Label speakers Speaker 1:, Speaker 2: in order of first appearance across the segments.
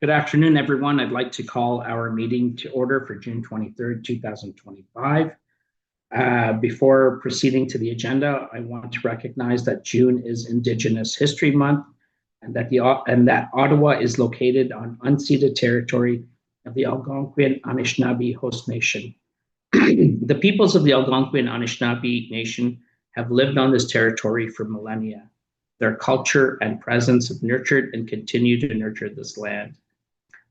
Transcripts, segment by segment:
Speaker 1: Good afternoon, everyone. I'd like to call our meeting to order for June 23rd, 2025. Before proceeding to the agenda, I want to recognize that June is Indigenous History Month and that Ottawa is located on unceded territory of the Algonquin Anishinaabe Host Nation. The peoples of the Algonquin Anishinaabe Nation have lived on this territory for millennia. Their culture and presence have nurtured and continue to nurture this land.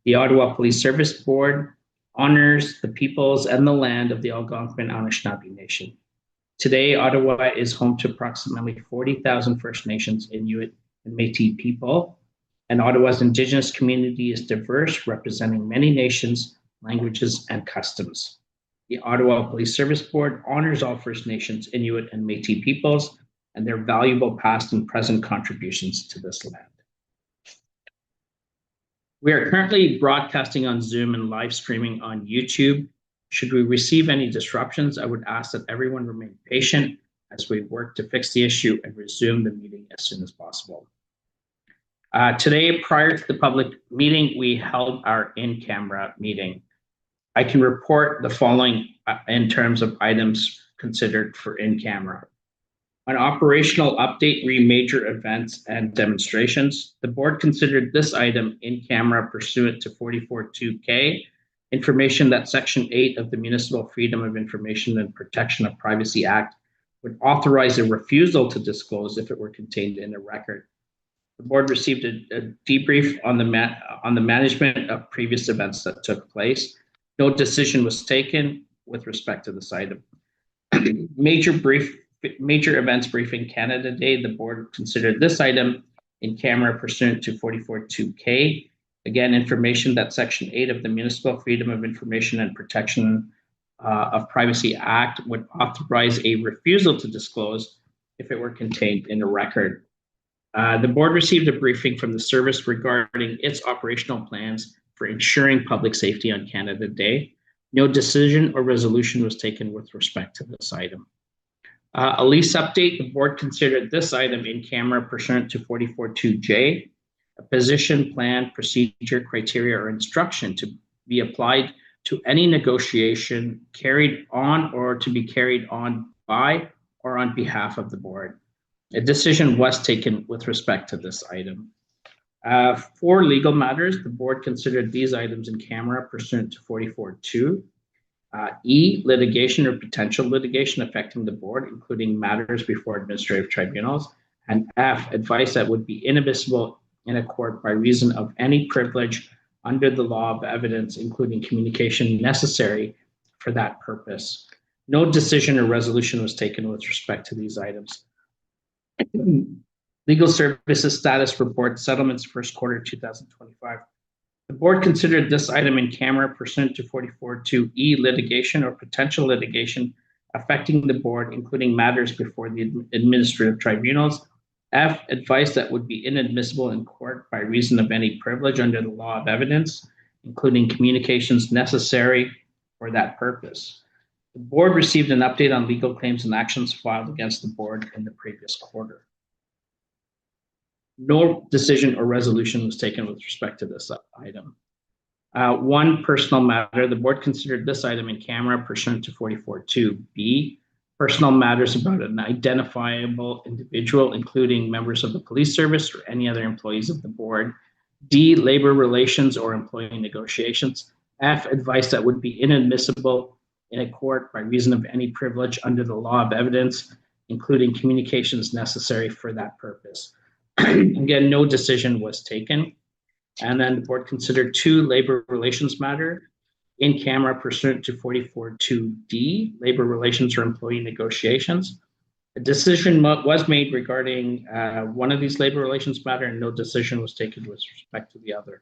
Speaker 1: The Ottawa Police Service Board honors the peoples and the land of the Algonquin Anishinaabe Nation. Today, Ottawa is home to approximately 40,000 First Nations, Inuit, and Métis people, and Ottawa's Indigenous community is diverse, representing many nations, languages, and customs. The Ottawa Police Service Board honors all First Nations, Inuit, and Métis peoples and their valuable past and present contributions to this land. We are currently broadcasting on Zoom and live streaming on YouTube. Should we receive any disruptions, I would ask that everyone remain patient as we work to fix the issue and resume the meeting as soon as possible. Today, prior to the public meeting, we held our in-camera meeting. I can report the following in terms of items considered for in-camera. An operational update, major events and demonstrations. The board considered this item in camera pursuant to 44.2K, information that Section 8 of the Municipal Freedom of Information and Protection of Privacy Act would authorize a refusal to disclose if it were contained in a record. The board received a debrief on the management of previous events that took place. No decision was taken with respect to this item. Major Events Briefing Canada Day, the board considered this item in camera pursuant to 44.2K. Again, information that Section 8 of the Municipal Freedom of Information and Protection of Privacy Act would authorize a refusal to disclose if it were contained in a record. The board received a briefing from the service regarding its operational plans for ensuring public safety on Canada Day. No decision or resolution was taken with respect to this item. A lease update, the board considered this item in camera pursuant to 44.2J, a position, plan, procedure, criteria, or instruction to be applied to any negotiation carried on or to be carried on by or on behalf of the board. A decision was taken with respect to this item. For legal matters, the board considered these items in camera pursuant to 44.2. E, litigation or potential litigation affecting the board, including matters before administrative tribunals. And F, advice that would be inadmissible in a court by reason of any privilege under the law of evidence, including communication necessary for that purpose. No decision or resolution was taken with respect to these items. Legal services status report, settlements first quarter 2025. The board considered this item in camera pursuant to 44.2E, litigation or potential litigation affecting the board, including matters before the administrative tribunals. F, advice that would be inadmissible in court by reason of any privilege under the law of evidence, including communications necessary for that purpose. The board received an update on legal claims and actions filed against the board in the previous quarter. No decision or resolution was taken with respect to this item. One personal matter, the board considered this item in camera pursuant to 44.2B, personal matters about an identifiable individual, including members of the police service or any other employees of the board. D, labor relations or employee negotiations. F, advice that would be inadmissible in a court by reason of any privilege under the law of evidence, including communications necessary for that purpose. Again, no decision was taken. And then the board considered two labor relations matter in camera pursuant to 44.2D, labor relations or employee negotiations. A decision was made regarding one of these labor relations matter and no decision was taken with respect to the other.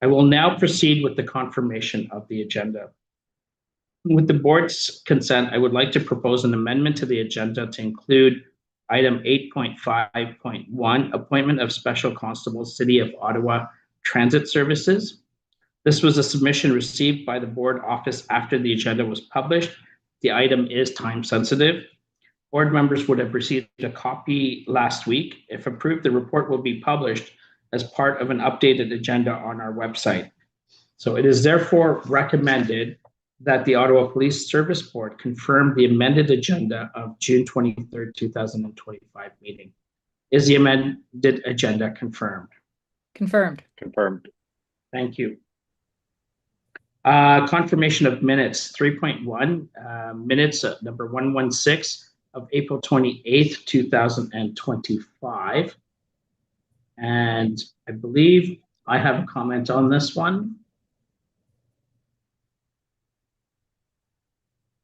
Speaker 1: I will now proceed with the confirmation of the agenda. With the board's consent, I would like to propose an amendment to the agenda to include Item 8.5.1, appointment of special constable, City of Ottawa Transit Services. This was a submission received by the board office after the agenda was published. The item is time sensitive. Board members would have received a copy last week. If approved, the report will be published as part of an updated agenda on our website. So it is therefore recommended that the Ottawa Police Service Board confirm the amended agenda of June 23rd, 2025 meeting. Is the amended agenda confirmed?
Speaker 2: Confirmed.
Speaker 3: Confirmed.
Speaker 1: Thank you. Confirmation of minutes, 3.1, minutes number 116 of April 28th, 2025. And I believe I have a comment on this one.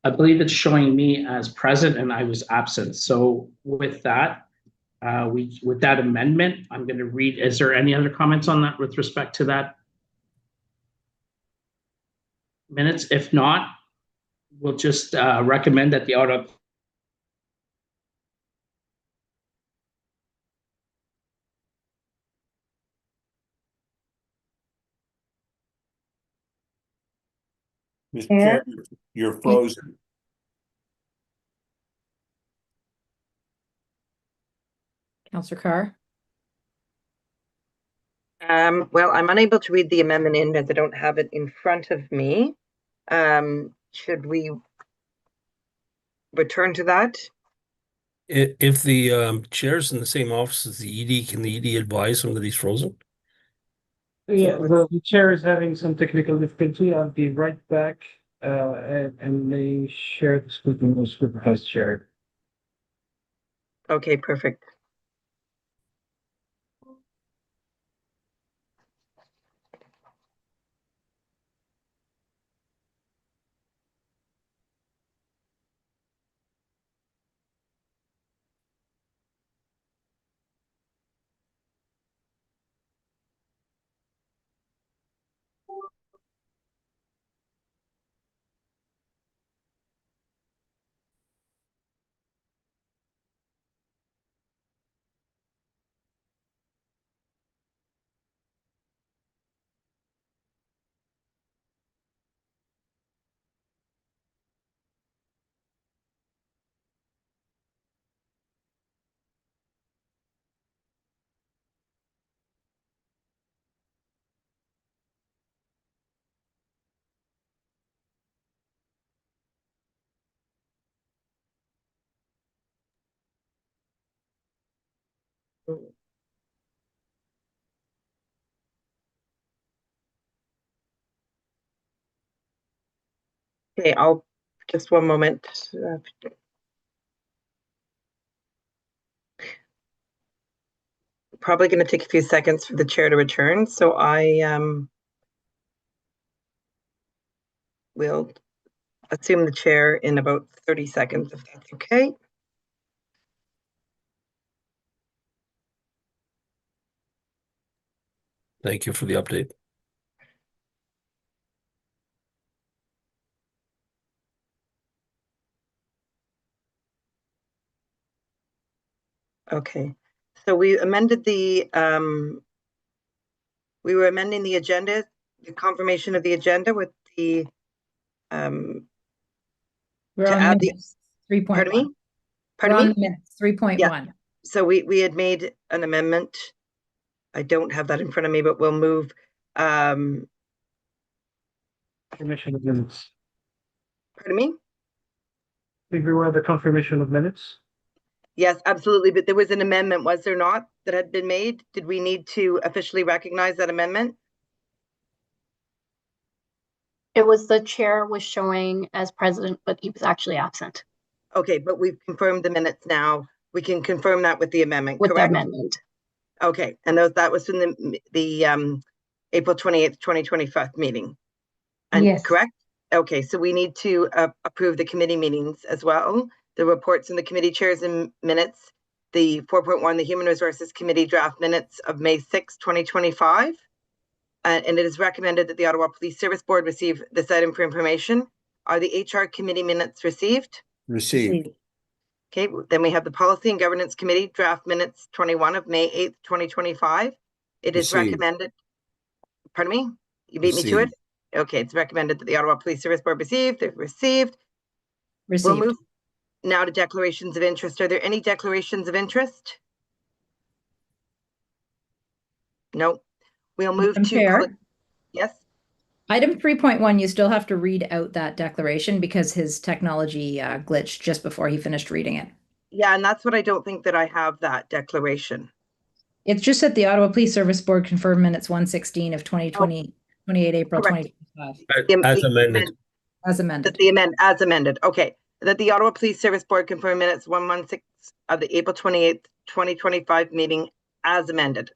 Speaker 1: I believe it's showing me as present and I was absent. So with that, with that amendment, I'm going to read. Is there any other comments on that with respect to that minutes? If not, we'll just recommend that the Ottawa
Speaker 3: Mr. Chair, you're frozen.
Speaker 2: Councillor Carr.
Speaker 4: Well, I'm unable to read the amendment in as I don't have it in front of me. Should we return to that?
Speaker 5: If the chair's in the same office as the ED, can the ED advise him that he's frozen?
Speaker 6: Yeah, the chair is having some technical difficulty. I'll be right back and may share the screen with the vice chair.
Speaker 4: Okay, perfect. Okay, I'll just one moment. Probably going to take a few seconds for the chair to return, so I will assume the chair in about 30 seconds, if that's okay.
Speaker 5: Thank you for the update.
Speaker 4: Okay, so we amended the we were amending the agenda, the confirmation of the agenda with the
Speaker 2: We're
Speaker 4: to
Speaker 2: on
Speaker 4: add the
Speaker 2: minutes 3.1.
Speaker 4: pardon me?
Speaker 2: We're
Speaker 4: Pardon
Speaker 2: on
Speaker 4: me?
Speaker 2: the minutes 3.1.
Speaker 4: Yeah. So we had made an amendment. I don't have that in front of me, but we'll move
Speaker 6: Confirmation of minutes.
Speaker 4: pardon me?
Speaker 6: Think we were the confirmation of minutes.
Speaker 4: Yes, absolutely. But there was an amendment, was there not, that had been made? Did we need to officially recognize that amendment?
Speaker 7: It was the chair was showing as president, but he was actually absent
Speaker 4: Okay, but we've confirmed the minutes now. We can confirm that with the amendment,
Speaker 7: with the
Speaker 4: correct?
Speaker 7: amendment.
Speaker 4: Okay, and that was from the April 28th, 2025 meeting. And
Speaker 2: Yes.
Speaker 4: correct? Okay, so we need to approve the committee meetings as well. The reports in the committee chairs and minutes, the 4.1, the Human Resources Committee draft minutes of May 6, 2025. And it is recommended that the Ottawa Police Service Board receive this item for information. Are the HR committee minutes received?
Speaker 3: Received.
Speaker 4: Okay, then we have the Policy and Governance Committee draft minutes 21 of May 8th, 2025. It is
Speaker 3: Received.
Speaker 4: recommended, pardon me? You beat me to it? Okay, it's recommended that the Ottawa Police Service Board receive. They've received.
Speaker 2: Received.
Speaker 4: We'll move now to declarations of interest. Are there any declarations of interest? No. We'll move
Speaker 2: Madam
Speaker 4: to
Speaker 2: Chair?
Speaker 4: public. Yes,
Speaker 2: Item 3.1, you still have to read out that declaration because his technology glitched just before he finished reading it.
Speaker 4: yeah, and that's what I don't think that I have that declaration.
Speaker 2: It's just that the Ottawa Police Service Board confirmed minutes 116 of 2020, 28 April
Speaker 4: Correct.
Speaker 2: 2025,
Speaker 5: As amended.
Speaker 2: as amended.
Speaker 4: As amended, okay. That the Ottawa Police Service Board confirmed minutes 116 of the April 28th, 2025 meeting as amended.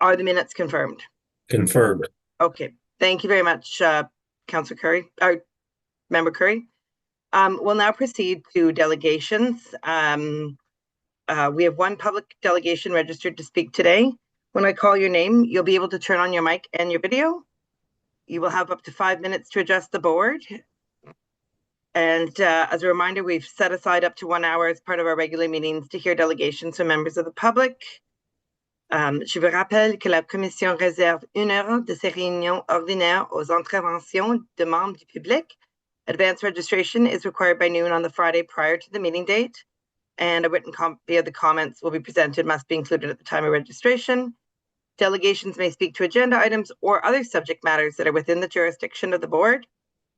Speaker 4: Are the minutes confirmed?
Speaker 5: Confirmed.
Speaker 4: Okay, thank you very much, Councillor Curry, Member Curry. We'll now proceed to delegations. We have one public delegation registered to speak today. When I call your name, you'll be able to turn on your mic and your video. You will have up to 5 minutes to address the board. And as a reminder, we've set aside up to 1 hour as part of our regular meetings to hear delegations from members of the public. Je vous rappelle que la Commission réserve 1 heure de ses réunions ordinaires aux interventions de membres du public. Advance registration is required by noon on the Friday prior to the meeting date, and a written copy of the comments will be presented, must be included at the time of registration. Delegations may speak to agenda items or other subject matters that are within the jurisdiction of the board.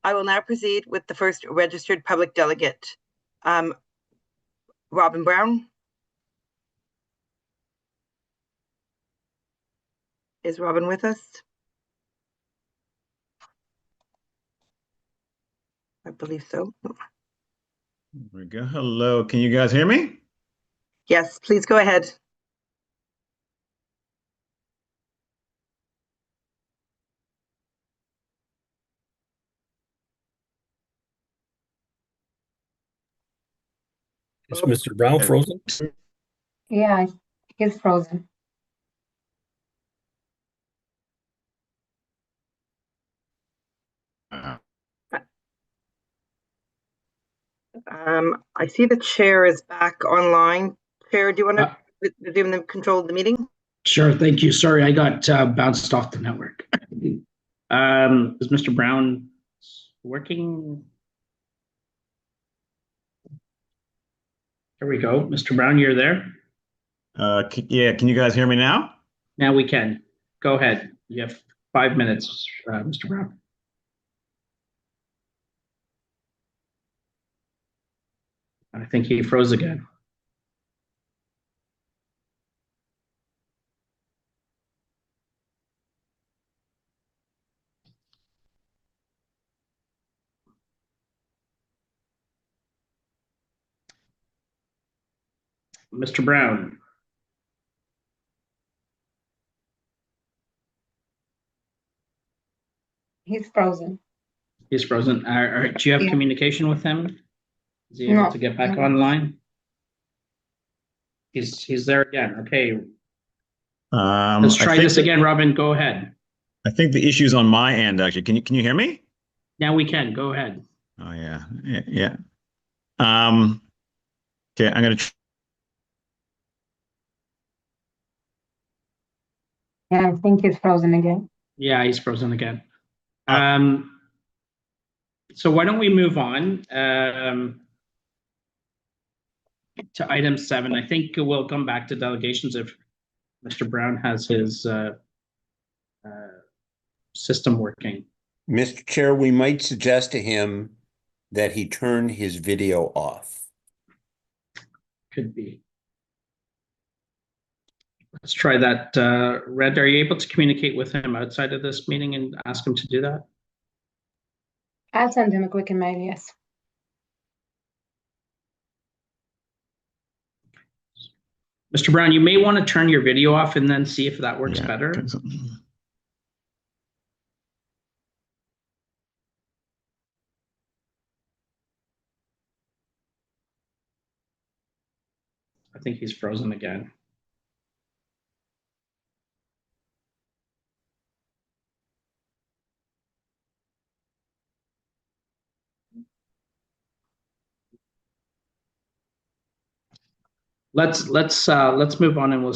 Speaker 4: I will now proceed with the first registered public delegate, Robin Brown. Is Robin with us? I believe so.
Speaker 8: There we go. Hello, can you guys hear me?
Speaker 4: Yes, please go ahead.
Speaker 5: Is Mr. Brown frozen?
Speaker 7: Yeah, he's frozen.
Speaker 4: I see the chair is back online. Chair, do you want to resume the control of the meeting?
Speaker 1: Sure, thank you. Sorry, I got bounced off the network. Is Mr. Brown working? There we go. Mr. Brown, you're there?
Speaker 8: Yeah, can you guys hear me now?
Speaker 1: Now we can. Go ahead. You have 5 minutes, Mr. Brown. I think he froze again. Mr. Brown.
Speaker 7: He's frozen.
Speaker 1: He's frozen. Do you have
Speaker 7: Yeah.
Speaker 1: communication with him? Is he able
Speaker 7: No.
Speaker 1: to get back
Speaker 7: No.
Speaker 1: online? He's there again. Okay, let's try this again. Robin, go ahead.
Speaker 8: I think the issue's on my end, actually. Can you hear me?
Speaker 1: Now we can. Go ahead.
Speaker 8: Oh yeah. Yeah. Okay, I'm gonna
Speaker 7: Yeah, I think he's frozen again.
Speaker 1: Yeah, he's frozen again. So why don't we move on to item 7? I think we'll come back to delegations if Mr. Brown has his system working.
Speaker 3: Mr. Chair, we might suggest to him that he turn his video off.
Speaker 1: Could be. Let's try that. Red, are you able to communicate with him outside of this meeting and ask him to do that?
Speaker 7: I'll send him a quick email, yes.
Speaker 1: Mr. Brown, you may want to turn your video off and then see if that works better. I think he's frozen again. Let's move on, and we'll.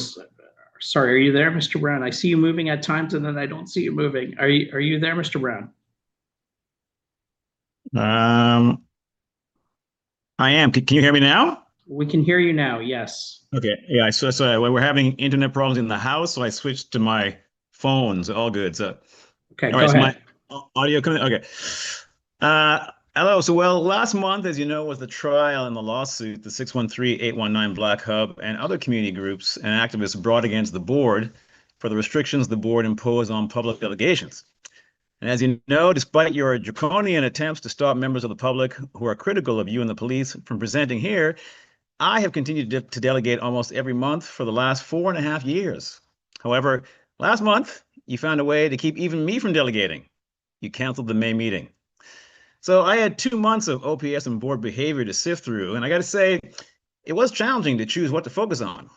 Speaker 1: Sorry, are you there, Mr. Brown? I see you moving at times, and then I don't see you moving. Are you there, Mr. Brown?
Speaker 8: I am. Can you hear me now?
Speaker 1: We can hear you now, yes.
Speaker 8: Okay, yeah, so we're having internet problems in the house, so I switched to my phones. All good. So,
Speaker 1: Okay,
Speaker 8: all
Speaker 1: go
Speaker 8: right, so my
Speaker 1: ahead.
Speaker 8: audio coming. Okay. Hello. So, well, last month, as you know, was the trial in the lawsuit the 613-819 Black Hub and other community groups and activists brought against the board for the restrictions the board imposed on public delegations. And as you know, despite your draconian attempts to stop members of the public who are critical of you and the police from presenting here, I have continued to delegate almost every month for the last 4.5 years. However, last month, you found a way to keep even me from delegating. You canceled the May meeting. So I had 2 months of OPS and board behavior to sift through, and I got to say, it was challenging to choose what to focus on.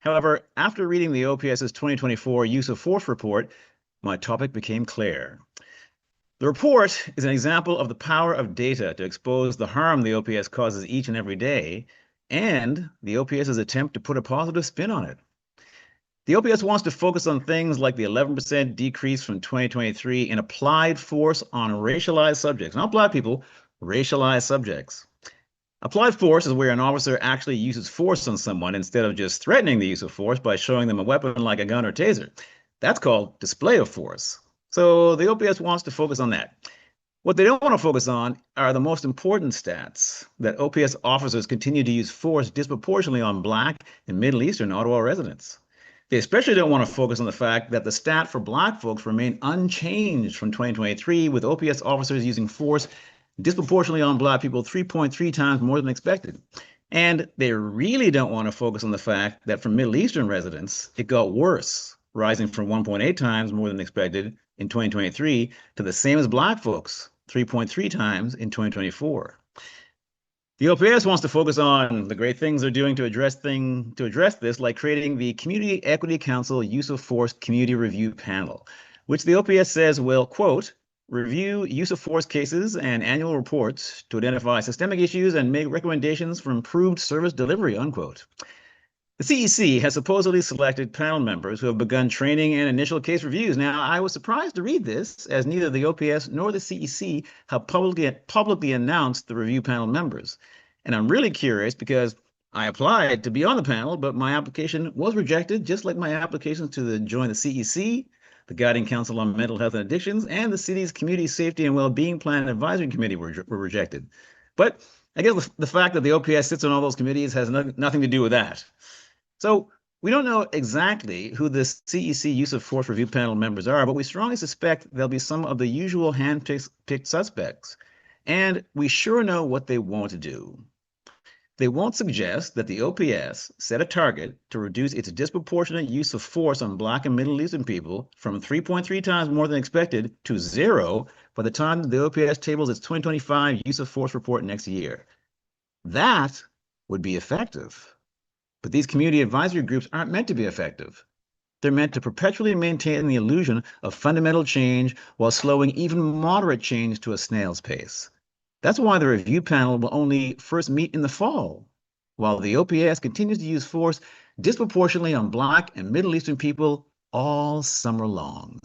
Speaker 8: However, after reading the OPS's 2024 use of force report, my topic became clear. The report is an example of the power of data to expose the harm the OPS causes each and every day, and the OPS's attempt to put a positive spin on it. The OPS wants to focus on things like the 11% decrease from 2023 in applied force on racialized subjects, not Black people, racialized subjects. Applied force is where an officer actually uses force on someone instead of just threatening the use of force by showing them a weapon like a gun or taser. That's called display of force. So the OPS wants to focus on that. What they don't want to focus on are the most important stats, that OPS officers continue to use force disproportionately on Black and Middle Eastern Ottawa residents. They especially don't want to focus on the fact that the stat for Black folks remain unchanged from 2023, with OPS officers using force disproportionately on Black people 3.3 times more than expected. And they really don't want to focus on the fact that for Middle Eastern residents, it got worse, rising from 1.8 times more than expected in 2023 to the same as Black folks, 3.3 times in 2024. The OPS wants to focus on the great things they're doing to address this, like creating the Community Equity Council Use of Force Community Review Panel, which the OPS says will, quote, review use of force cases and annual reports to identify systemic issues and make recommendations for improved service delivery, unquote. The CEC has supposedly selected panel members who have begun training and initial case reviews. Now, I was surprised to read this, as neither the OPS nor the CEC have publicly announced the review panel members. And I'm really curious because I applied to be on the panel, but my application was rejected, just like my applications to join the CEC, the Guiding Council on Mental Health and Addictions, and the city's Community Safety and Wellbeing Plan Advisory Committee were rejected. But I guess the fact that the OPS sits on all those committees has nothing to do with that. So we don't know exactly who the CEC use of force review panel members are, but we strongly suspect they'll be some of the usual hand-picked suspects. And we sure know what they won't do. They won't suggest that the OPS set a target to reduce its disproportionate use of force on Black and Middle Eastern people from 3.3 times more than expected to 0 by the time the OPS tables its 2025 use of force report next year. That would be effective. But these community advisory groups aren't meant to be effective. They're meant to perpetually maintain the illusion of fundamental change while slowing even moderate change to a snail's pace. That's why the review panel will only first meet in the fall, while the OPS continues to use force disproportionately on Black and Middle Eastern people all summer long.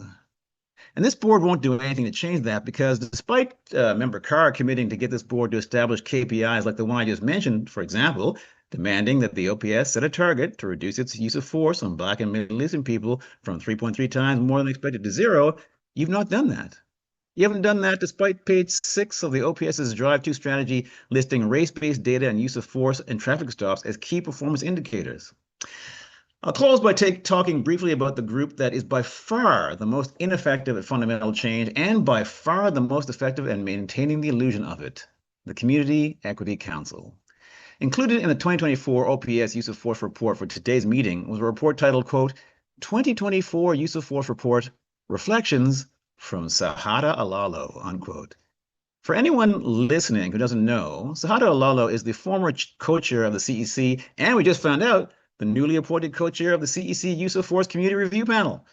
Speaker 8: And this board won't do anything to change that because despite Member Carr committing to get this board to establish KPIs like the one I just mentioned, for example, demanding that the OPS set a target to reduce its use of force on Black and Middle Eastern people from 3.3 times more than expected to 0, you've not done that. You haven't done that despite page 6 of the OPS's Drive to strategy listing race-based data and use of force and traffic stops as key performance indicators. I'll close by talking briefly about the group that is by far the most ineffective at fundamental change and by far the most effective at maintaining the illusion of it, the Community Equity Council. Included in the 2024 OPS Use of Force report for today's meeting was a report titled, quote, 2024 Use of Force Report, Reflections from Sahada Alalo, unquote. For anyone listening who doesn't know, Sahada Alalo is the former co-chair of the CEC, and we just found out, the newly appointed co-chair of the CEC Use of Force Community Review Panel.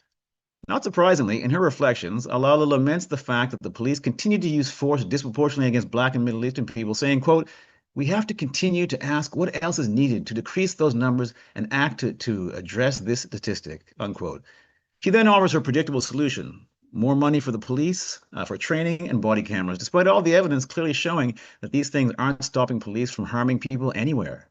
Speaker 8: Not surprisingly, in her reflections, Alalo laments the fact that the police continue to use force disproportionately against Black and Middle Eastern people, saying, quote, we have to continue to ask what else is needed to decrease those numbers and act to address this statistic, unquote. She then offers her predictable solution, more money for the police, for training and body cameras, despite all the evidence clearly showing that these things aren't stopping police from harming people anywhere.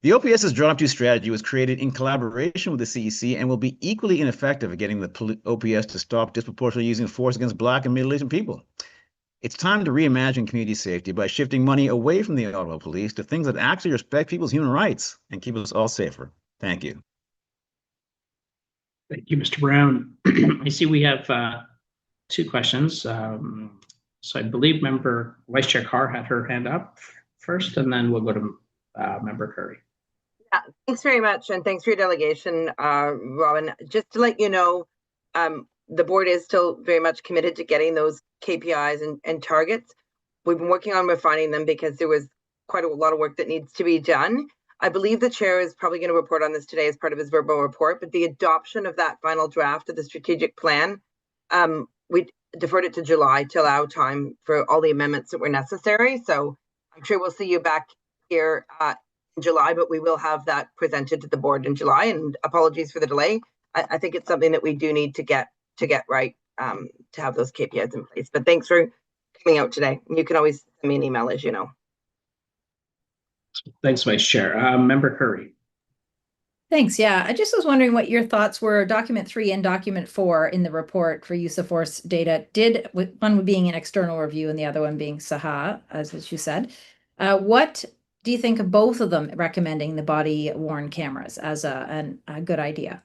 Speaker 8: The OPS's drawn-up-to strategy was created in collaboration with the CEC and will be equally ineffective at getting the OPS to stop disproportionately using force against Black and Middle-Eastern people. It's time to reimagine community safety by shifting money away from the Ottawa Police to things that actually respect people's human rights and keep us all safer. Thank you.
Speaker 1: Thank you, Mr. Brown. I see we have two questions. So I believe Member Vice Chair Carr had her hand up first, and then we'll go to Member Curry.
Speaker 4: Yeah, thanks very much, and thanks for your delegation, Robin. Just to let you know, the board is still very much committed to getting those KPIs and targets. We've been working on refining them because there was quite a lot of work that needs to be done. I believe the chair is probably going to report on this today as part of his verbal report, but the adoption of that final draft of the strategic plan, we deferred it to July to allow time for all the amendments that were necessary. So I'm sure we'll see you back here in July, but we will have that presented to the board in July, and apologies for the delay. I think it's something that we do need to get right to have those KPIs in place. But thanks for coming out today. You can always send me an email, as you know.
Speaker 1: Thanks, Vice Chair. Member Curry.
Speaker 2: Thanks. Yeah, I just was wondering what your thoughts were. Document 3 and Document 4 in the report for use of force data did, one being an external review and the other one being SAHA, as you said. What do you think of both of them recommending the body-worn cameras as a good idea?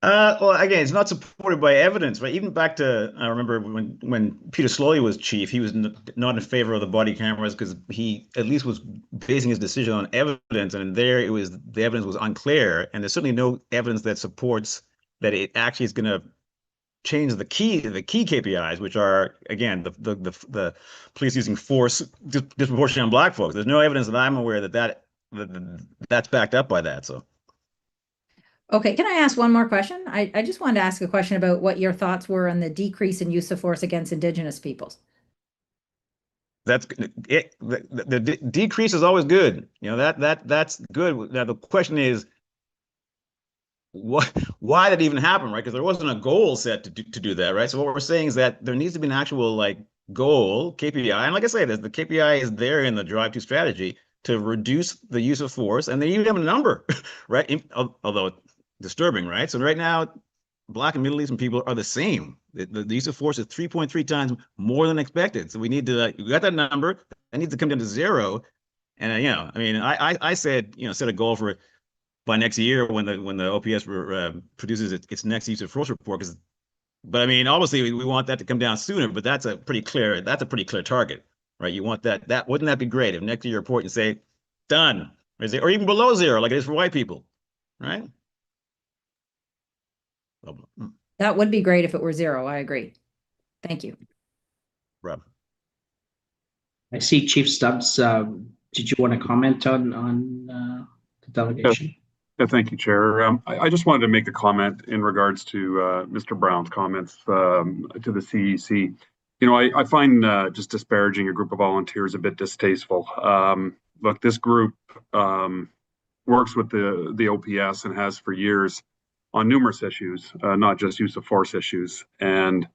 Speaker 8: Well, again, it's not supported by evidence, right? Even back to, I remember when Peter Sloy was chief, he was not in favor of the body cameras because he at least was basing his decision on evidence, and there it was, the evidence was unclear, and there's certainly no evidence that supports that it actually is going to change the key KPIs, which are, again, the police using force disproportionately on Black folks. There's no evidence that I'm aware that's backed up by that. So.
Speaker 2: Okay, can I ask one more question? I just wanted to ask a question about what your thoughts were on the decrease in use of force against Indigenous peoples.
Speaker 8: That's it. The decrease is always good. You know, that's good. Now the question is, why did it even happen, right? Because there wasn't a goal set to do that, right? So what we're saying is that there needs to be an actual goal, KPI, and like I say, the KPI is there in the drive to strategy to reduce the use of force, and they even have a number, right? Although disturbing, right? So right now, Black and Middle Eastern people are the same. The use of force is 3.3 times more than expected. So we need to, we got that number, that needs to come down to 0. And, I mean, I said, set a goal for by next year when the OPS produces its next use of force report. But I mean, obviously we want that to come down sooner, but that's a pretty clear target, right? You want that wouldn't that be great if next year report you say, done, or even below 0, like it is for white people, right?
Speaker 2: That would be great if it were 0. I agree. Thank you.
Speaker 8: Rob.
Speaker 1: I see Chief Stubbs. Did you want to comment on the delegation?
Speaker 9: Yeah, thank you, Chair. I just wanted to make a comment in regards to Mr. Brown's comments to the CEC. I find just disparaging a group of volunteers a bit distasteful. Look, this group works with the OPS and has for years on numerous issues, not just use of force issues. And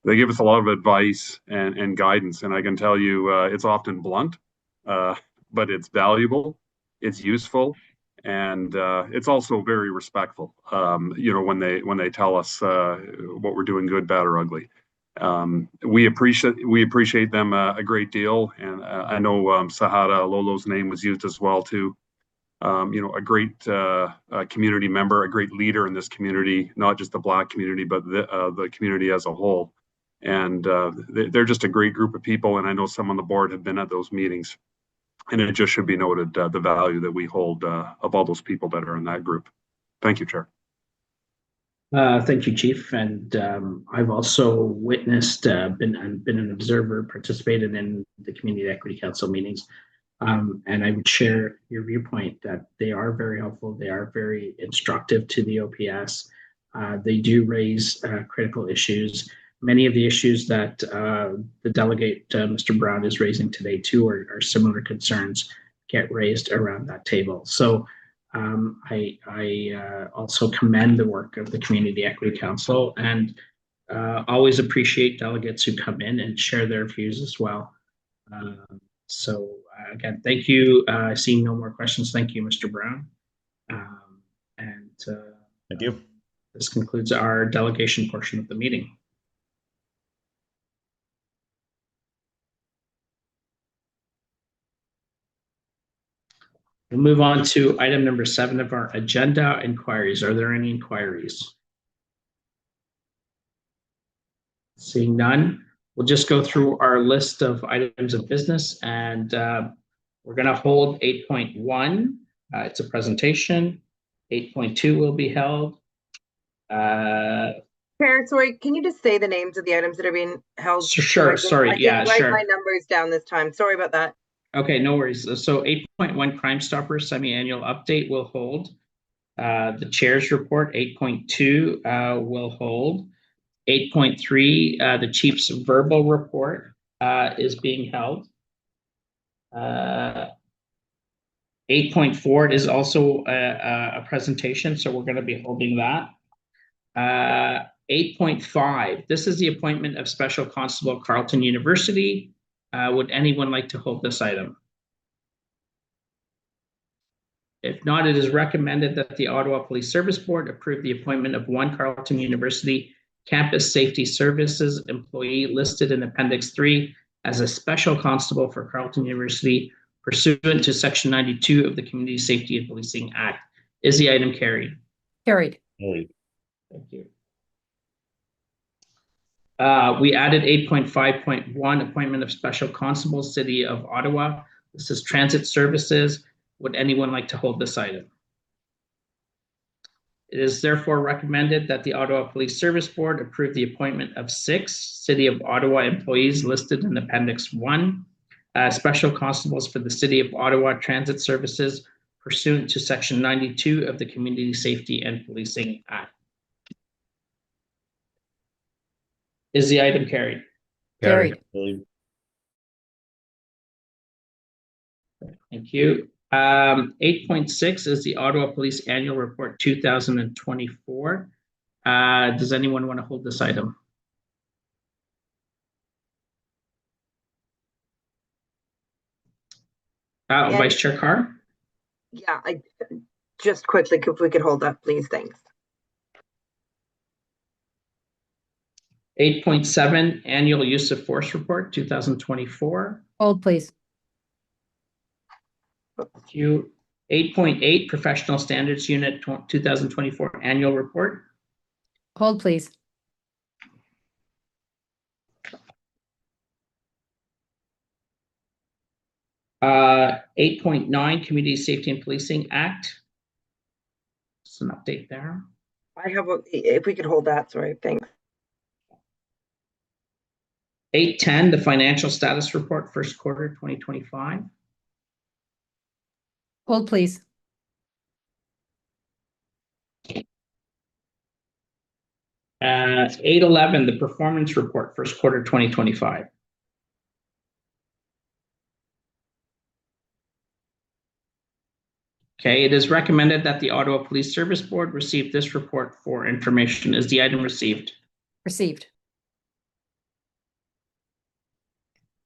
Speaker 9: they give us a lot of advice and guidance. And I can tell you it's often blunt, but it's valuable, it's useful, and it's also very respectful, when they tell us what we're doing, good, bad, or ugly. We appreciate them a great deal. And I know Sahara Lolo's name was used as well too. A great community member, a great leader in this community, not just the Black community, but the community as a whole. And they're just a great group of people. And I know some on the board have been at those meetings. And it just should be noted the value that we hold of all those people that are in that group. Thank you, Chair.
Speaker 1: Thank you, Chief. And I've also witnessed, been an observer, participated in the Community Equity Council meetings. And I would share your viewpoint that they are very helpful. They are very instructive to the OPS. They do raise critical issues. Many of the issues that the delegate, Mr. Brown, is raising today too are similar concerns get raised around that table. So I also commend the work of the Community Equity Council and always appreciate delegates who come in and share their views as well. So again, thank you. Seeing no more questions, thank you, Mr. Brown.
Speaker 8: Thank you.
Speaker 1: This concludes our delegation portion of the meeting. We'll move on to item number 7 of our agenda, inquiries. Are there any inquiries? Seeing none, we'll just go through our list of items of business, and we're going to hold 8.1. It's a presentation. 8.2 will be held.
Speaker 4: Chair, sorry, can you just say the names of the items that are being held?
Speaker 1: Sure, sorry, yeah,
Speaker 4: I didn't write
Speaker 1: sure.
Speaker 4: my numbers down this time. Sorry about that.
Speaker 1: Okay, no worries. So 8.1 Crime Stopper semi-annual update will hold. The chair's report, 8.2 will hold. 8.3, the chief's verbal report is being held. 8.4 is also a presentation, so we're going to be holding that. 8.5, this is the appointment of Special Constable Carleton University. Would anyone like to hold this item? If not, it is recommended that the Ottawa Police Service Board approve the appointment of one Carleton University Campus Safety Services employee listed in Appendix 3 as a special constable for Carleton University pursuant to Section 92 of the Community Safety and Policing Act. Is the item carried?
Speaker 2: Carried.
Speaker 3: Carried.
Speaker 1: Thank you. We added 8.5.1, appointment of special constable, City of Ottawa. This is transit services. Would anyone like to hold this item? It is therefore recommended that the Ottawa Police Service Board approve the appointment of 6 City of Ottawa employees listed in Appendix 1, special constables for the City of Ottawa Transit Services pursuant to Section 92 of the Community Safety and Policing Act. Is the item carried?
Speaker 2: Carried.
Speaker 3: Carried.
Speaker 1: Thank you. 8.6 is the Ottawa Police Annual Report 2024. Does anyone want to hold this item? Vice Chair Carr?
Speaker 4: Yeah, just quickly, if we could hold that, please. Thanks.
Speaker 1: 8.7 Annual Use of Force Report 2024.
Speaker 2: Hold, please.
Speaker 1: Thank you. 8.8 Professional Standards Unit 2024 Annual Report.
Speaker 2: Hold, please.
Speaker 1: 8.9 Community Safety and Policing Act. Just an update there.
Speaker 4: I have, if we could hold that, sorry, thanks.
Speaker 1: 8.10 the Financial Status Report, first quarter 2025.
Speaker 2: Hold, please.
Speaker 1: 8.11 the Performance Report, first quarter 2025. Okay, it is recommended that the Ottawa Police Service Board receive this report for information. Is the item received?
Speaker 2: Received.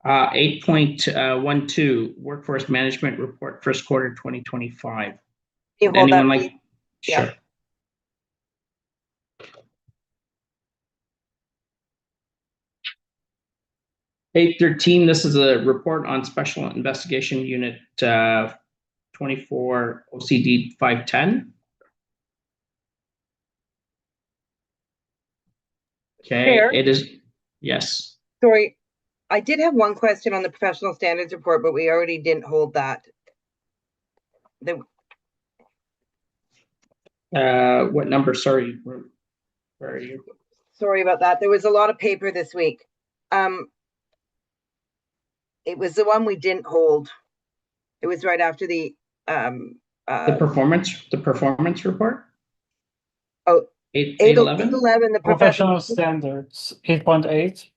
Speaker 1: 8.12 Workforce Management Report, first quarter 2025.
Speaker 4: You
Speaker 1: Would
Speaker 4: hold
Speaker 1: anyone
Speaker 4: that,
Speaker 1: like?
Speaker 4: please? Yeah.
Speaker 1: Sure. Eight 13. This is a report on Special Investigation Unit 24 OCD 510. Okay,
Speaker 4: Chair?
Speaker 1: it is, yes.
Speaker 4: Sorry, I did have one question on the professional standards report, but we already didn't hold that.
Speaker 1: What number? Sorry, where are you?
Speaker 4: Sorry about that. There was a lot of paper this week. It was the one we didn't hold. It was right after the
Speaker 1: performance report.
Speaker 4: Oh,
Speaker 1: 8.11.
Speaker 4: 8.11, the
Speaker 6: Professional standards, 8.8.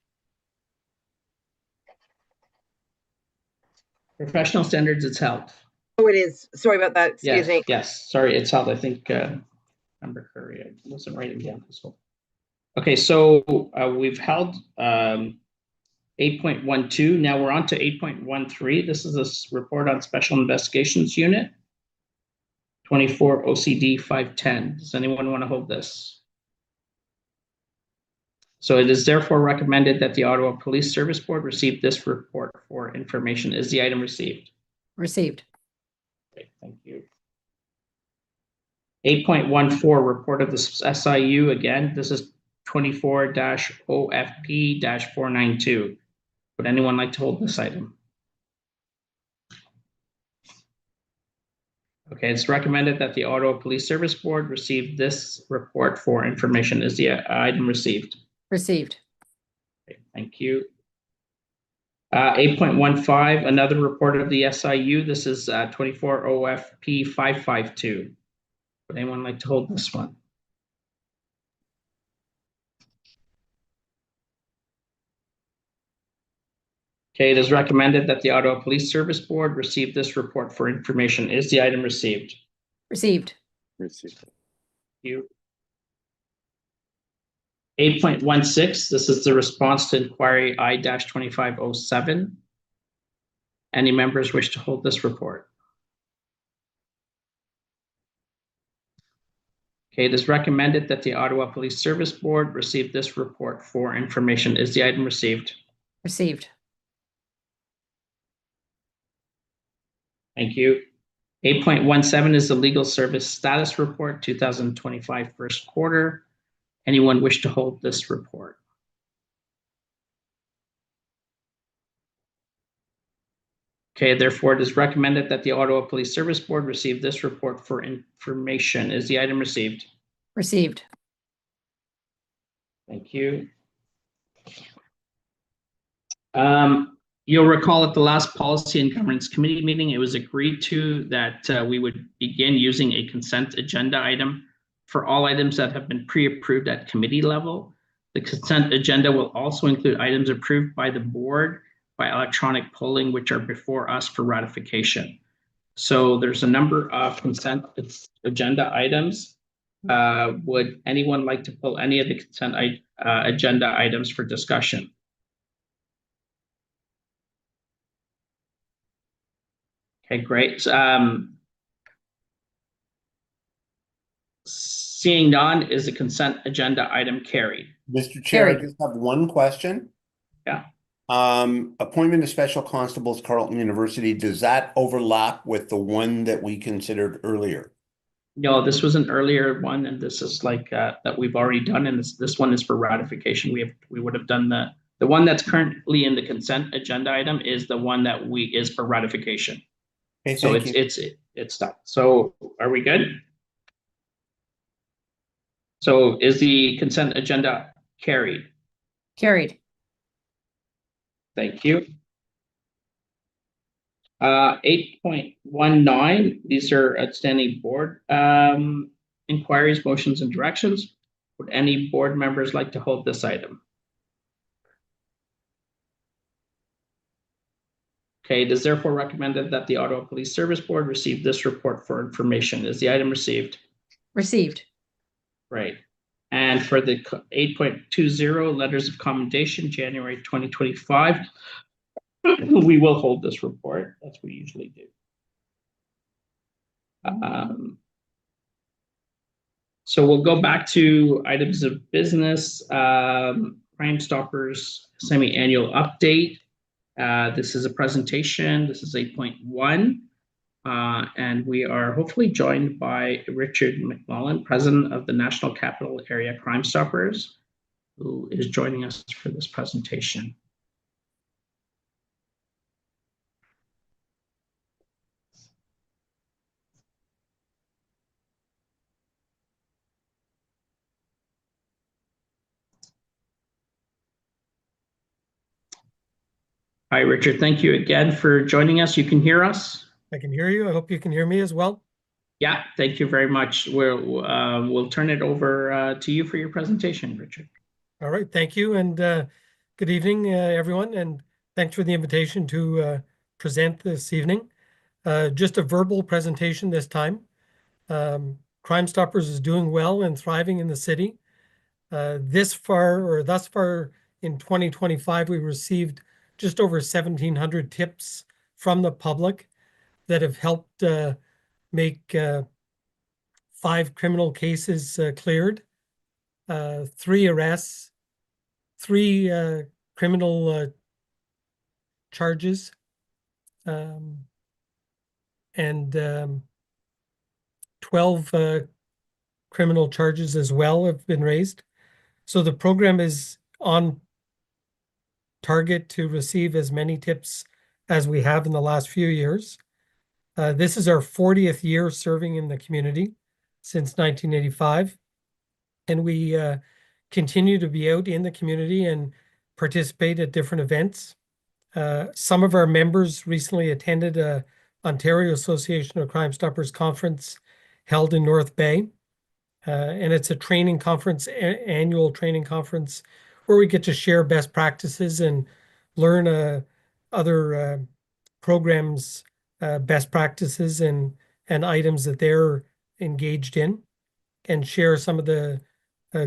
Speaker 1: Professional standards, it's held.
Speaker 4: Oh, it is. Sorry about that. Excuse me.
Speaker 1: Yes, sorry, it's held. I think number curry. I wasn't writing down this one. Okay, so we've held 8.12. Now we're on to 8.13. This is a report on Special Investigations Unit. 24 OCD 510. Does anyone want to hold this? So it is therefore recommended that the Ottawa Police Service Board receive this report for information. Is the item received?
Speaker 2: Received.
Speaker 1: Okay, thank you. 8.14, report of the SIU. Again, this is 24-OFP-492. Would anyone like to hold this item? Okay, it's recommended that the Ottawa Police Service Board receive this report for information. Is the item received?
Speaker 2: Received.
Speaker 1: Okay, thank you. 8.15, another report of the SIU. This is 24 OFP 552. Would anyone like to hold this one? Okay, it is recommended that the Ottawa Police Service Board receive this report for information. Is the item received?
Speaker 2: Received.
Speaker 3: Received.
Speaker 1: Thank you. 8.16, this is the response to inquiry I-2507. Any members wish to hold this report? Okay, it is recommended that the Ottawa Police Service Board receive this report for information. Is the item received?
Speaker 2: Received.
Speaker 1: Thank you. 8.17 is the Legal Service Status Report, 2025 first quarter. Anyone wish to hold this report? Okay, therefore it is recommended that the Ottawa Police Service Board receive this report for information. Is the item received?
Speaker 2: Received.
Speaker 1: Thank you. You'll recall at the last Policy and Governance Committee meeting, it was agreed to that we would begin using a consent agenda item for all items that have been pre-approved at committee level. The consent agenda will also include items approved by the board by electronic polling, which are before us for ratification. So there's a number of consent agenda items. Would anyone like to pull any of the consent agenda items for discussion? Okay, great. Seeing none, is the consent agenda item carried?
Speaker 3: Mr. Chair, I
Speaker 2: Carried.
Speaker 3: just have one question.
Speaker 1: Yeah.
Speaker 3: Appointment of special constables, Carleton University, does that overlap with the one that we considered earlier?
Speaker 1: No, this was an earlier one, and this is like that we've already done, and this one is for ratification. We would have done the one that's currently in the consent agenda item is the one that is for ratification.
Speaker 3: Okay,
Speaker 1: So
Speaker 3: thank you.
Speaker 1: it's done. So are we good? So is the consent agenda carried?
Speaker 2: Carried.
Speaker 1: Thank you. 8.19, these are outstanding board inquiries, motions, and directions. Would any board members like to hold this item? Okay, it is therefore recommended that the Ottawa Police Service Board receive this report for information. Is the item received?
Speaker 2: Received.
Speaker 1: Right. And for the 8.20, letters of commendation, January 2025, we will hold this report as we usually do. So we'll go back to items of business, Crime Stoppers semi-annual update. This is a presentation. This is 8.1. And we are hopefully joined by Richard McMullen, President of the National Capital Area Crime Stoppers, who is joining us for this presentation. Hi, Richard. Thank you again for joining us. You can hear us?
Speaker 10: I can hear you. I hope you can hear me as well.
Speaker 1: Yeah, thank you very much. We'll turn it over to you for your presentation, Richard.
Speaker 10: All right. Thank you. And good evening, everyone. And thanks for the invitation to present this evening. Just a verbal presentation this time. Crime Stoppers is doing well and thriving in the city. Thus far in 2025, we received just over 1,700 tips from the public that have helped make 5 criminal cases cleared, 3 arrests, 3 criminal charges, and 12 criminal charges as well have been raised. So the program is on target to receive as many tips as we have in the last few years. This is our 40th year serving in the community since 1985. And we continue to be out in the community and participate at different events. Some of our members recently attended a Ontario Association of Crime Stoppers conference held in North Bay. And it's a training conference, annual training conference, where we get to share best practices and learn other programs, best practices and items that they're engaged in, and share some of the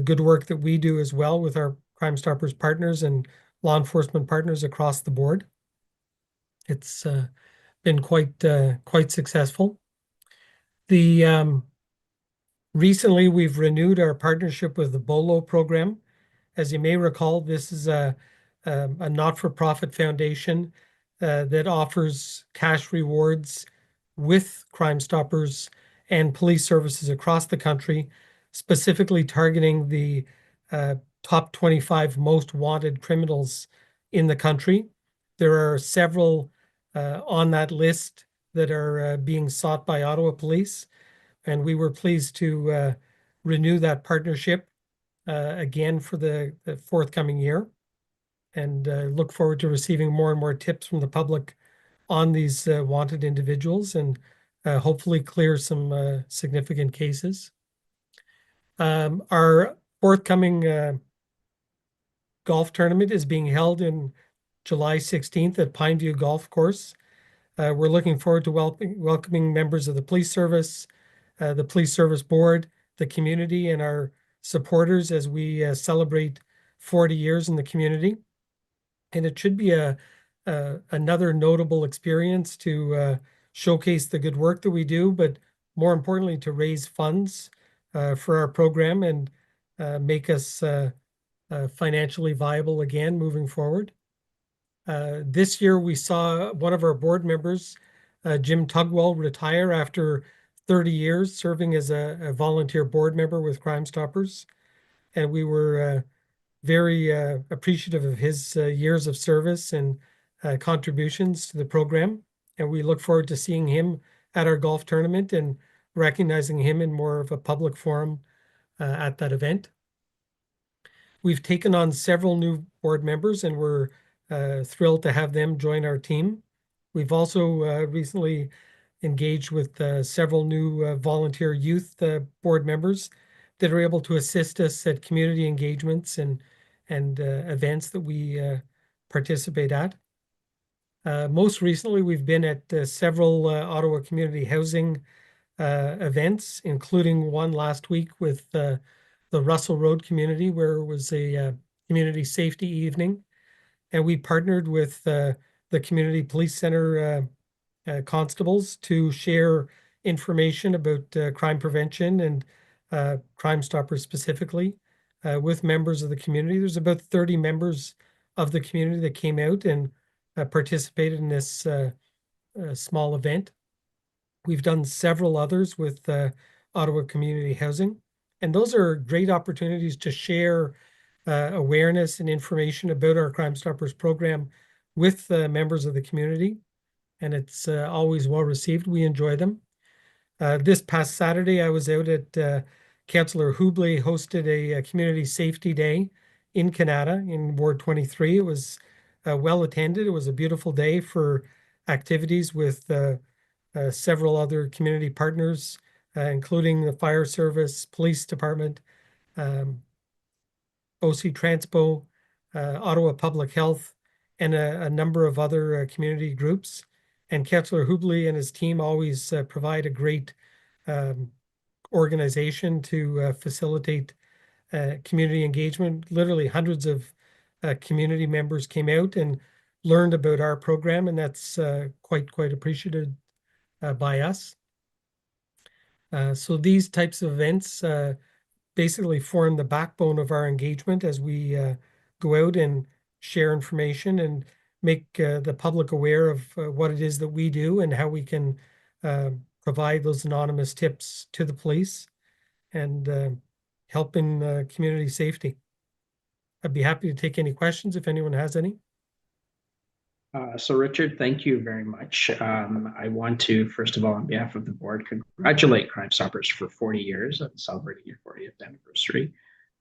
Speaker 10: good work that we do as well with our Crime Stoppers partners and law enforcement partners across the board. It's been quite successful. Recently, we've renewed our partnership with the BOLO program. As you may recall, this is a not-for-profit foundation that offers cash rewards with Crime Stoppers and police services across the country, specifically targeting the top 25 most wanted criminals in the country. There are several on that list that are being sought by Ottawa Police, and we were pleased to renew that partnership again for the forthcoming year, and look forward to receiving more and more tips from the public on these wanted individuals, and hopefully clear some significant cases. Our forthcoming golf tournament is being held in July 16th at Pineview Golf Course. We're looking forward to welcoming members of the police service board, the community, and our supporters as we celebrate 40 years in the community. And it should be another notable experience to showcase the good work that we do, but more importantly, to raise funds for our program and make us financially viable again moving forward. This year, we saw one of our board members, Jim Tugwell, retire after 30 years serving as a volunteer board member with Crime Stoppers. And we were very appreciative of his years of service and contributions to the program. And we look forward to seeing him at our golf tournament and recognizing him in more of a public forum at that event. We've taken on several new board members, and we're thrilled to have them join our team. We've also recently engaged with several new volunteer youth board members that are able to assist us at community engagements and events that we participate at. Most recently, we've been at several Ottawa community housing events, including one last week with the Russell Road community, where it was a community safety evening. And we partnered with the Community Police Center constables to share information about crime prevention and Crime Stoppers specifically with members of the community. There's about 30 members of the community that came out and participated in this small event. We've done several others with Ottawa Community Housing, and those are great opportunities to share awareness and information about our Crime Stoppers program with members of the community, and it's always well received. We enjoy them. This past Saturday, I was out at Councillor Hubley hosted a community safety day in Canada in Ward 23. It was well attended. It was a beautiful day for activities with several other community partners, including the fire service, police department, OC Transpo, Ottawa Public Health, and a number of other community groups. And Councillor Hubley and his team always provide a great organization to facilitate community engagement. Literally hundreds of community members came out and learned about our program, and that's quite appreciated by us. So these types of events basically form the backbone of our engagement as we go out and share information and make the public aware of what it is that we do and how we can provide those anonymous tips to the police and help in community safety. I'd be happy to take any questions if anyone has any.
Speaker 1: So Richard, thank you very much. I want to, first of all, on behalf of the board, congratulate Crime Stoppers for 40 years and celebrating your 40th anniversary,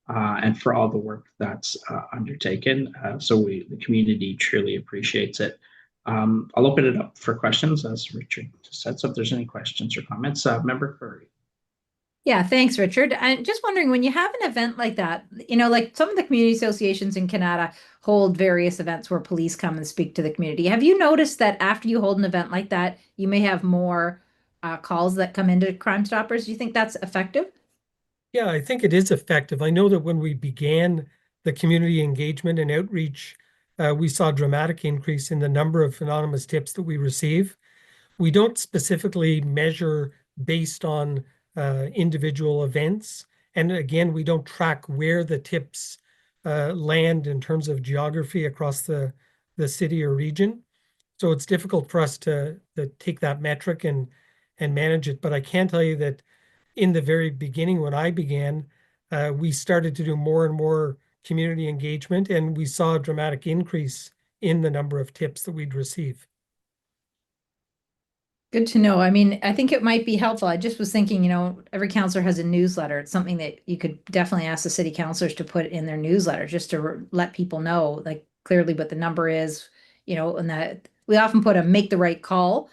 Speaker 1: and for all the work that's undertaken. So the community truly appreciates it. I'll open it up for questions, as Richard just said. So if there's any questions or comments, Member Curry.
Speaker 2: Yeah, thanks, Richard. I'm just wondering, when you have an event like that, like some of the community associations in Canada hold various events where police come and speak to the community. Have you noticed that after you hold an event like that, you may have more calls that come into Crime Stoppers? Do you think that's effective?
Speaker 10: Yeah, I think it is effective. I know that when we began the community engagement and outreach, we saw a dramatic increase in the number of anonymous tips that we receive. We don't specifically measure based on individual events. And again, we don't track where the tips land in terms of geography across the city or region. So it's difficult for us to take that metric and manage it. But I can tell you that in the very beginning, when I began, we started to do more and more community engagement, and we saw a dramatic increase in the number of tips that we'd receive.
Speaker 2: Good to know. I mean, I think it might be helpful. I just was thinking, every councillor has a newsletter. It's something that you could definitely ask the city councillors to put in their newsletter, just to let people know, like, clearly what the number is, and that we often put a make the right call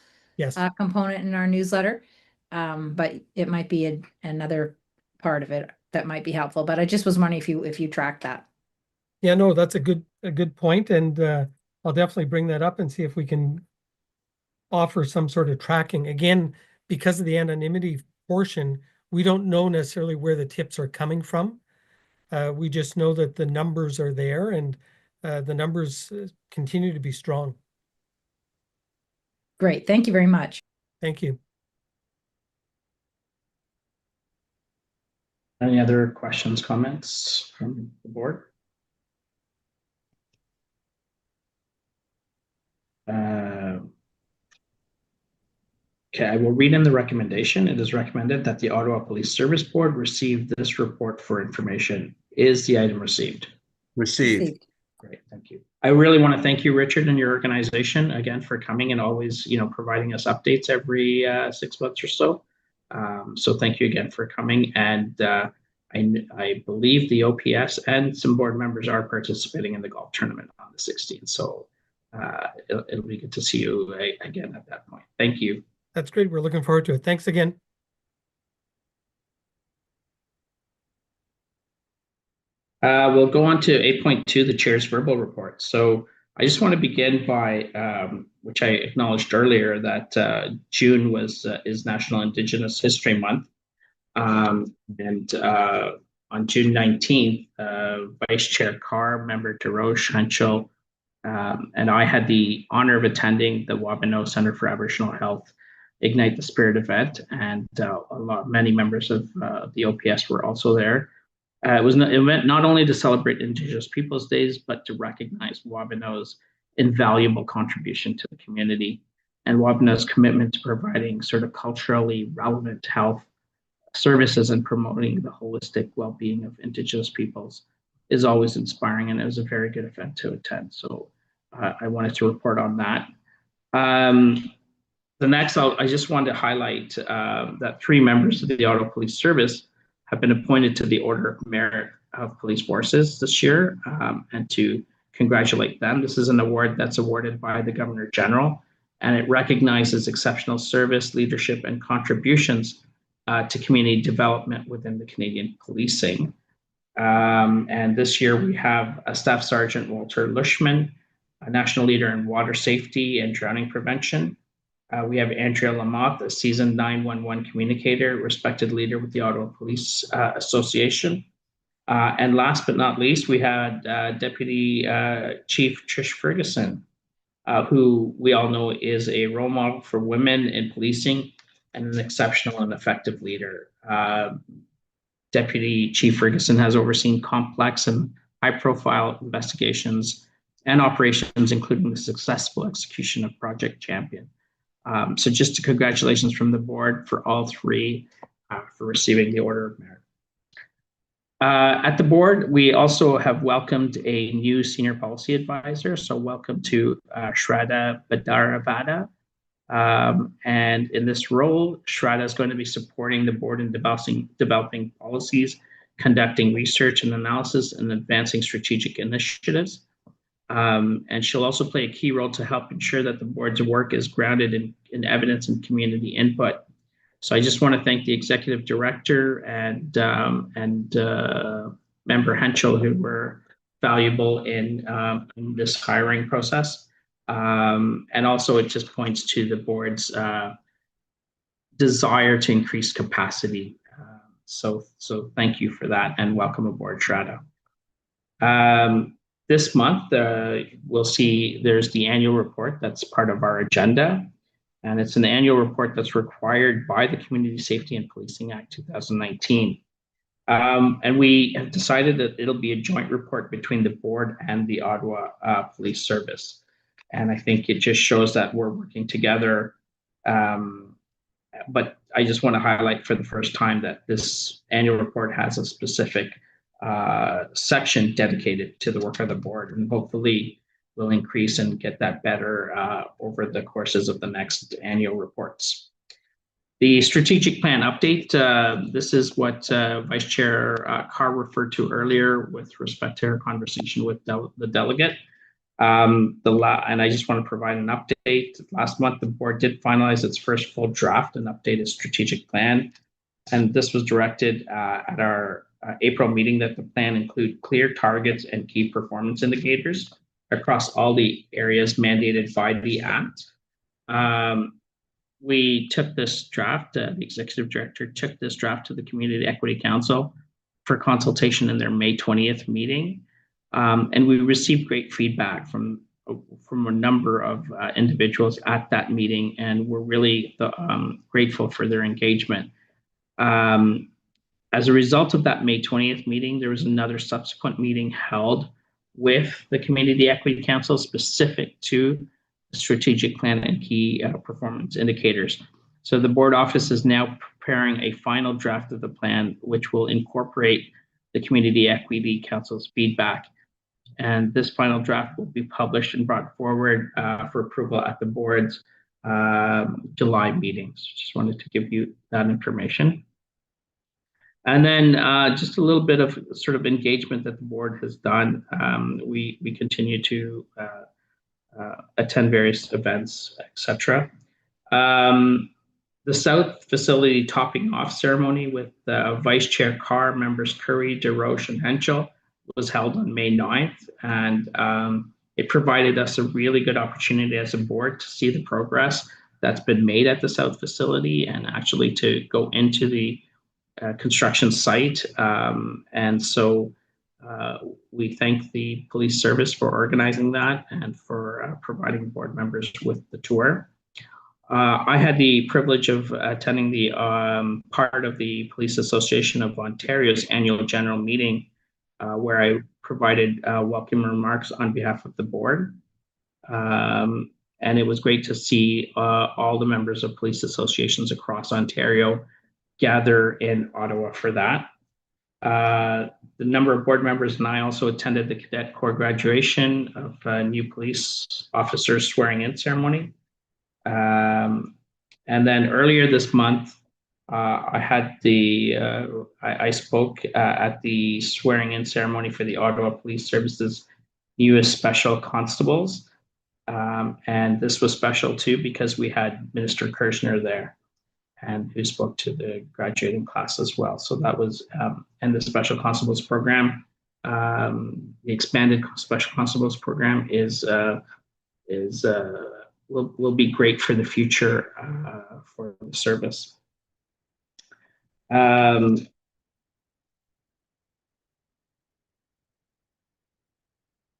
Speaker 2: component in our newsletter. But it might be another part of it that might be helpful. But I just was wondering if you track that.
Speaker 10: Yeah, no, that's a good point, and I'll definitely bring that up and see if we can offer some sort of tracking. Again, because of the anonymity portion, we don't know necessarily where the tips are coming from. We just know that the numbers are there, and the numbers continue to be strong.
Speaker 2: Great. Thank you very much.
Speaker 10: Thank you.
Speaker 1: Any other questions, comments from the board? Okay, I will read in the recommendation. It is recommended that the Ottawa Police Service Board receive this report for information. Is the item received?
Speaker 3: Received.
Speaker 1: Great, thank you. I really want to thank you, Richard, and your organization again for coming and always, providing us updates every 6 months or so. So thank you again for coming. And I believe the OPS and some board members are participating in the golf tournament on the 16th. So it'll be good to see you again at that point. Thank you.
Speaker 10: That's great. We're looking forward to it. Thanks again.
Speaker 1: We'll go on to 8.2, the chair's verbal report. So I just want to begin by, which I acknowledged earlier, that June is National Indigenous History Month. And on June 19th, Vice Chair Carr, Member DeRoche, Henschel, and I had the honor of attending the Wabeno Center for Aboriginal Health Ignite the Spirit event, and many members of the OPS were also there. It was an event not only to celebrate Indigenous Peoples Days, but to recognize Wabeno's invaluable contribution to the community and Wabeno's commitment to providing sort of culturally relevant health services and promoting the holistic well-being of Indigenous peoples is always inspiring, and it was a very good event to attend. So I wanted to report on that. The next, I just wanted to highlight that 3 members of the Ottawa Police Service have been appointed to the Order of Merit of Police Forces this year, and to congratulate them. This is an award that's awarded by the Governor General, and it recognizes exceptional service, leadership, and contributions to community development within the Canadian policing. And this year we have a Staff Sergeant Walter Lushman, a national leader in water safety and drowning prevention. We have Andrea Lamotte, a seasoned 911 communicator, respected leader with the Ottawa Police Association. And last but not least, we had Deputy Chief Trish Ferguson, who we all know is a role model for women in policing and an exceptional and effective leader. Deputy Chief Ferguson has overseen complex and high-profile investigations and operations, including the successful execution of Project Champion. So just congratulations from the board for all three for receiving the Order of Merit. At the board, we also have welcomed a new senior policy advisor. So welcome to Shraddha Badaravada. And in this role, Shraddha is going to be supporting the board in developing policies, conducting research and analysis, and advancing strategic initiatives. And she'll also play a key role to help ensure that the board's work is grounded in evidence and community input. So I just want to thank the executive director and member Henschel, who were valuable in this hiring process. And also it just points to the board's desire to increase capacity. So thank you for that and welcome aboard, Shraddha. This month, we'll see there's the annual report that's part of our agenda. And it's an annual report that's required by the Community Safety and Policing Act 2019. And we have decided that it'll be a joint report between the board and the Ottawa Police Service. And I think it just shows that we're working together. But I just want to highlight for the first time that this annual report has a specific section dedicated to the work of the board, and hopefully will increase and get that better over the courses of the next annual reports. The strategic plan update, this is what Vice Chair Carr referred to earlier with respect to her conversation with the delegate. And I just want to provide an update. Last month, the board did finalize its first full draft and updated strategic plan. And this was directed at our April meeting that the plan include clear targets and key performance indicators across all the areas mandated by the Act. We took this draft, the executive director took this draft to the Community Equity Council for consultation in their May 20th meeting. And we received great feedback from a number of individuals at that meeting, and we're really grateful for their engagement. As a result of that May 20th meeting, there was another subsequent meeting held with the Community Equity Council specific to the strategic plan and key performance indicators. So the board office is now preparing a final draft of the plan, which will incorporate the Community Equity Council's feedback. And this final draft will be published and brought forward for approval at the board's July meetings. Just wanted to give you that information. And then just a little bit of sort of engagement that the board has done. We continue to attend various events, etc. The South Facility topping off ceremony with Vice Chair Carr, members Curry, DeRoche, and Henschel was held on May 9th. And it provided us a really good opportunity as a board to see the progress that's been made at the South Facility and actually to go into the construction site. And so we thank the police service for organizing that and for providing board members with the tour. I had the privilege of attending the part of the Police Association of Ontario's annual general meeting, where I provided welcome remarks on behalf of the board. And it was great to see all the members of police associations across Ontario gather in Ottawa for that. The number of board members and I also attended the Cadet Corps graduation of new police officers swearing in ceremony. And then earlier this month, I had I spoke at the swearing in ceremony for the Ottawa Police Service's newest special constables. And this was special too because we had Minister Kirshner there, and who spoke to the graduating class as well. So that was, and the Special Constables Program, the expanded Special Constables Program will be great for the future for the service. . 'Cause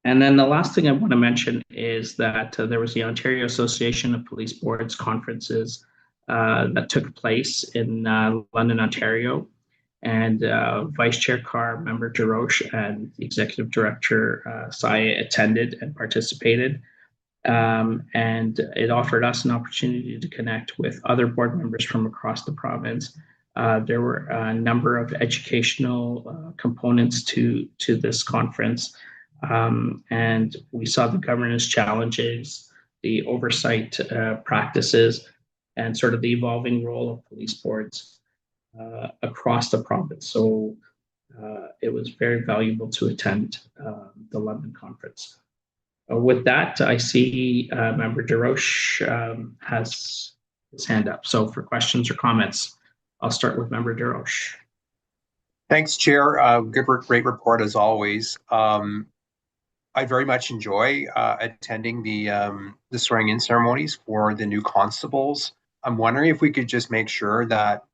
Speaker 1: And then the last thing I want to mention is that there was the Ontario Association of Police Boards conferences that took place in London, Ontario. And Vice Chair Carr, Member DeRoche, and the Executive Director Saya attended and participated. And it offered us an opportunity to connect with other board members from across the province. There were a number of educational components to this conference. And we saw the governance challenges, the oversight practices, and sort of the evolving role of police boards across the province. So it was very valuable to attend the London conference. With that, I see Member DeRoche has his hand up. So for questions or comments, I'll start with Member DeRoche.
Speaker 11: Thanks, Chair. Great report as always. I very much enjoy attending the swearing-in ceremonies for the new constables. I'm wondering if we could just make sure that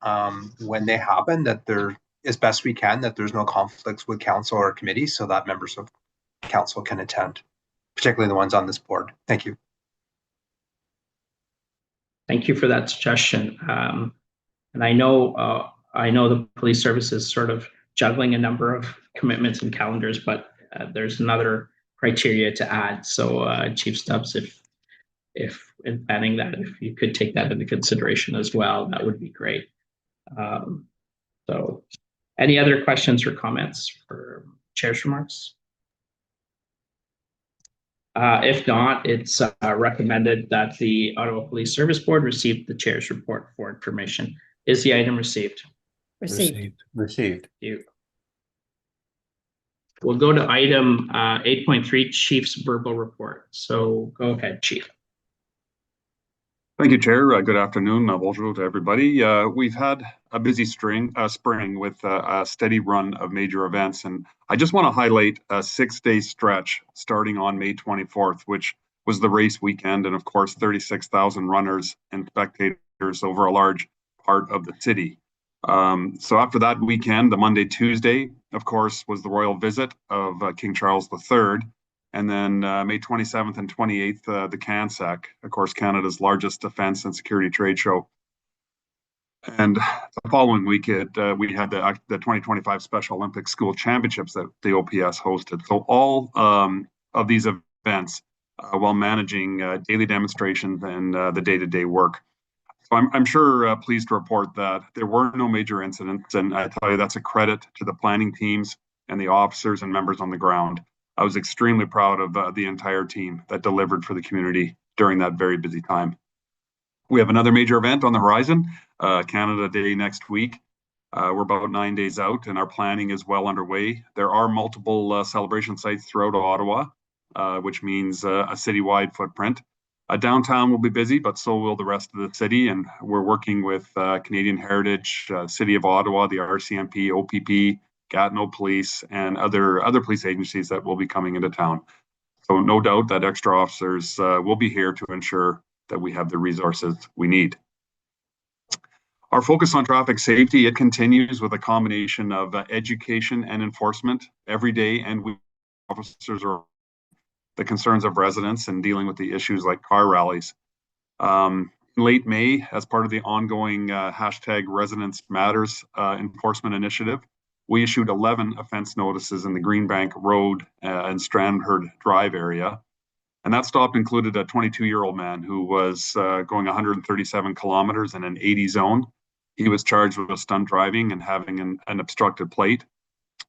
Speaker 11: when they happen, that there, as best we can, that there's no conflicts with council or committee, so that members of council can attend, particularly the ones on this board. Thank you.
Speaker 1: Thank you for that suggestion. And I know the police service is sort of juggling a number of commitments and calendars, but there's another criteria to add. So Chief Stubbs, if in planning that, if you could take that into consideration as well, that would be great. So any other questions or comments for Chair's remarks? If not, it's recommended that the Ottawa Police Service Board receive the Chair's report for information. Is the item received?
Speaker 2: Received.
Speaker 3: Received.
Speaker 1: Thank you. We'll go to item 8.3, Chief's verbal report. So go ahead, Chief.
Speaker 9: Thank you, Chair. Good afternoon. Bonjour to everybody. We've had a busy spring with a steady run of major events, and I just want to highlight a 6-day stretch starting on May 24th, which was the race weekend, and of course 36,000 runners and spectators over a large part of the city. So after that weekend, the Monday, Tuesday, of course, was the royal visit of King Charles III. And then May 27th and 28th, the CANSEC, of course, Canada's largest defense and security trade show. And the following week, we had the 2025 Special Olympics School Championships that the OPS hosted. So all of these events while managing daily demonstrations and the day-to-day work. So I'm sure pleased to report that there were no major incidents, and I tell you that's a credit to the planning teams and the officers and members on the ground. I was extremely proud of the entire team that delivered for the community during that very busy time. We have another major event on the horizon, Canada Day next week. We're about 9 days out, and our planning is well underway. There are multiple celebration sites throughout Ottawa, which means a citywide footprint. Downtown will be busy, but so will the rest of the city, and we're working with Canadian Heritage, City of Ottawa, the RCMP, OPP, Gatineau Police, and other police agencies that will be coming into town. So no doubt that extra officers will be here to ensure that we have the resources we need. Our focus on traffic safety, it continues with a combination of education and enforcement every day, and we officers are the concerns of residents and dealing with the issues like car rallies. In late May, as part of the ongoing hashtag Residents Matters enforcement initiative, we issued 11 offense notices in the Greenbank Road and Strandherd Drive area. And that stop included a 22-year-old man who was going 137 kilometers in an 80 zone. He was charged with stunt driving and having an obstructed plate.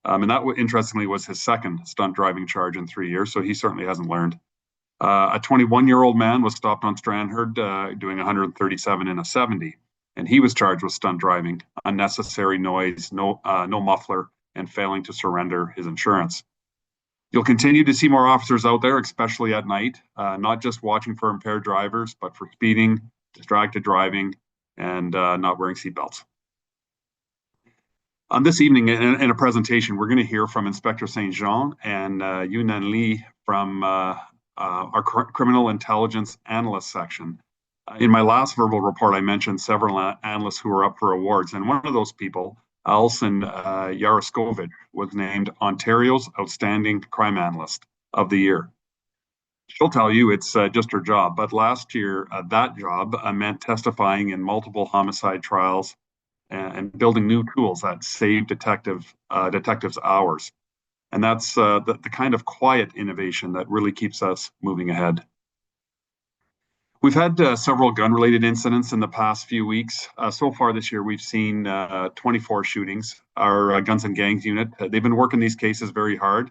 Speaker 9: And that, interestingly, was his second stunt driving charge in 3 years, so he certainly hasn't learned. A 21-year-old man was stopped on Strandherd doing 137 in a 70. And he was charged with stunt driving, unnecessary noise, no muffler, and failing to surrender his insurance. You'll continue to see more officers out there, especially at night, not just watching for impaired drivers, but for speeding, distracted driving, and not wearing seatbelts. This evening, in a presentation, we're going to hear from Inspector St. Jean and Yunan Lee from our Criminal Intelligence Analyst section. In my last verbal report, I mentioned several analysts who were up for awards, and one of those people, Alison Yaroskovic, was named Ontario's Outstanding Crime Analyst. of the year. She'll tell you it's just her job, but last year that job meant testifying in multiple homicide trials and building new tools that save detectives' hours. And that's the kind of quiet innovation that really keeps us moving ahead. We've had several gun-related incidents in the past few weeks. So far this year, we've seen 24 shootings. Our Guns and Gangs unit, they've been working these cases very hard,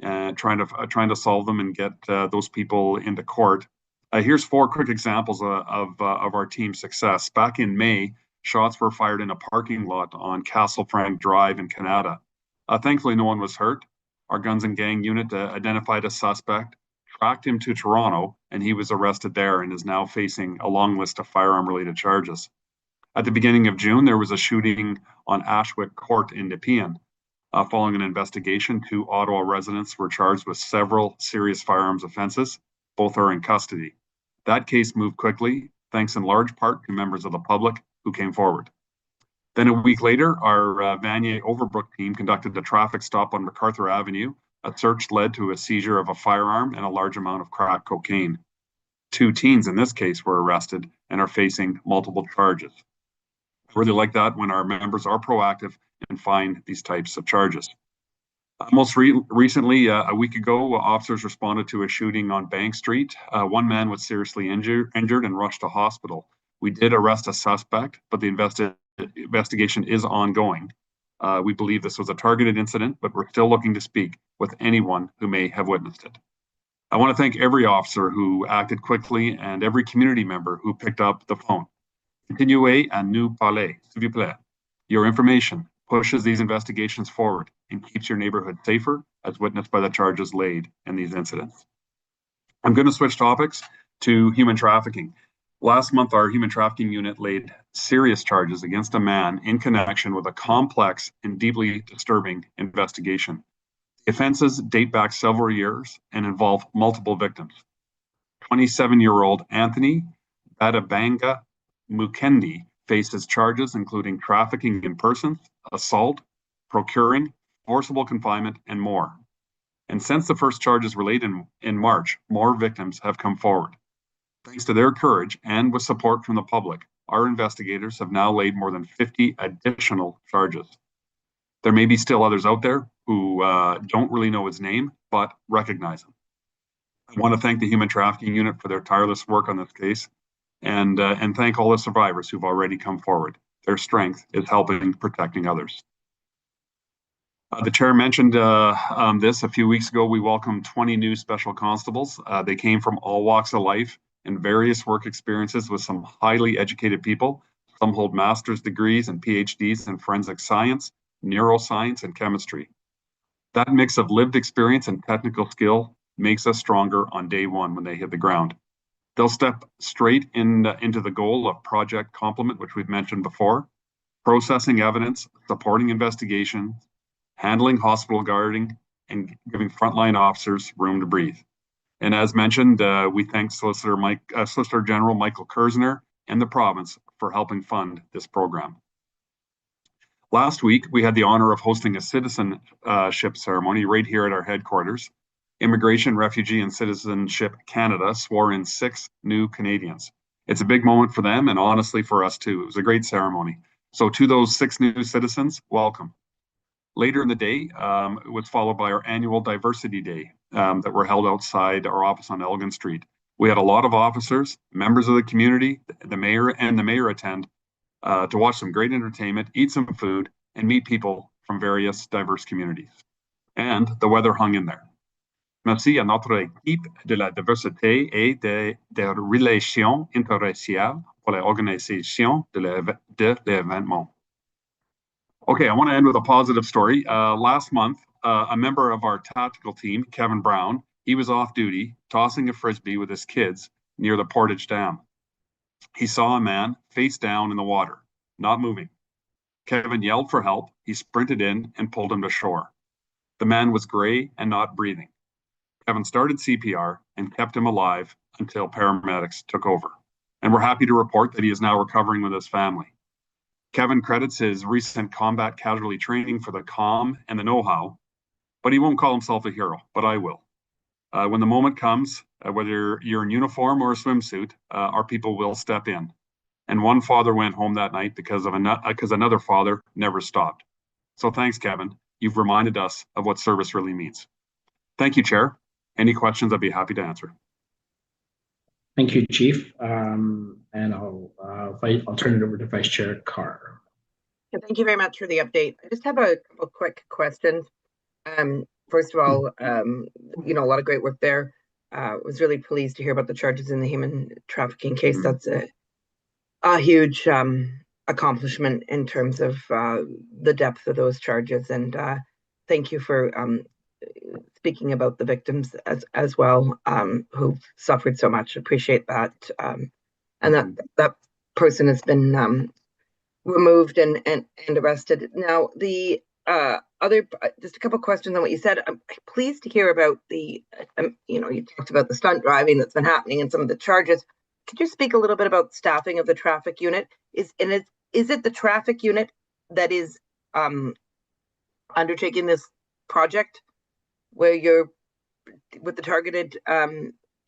Speaker 9: trying to solve them and get those people into court. Here's 4 quick examples of our team's success. Back in May, shots were fired in a parking lot on Castle Frank Drive in Canada. Thankfully, no one was hurt. Our Guns and Gang unit identified a suspect, tracked him to Toronto, and he was arrested there and is now facing a long list of firearm-related charges. At the beginning of June, there was a shooting on Ashwick Court in Nepean. Following an investigation, 2 Ottawa residents were charged with several serious firearms offenses. Both are in custody. That case moved quickly, thanks in large part to members of the public who came forward. Then a week later, our Vanier Overbrook team conducted a traffic stop on MacArthur Avenue. A search led to a seizure of a firearm and a large amount of crack cocaine. 2 teens in this case were arrested and are facing multiple charges. I really like that when our members are proactive and find these types of charges. Most recently, a week ago, officers responded to a shooting on Bank Street. One man was seriously injured and rushed to hospital. We did arrest a suspect, but the investigation is ongoing. We believe this was a targeted incident, but we're still looking to speak with anyone who may have witnessed it. I want to thank every officer who acted quickly and every community member who picked up the phone. Continuez à nous parler, s'il vous plaît. Your information pushes these investigations forward and keeps your neighborhood safer, as witnessed by the charges laid in these incidents. I'm going to switch topics to human trafficking. Last month, our human trafficking unit laid serious charges against a man in connection with a complex and deeply disturbing investigation. The offenses date back several years and involve multiple victims. 27-year-old Anthony Badabanga Mukendi faces charges including trafficking in persons, assault, procuring, forcible confinement, and more. And since the first charges were laid in March, more victims have come forward. Thanks to their courage and with support from the public, our investigators have now laid more than 50 additional charges. There may be still others out there who don't really know his name, but recognize him. I want to thank the Human Trafficking Unit for their tireless work on this case, and thank all the survivors who've already come forward. Their strength is helping protecting others. The chair mentioned this a few weeks ago. We welcomed 20 new special constables. They came from all walks of life and various work experiences with some highly educated people. Some hold master's degrees and PhDs in forensic science, neuroscience, and chemistry. That mix of lived experience and technical skill makes us stronger on day one when they hit the ground. They'll step straight into the goal of Project Complement, which we've mentioned before, processing evidence, supporting investigations, handling hospital guarding, and giving frontline officers room to breathe. And as mentioned, we thank Solicitor General Michael Kersner and the province for helping fund this program. Last week, we had the honor of hosting a citizenship ceremony right here at our headquarters. Immigration, Refugee, and Citizenship Canada swore in 6 new Canadians. It's a big moment for them and honestly for us too. It was a great ceremony. So to those 6 new citizens, welcome. Later in the day, it was followed by our annual Diversity Day that were held outside our office on Elgin Street. We had a lot of officers, members of the community, the mayor attend to watch some great entertainment, eat some food, and meet people from various diverse communities. And the weather hung in there. Merci à notre équipe de la diversité et des relations interraciales pour l'organisation de l'événement. Okay, I want to end with a positive story. Last month, a member of our tactical team, Kevin Brown, he was off duty tossing a frisbee with his kids near the Portage Dam. He saw a man face down in the water, not moving. Kevin yelled for help. He sprinted in and pulled him to shore. The man was gray and not breathing. Kevin started CPR and kept him alive until paramedics took over. And we're happy to report that he is now recovering with his family. Kevin credits his recent combat casualty training for the calm and the know-how, but he won't call himself a hero, but I will. When the moment comes, whether you're in uniform or a swimsuit, our people will step in. And one father went home that night because another father never stopped. So thanks, Kevin. You've reminded us of what service really means. Thank you, Chair. Any questions, I'd be happy to answer.
Speaker 1: Thank you, Chief. And I'll turn it over to Vice Chair Carr.
Speaker 4: Thank you very much for the update. I just have a couple quick questions. First of all, a lot of great work there. Was really pleased to hear about the charges in the human trafficking case. That's a huge accomplishment in terms of the depth of those charges. And thank you for speaking about the victims as well, who've suffered so much. Appreciate that. And that person has been removed and arrested. Now, the other, just a couple questions on what you said. I'm pleased to hear about the, you talked about the stunt driving that's been happening and some of the charges. Could you speak a little bit about staffing of the traffic unit? Is it the traffic unit that is undertaking this project where you're with the targeted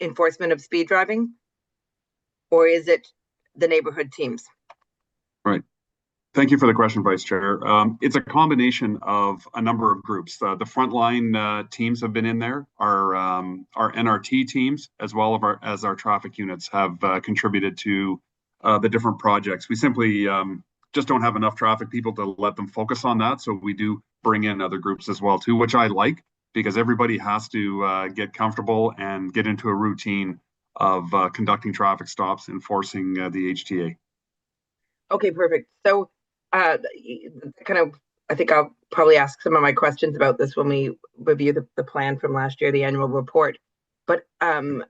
Speaker 4: enforcement of speed driving? Or is it the neighborhood teams?
Speaker 9: Right. Thank you for the question, Vice Chair. It's a combination of a number of groups. The frontline teams have been in there. Our NRT teams, as well as our traffic units, have contributed to the different projects. We simply just don't have enough traffic people to let them focus on that. So we do bring in other groups as well too, which I like, because everybody has to get comfortable and get into a routine of conducting traffic stops, enforcing the HTA.
Speaker 4: Okay, perfect. So I think I'll probably ask some of my questions about this when we review the plan from last year, the annual report. But other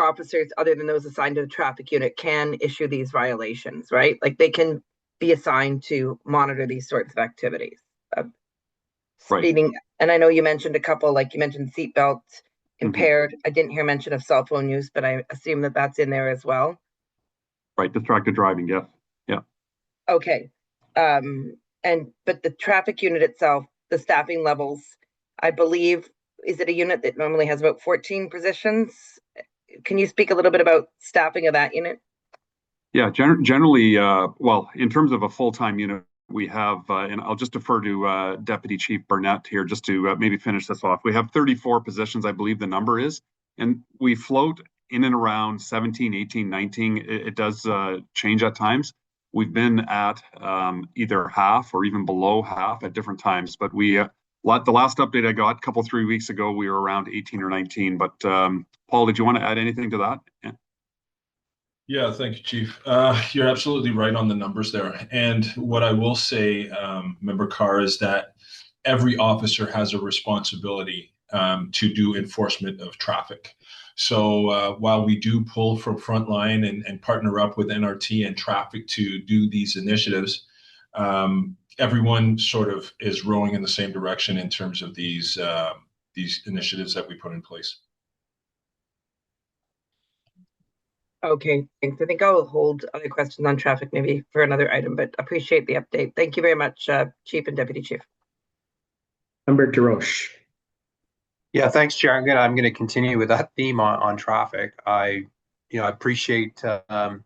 Speaker 4: officers, other than those assigned to the traffic unit, can issue these violations, right? Like they can be assigned to monitor these sorts of activities. Speeding, right. And I know you mentioned a couple, like you mentioned seatbelts, impaired. I didn't hear mention of cell phone use, but I assume that that's in there as well.
Speaker 9: Right, distracted driving, yes. Yeah.
Speaker 4: Okay. But the traffic unit itself, the staffing levels, I believe, is it a unit that normally has about 14 positions? Can you speak a little bit about staffing of that unit?
Speaker 9: Yeah, generally, well, in terms of a full-time unit, we have, and I'll just defer to Deputy Chief Burnett here just to maybe finish this off. We have 34 positions, I believe the number is, and we float in and around 17, 18, 19. It does change at times. We've been at either half or even below half at different times, but we, the last update I got a 3 weeks ago, we were around 18 or 19. But Paul, did you want to add anything to that?
Speaker 12: Yeah, thank you, Chief. You're absolutely right on the numbers there. And what I will say, Member Carr, is that every officer has a responsibility to do enforcement of traffic. So while we do pull from frontline and partner up with NRT and traffic to do these initiatives, everyone sort of is rowing in the same direction in terms of these initiatives that we put in place.
Speaker 4: Okay, thanks. I think I'll hold other questions on traffic maybe for another item, but appreciate the update. Thank you very much, Chief and Deputy Chief.
Speaker 1: Member DeRoche.
Speaker 11: Yeah, thanks, Chair. I'm going to continue with that theme on traffic. I appreciate the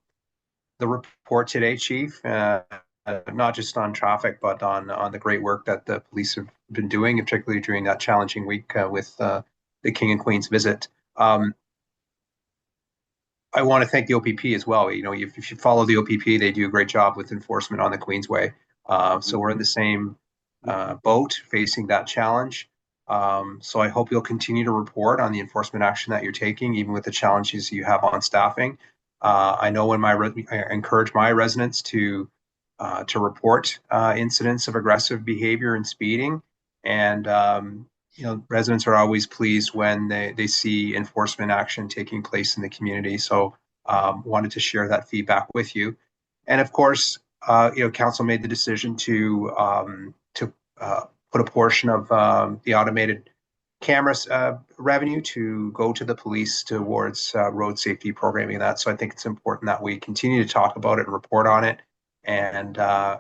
Speaker 11: report today, Chief, not just on traffic, but on the great work that the police have been doing, particularly during that challenging week with the King and Queen's visit. I want to thank the OPP as well. If you follow the OPP, they do a great job with enforcement on the Queensway. So we're in the same boat facing that challenge. So I hope you'll continue to report on the enforcement action that you're taking, even with the challenges you have on staffing. I know when I encourage my residents to report incidents of aggressive behavior and speeding, and residents are always pleased when they see enforcement action taking place in the community. So wanted to share that feedback with you. And of course, council made the decision to put a portion of the automated cameras revenue to go to the police towards road safety programming and that. So I think it's important that we continue to talk about it and report on it, and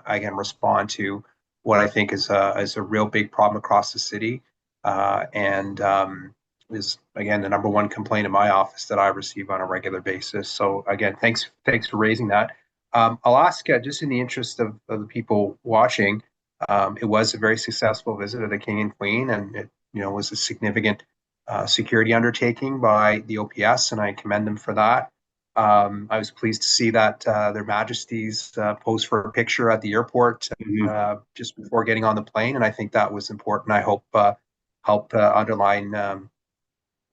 Speaker 11: again respond to what I think is a real big problem across the city. And is again the #1 complaint in my office that I receive on a regular basis. So again, thanks for raising that. I'll ask, just in the interest of the people watching, it was a very successful visit of the King and Queen, and it was a significant security undertaking by the OPS, and I commend them for that. I was pleased to see that Their Majesties posed for a picture at the airport just before getting on the plane, and I think that was important. I hope helped underline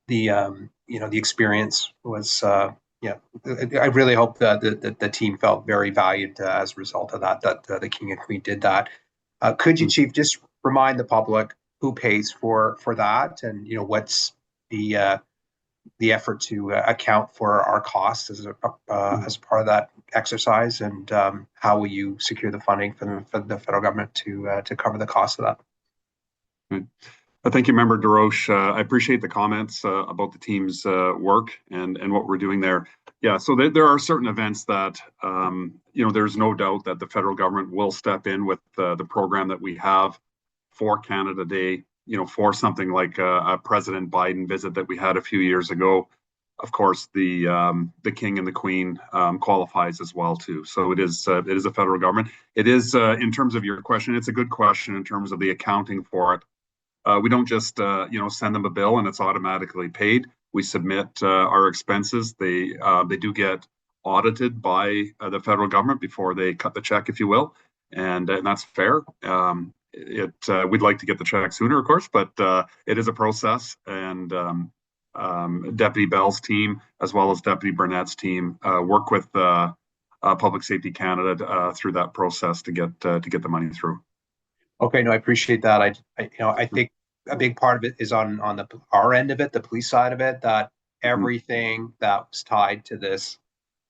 Speaker 11: the experience was. I really hope that the team felt very valued as a result of that. That the King and Queen did that. Could you, Chief, just remind the public who pays for that, and what's the effort to account for our costs as part of that exercise, and how will you secure the funding for the federal government to cover the cost of that?
Speaker 9: Thank you, Member DeRoche. I appreciate the comments about the team's work and what we're doing there. Yeah, so there are certain events that, there's no doubt that the federal government will step in with the program that we have for Canada Day, for something like a President Biden visit that we had a few years ago. Of course, the King and the Queen qualifies as well too. So it is a federal government. It is, in terms of your question, it's a good question in terms of the accounting for it. We don't just send them a bill and it's automatically paid. We submit our expenses. They do get audited by the federal government before they cut the check, if you will, and that's fair. We'd like to get the check sooner, of course, but it is a process, and Deputy Bell's team, as well as Deputy Burnett's team, work with Public Safety Canada through that process to get the money through.
Speaker 11: Okay, no, I appreciate that. I think a big part of it is on our end of it, the police side of it, that everything that was tied to this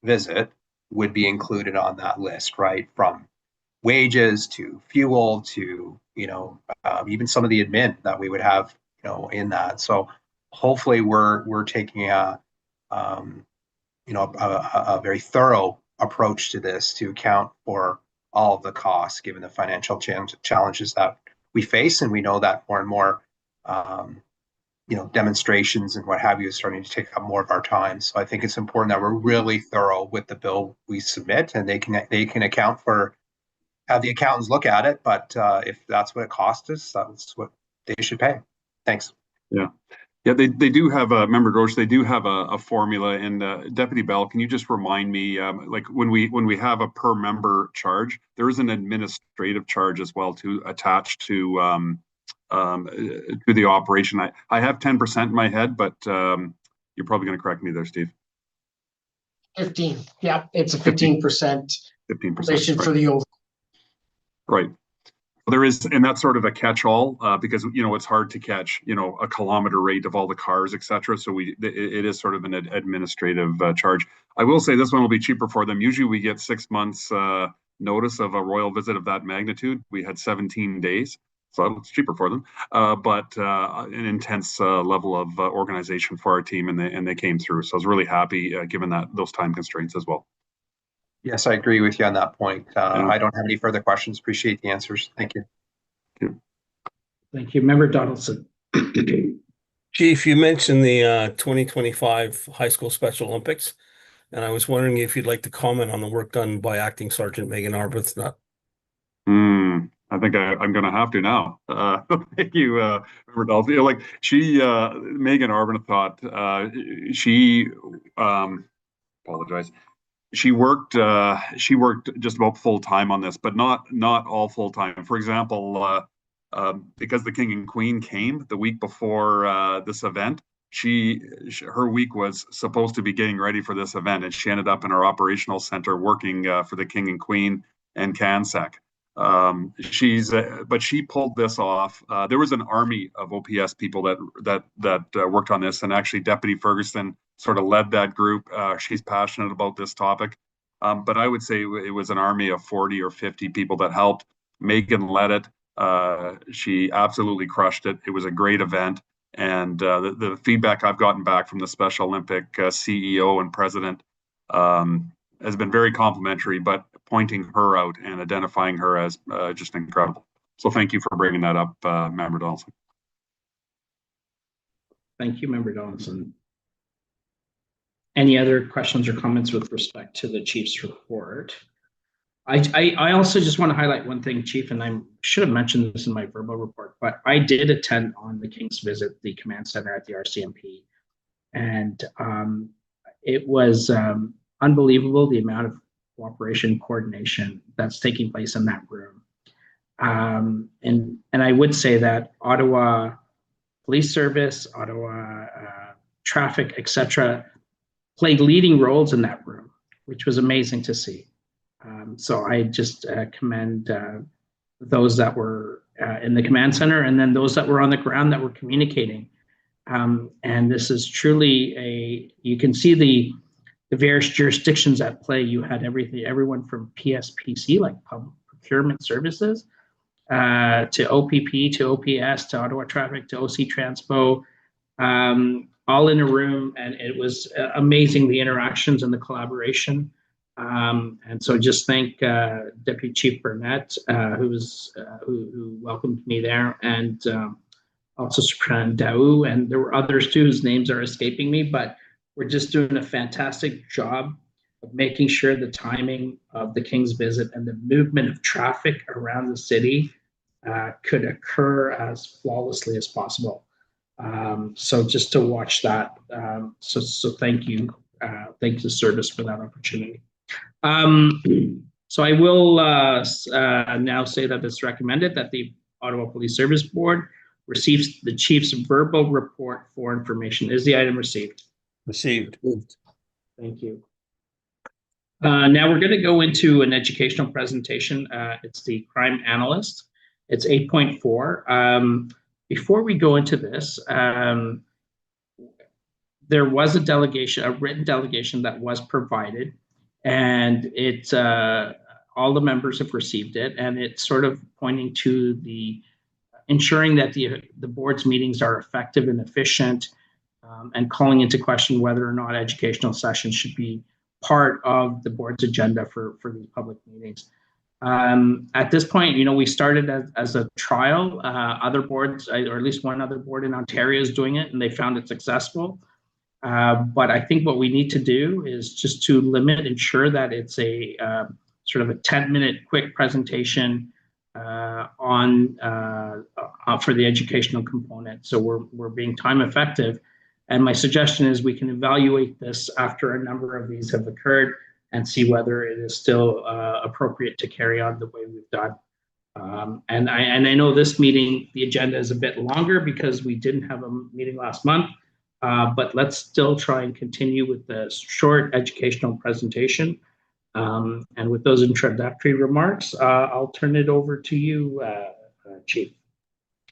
Speaker 11: visit would be included on that list, right? From wages to fuel to even some of the admin that we would have in that. So hopefully we're taking a very thorough approach to this to account for all of the costs given the financial challenges that we face, and we know that more and more demonstrations and what have you is starting to take up more of our time. So I think it's important that we're really thorough with the bill we submit, and they can account for, have the accountants look at it, but if that's what it costs us, that's what they should pay. Thanks.
Speaker 9: Yeah, they do have a, Member Grosh, they do have a formula. And Deputy Bell, can you just remind me, like when we have a per member charge, there is an administrative charge as well to attach to the operation. I have 10% in my head, but you're probably going to correct me there, Steve.
Speaker 13: 15. Yeah, it's a 15%.
Speaker 9: 15%
Speaker 13: for the over.
Speaker 9: Right. There is, and that's sort of a catch-all because it's hard to catch a kilometer rate of all the cars, etc. So it is sort of an administrative charge. I will say this one will be cheaper for them. Usually we get 6 months notice of a royal visit of that magnitude. We had 17 days, so it's cheaper for them. But an intense level of organization for our team, and they came through. So I was really happy given those time constraints as well.
Speaker 11: Yes, I agree with you on that point. I don't have any further questions. Appreciate the answers. Thank you.
Speaker 1: Thank you. Member Donaldson.
Speaker 5: Chief, you mentioned the 2025 High School Special Olympics, and I was wondering if you'd like to comment on the work done by Acting Sergeant Megan Arbuthnot.
Speaker 9: I think I'm going to have to now. Thank you, Member Donaldson. Megan Arbuthnot, she apologize. She worked just about full time on this, but not all full time. For example, because the King and Queen came the week before this event, her week was supposed to be getting ready for this event, and she ended up in our operational center working for the King and Queen and CANSEC. But she pulled this off. There was an army of OPS people that worked on this, and actually Deputy Ferguson sort of led that group. She's passionate about this topic, but I would say it was an army of 40 or 50 people that helped. Megan led it. She absolutely crushed it. It was a great event, and the feedback I've gotten back from the Special Olympic CEO and president has been very complimentary, but pointing her out and identifying her as just incredible. So thank you for bringing that up, Member Donaldson.
Speaker 1: Thank you, Member Donaldson. Any other questions or comments with respect to the chief's report? I also just want to highlight one thing, Chief, and I should have mentioned this in my verbal report, but I did attend on the King's visit, the command center at the RCMP. And it was unbelievable the amount of cooperation, coordination that's taking place in that room. And I would say that Ottawa Police Service, Ottawa Traffic, etc., played leading roles in that room, which was amazing to see. So I just commend those that were in the command center, and then those that were on the ground that were communicating. And this is truly you can see the various jurisdictions at play. You had everyone from PSPC, like Public Procurement Services, to OPP, to OPS, to Ottawa Traffic, to OC Transpo, all in a room, and it was amazing, the interactions and the collaboration. And so just thank Deputy Chief Burnett, who welcomed me there, and also Superintendent Daou, and there were others too whose names are escaping me, but we're just doing a fantastic job of making sure the timing of the King's visit and the movement of traffic around the city could occur as flawlessly as possible. So just to watch that, so thank you. Thank the service for that opportunity. So I will now say that it's recommended that the Ottawa Police Service Board receives the chief's verbal report for information. Is the item received?
Speaker 3: Received.
Speaker 1: Thank you. Now we're going to go into an educational presentation. It's the crime analyst. It's 8.4. Before we go into this, there was a written delegation that was provided, and it's all the members have received it, and it's sort of pointing to the ensuring that the board's meetings are effective and efficient, and calling into question whether or not educational sessions should be part of the board's agenda for these public meetings. At this point, we started as a trial. Other boards, or at least one other board in Ontario, is doing it, and they found it successful. But I think what we need to do is just to ensure that it's a sort of a 10-minute quick presentation for the educational component. So we're being time effective. And my suggestion is we can evaluate this after a number of these have occurred and see whether it is still appropriate to carry on the way we've done. And I know this meeting, the agenda is a bit longer because we didn't have a meeting last month, but let's still try and continue with the short educational presentation. And with those introductory remarks, I'll turn it over to you, Chief,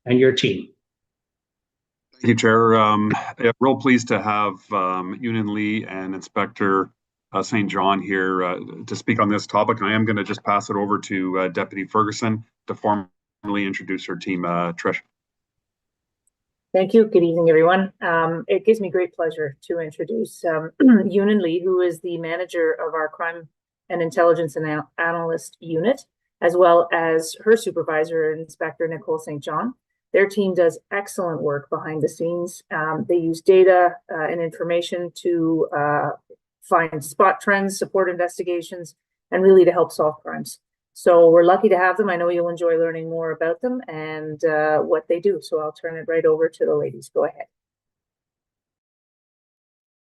Speaker 1: and your team.
Speaker 9: Thank you, Chair. Yeah, real pleased to have Yunin Lee and Inspector St. John here to speak on this topic. I am going to just pass it over to Deputy Ferguson to formally introduce her team. Trish.
Speaker 14: Thank you. Good evening, everyone. It gives me great pleasure to introduce Yunin Lee, who is the manager of our Crime and Intelligence Analyst Unit, as well as her supervisor, Inspector Nicole St. John. Their team does excellent work behind the scenes. They use data and information to find spot trends, support investigations, and really to help solve crimes. So we're lucky to have them. I know you'll enjoy learning more about them and what they do. So I'll turn it right over to the ladies. Go ahead.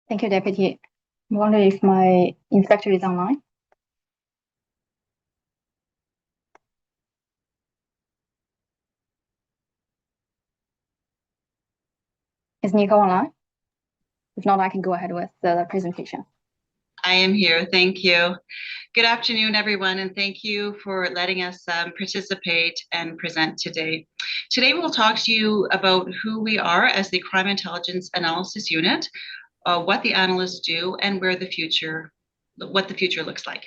Speaker 7: Thank you, Deputy. I wonder if my inspector is online. Is Nico online? If not, I can go ahead with the presentation.
Speaker 15: I am here. Thank you. Good afternoon, everyone, and thank you for letting us participate and present today. Today, we'll talk to you about who we are as the Crime Intelligence Analysis Unit, what the analysts do, and what the future looks like.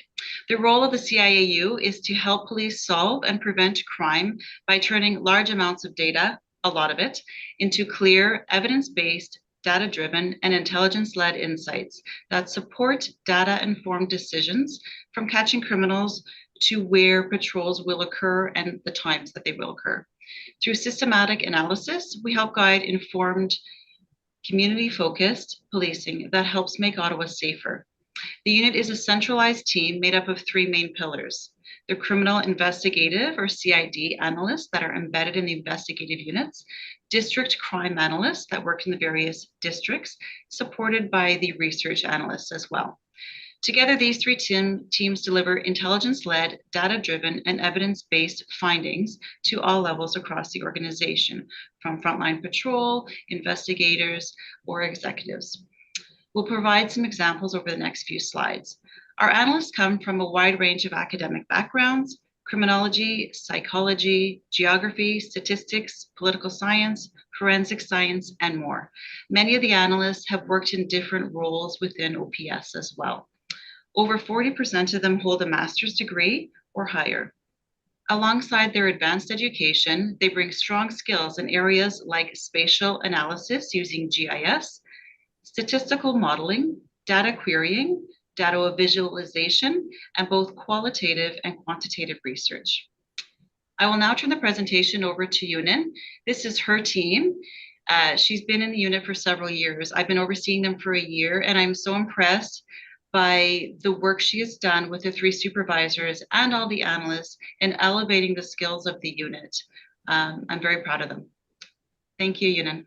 Speaker 15: The role of the CIAU is to help police solve and prevent crime by turning large amounts of data, a lot of it, into clear, evidence-based, data-driven, and intelligence-led insights that support data-informed decisions, from catching criminals to where patrols will occur and the times that they will occur. Through systematic analysis, we help guide informed community-focused policing that helps make Ottawa safer. The unit is a centralized team made up of three main pillars: the criminal investigative or CID analysts that are embedded in the investigative units, district crime analysts that work in the various districts, supported by the research analysts as well. Together, these three teams deliver intelligence-led, data-driven, and evidence-based findings to all levels across the organization, from frontline patrol, investigators, or executives. We'll provide some examples over the next few slides. Our analysts come from a wide range of academic backgrounds: criminology, psychology, geography, statistics, political science, forensic science, and more. Many of the analysts have worked in different roles within OPS as well. Over 40% of them hold a master's degree or higher. Alongside their advanced education, they bring strong skills in areas like spatial analysis using GIS, statistical modeling, data querying, data visualization, and both qualitative and quantitative research. I will now turn the presentation over to Yunin. This is her team. She's been in the unit for several years. I've been overseeing them for a year, and I'm so impressed by the work she has done with the three supervisors and all the analysts in elevating the skills of the unit. I'm very proud of them. Thank you, Yunin.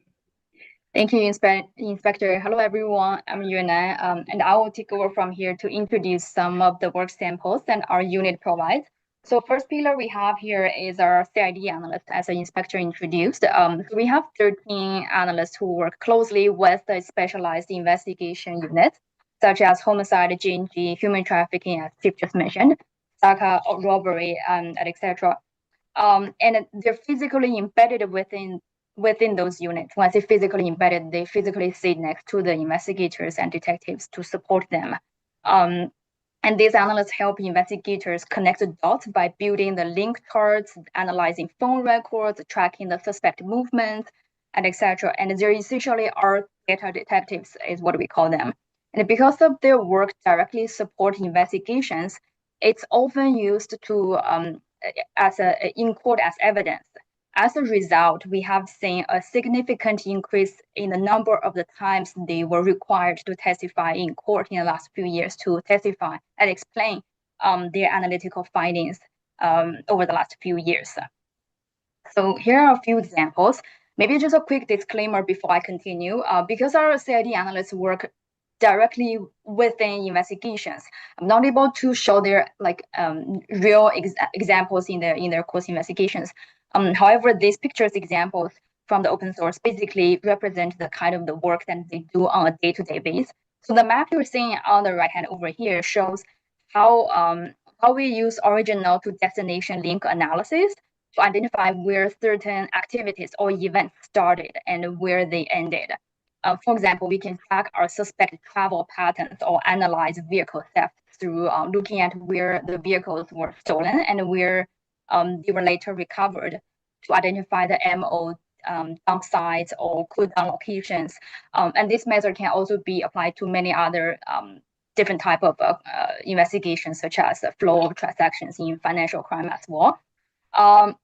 Speaker 16: Thank you, Inspector. Hello, everyone. I'm Yunan, and I will take over from here to introduce some of the work samples that our unit provides. So first pillar we have here is our CID analyst, as the inspector introduced. So we have 13 analysts who work closely with the specialized investigation units, such as homicide, G&G, human trafficking, as Chief just mentioned, SACA, robbery, and etc. And they're physically embedded within those units. When I say physically embedded, they physically sit next to the investigators and detectives to support them. And these analysts help investigators connect the dots by building the link charts, analyzing phone records, tracking the suspect movements, and etc. And they're essentially our data detectives, is what we call them. And because of their work directly support investigations, it's often used to in court as evidence. As a result, we have seen a significant increase in the number of the times they were required to testify in court in the last few years to testify and explain their analytical findings over the last few years. So here are a few examples. Maybe just a quick disclaimer before I continue. Because our CID analysts work directly within investigations, I'm not able to show their real examples in their course investigations. However, these pictures examples from the open source basically represent the kind of the work that they do on a day-to-day basis. So the map you're seeing on the right hand over here shows how we use original to destination link analysis to identify where certain activities or events started and where they ended. For example, we can track our suspect travel patterns or analyze vehicle theft through looking at where the vehicles were stolen and where they were later recovered to identify the MO dump sites or cooldown locations. And this method can also be applied to many other different type of investigations, such as the flow of transactions in financial crime as well.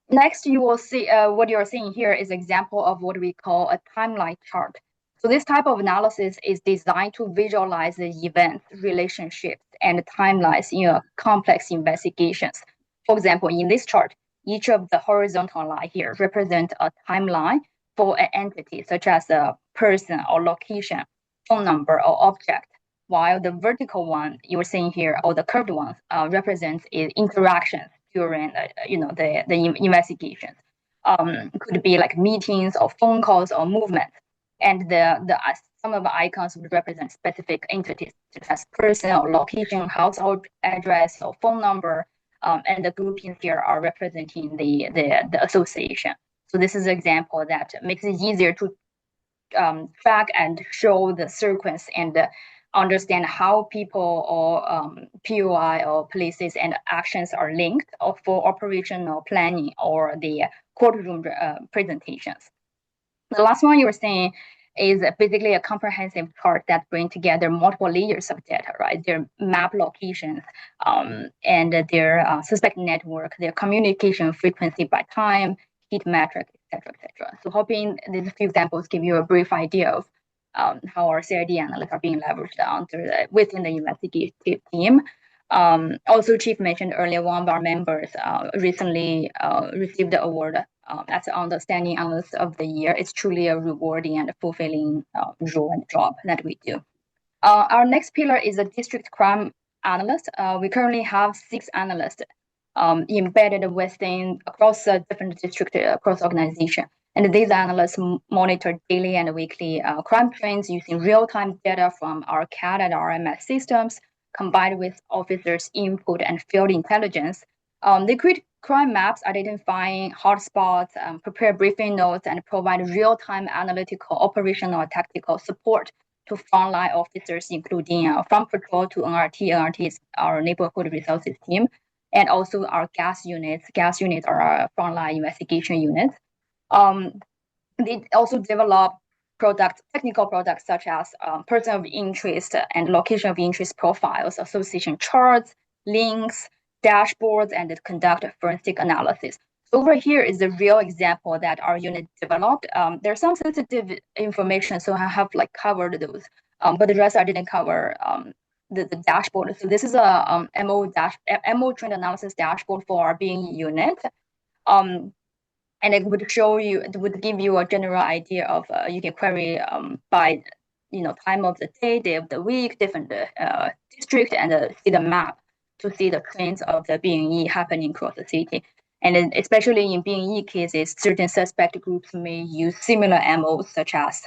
Speaker 16: Next, you will see what you're seeing here is an example of what we call a timeline chart. So this type of analysis is designed to visualize the events, relationships, and timelines in a complex investigations. For example, in this chart, each of the horizontal line here represent a timeline for an entity, such as a person or location, phone number or object, while the vertical one you're seeing here, or the curved one, represents interactions during the investigations. It could be like meetings or phone calls or movements. And some of the icons would represent specific entities, such as person or location, household address or phone number. And the groupings here are representing the association. So this is an example that makes it easier to track and show the sequence and understand how people or POI or places and actions are linked for operational planning or the courtroom presentations. The last one you were saying is basically a comprehensive chart that brings together multiple layers of data, right? Their map locations and their suspect network, their communication frequency by time, heat metric, etc., etc. So hoping these few examples give you a brief idea of how our CID analysts are being leveraged within the investigative team. Also, Chief mentioned earlier, one of our members recently received the award as the Outstanding Analyst of the Year. It's truly a rewarding and fulfilling role and job that we do. Our next pillar is a district crime analyst. We currently have 6 analysts embedded within across different districts across organization. And these analysts monitor daily and weekly crime trends using real-time data from our CAD and RMS systems, combined with officers' input and field intelligence. They create crime maps identifying hotspots, prepare briefing notes, and provide real-time analytical, operational, and tactical support to frontline officers, including from patrol to NRT. NRT is our neighborhood resources team, and also our gas units. Gas units are our frontline investigation units. They also develop technical products such as person of interest and location of interest profiles, association charts, links, dashboards, and conduct forensic analysis. So over here is a real example that our unit developed. There's some sensitive information, so I have covered those, but the rest I didn't cover. The dashboard. So this is a MO trend analysis dashboard for our being unit. And it would show you, it would give you a general idea of you can query by time of the day of the week, different district, and see the map to see the trends of the BNE happening across the city. And then especially in BNE cases, certain suspect groups may use similar MOs, such as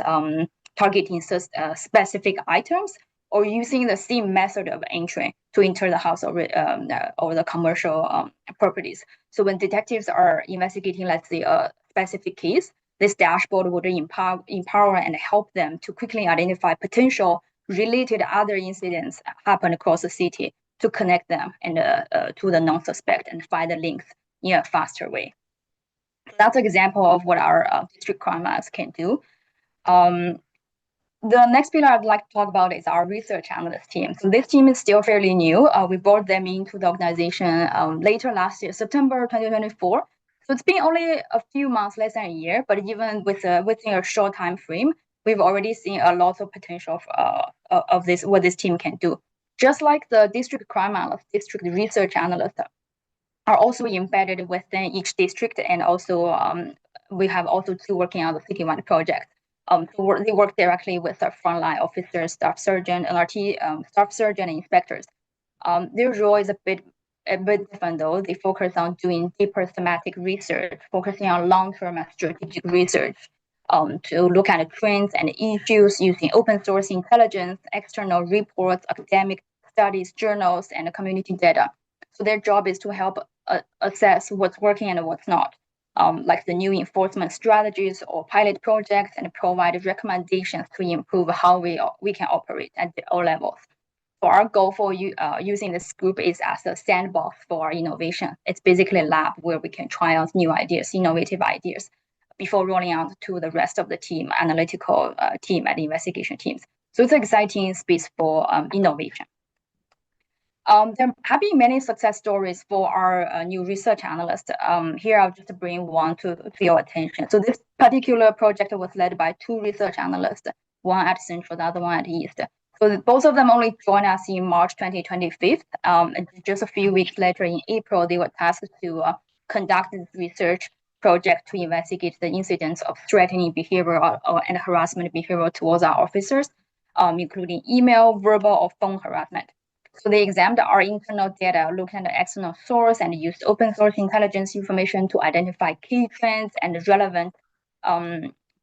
Speaker 16: targeting specific items or using the same method of entry to enter the house or the commercial properties. So when detectives are investigating, let's say, a specific case, this dashboard would empower and help them to quickly identify potential related other incidents happen across the city to connect them and to the non-suspect and find the links in a faster way. That's an example of what our district crime labs can do. The next pillar I'd like to talk about is our research analyst team. So this team is still fairly new. We brought them into the organization later last year, September 2024. So it's been only a few months, less than a year, but even within a short time frame, we've already seen a lot of potential of this, what this team can do. Just like the district crime analyst, district research analysts are also embedded within each district, and also we have also 2 working on the citywide project. They work directly with our frontline officers, staff surgeon, NRT, staff surgeon, and inspectors. Their role is a bit different though. They focus on doing deeper thematic research, focusing on long-term and strategic research to look at trends and issues using open source intelligence, external reports, academic studies, journals, and community data. So their job is to help assess what's working and what's not. Like the new enforcement strategies or pilot projects, and provide recommendations to improve how we can operate at all levels. So our goal for using this group is as a sandbox for our innovation. It's basically a lab where we can try out new ideas, innovative ideas, before rolling out to the rest of the team, analytical team and investigation teams. So it's an exciting space for innovation. There have been many success stories for our new research analysts. Here, I'll just bring one to your attention. So this particular project was led by 2 research analysts, one at Central, the other one at East. So both of them only joined us in March 2025. And just a few weeks later in April, they were tasked to conduct this research project to investigate the incidents of threatening behavior and harassment behavior towards our officers, including email, verbal, or phone harassment. So they examined our internal data, looked at the external source, and used open source intelligence information to identify key trends and relevant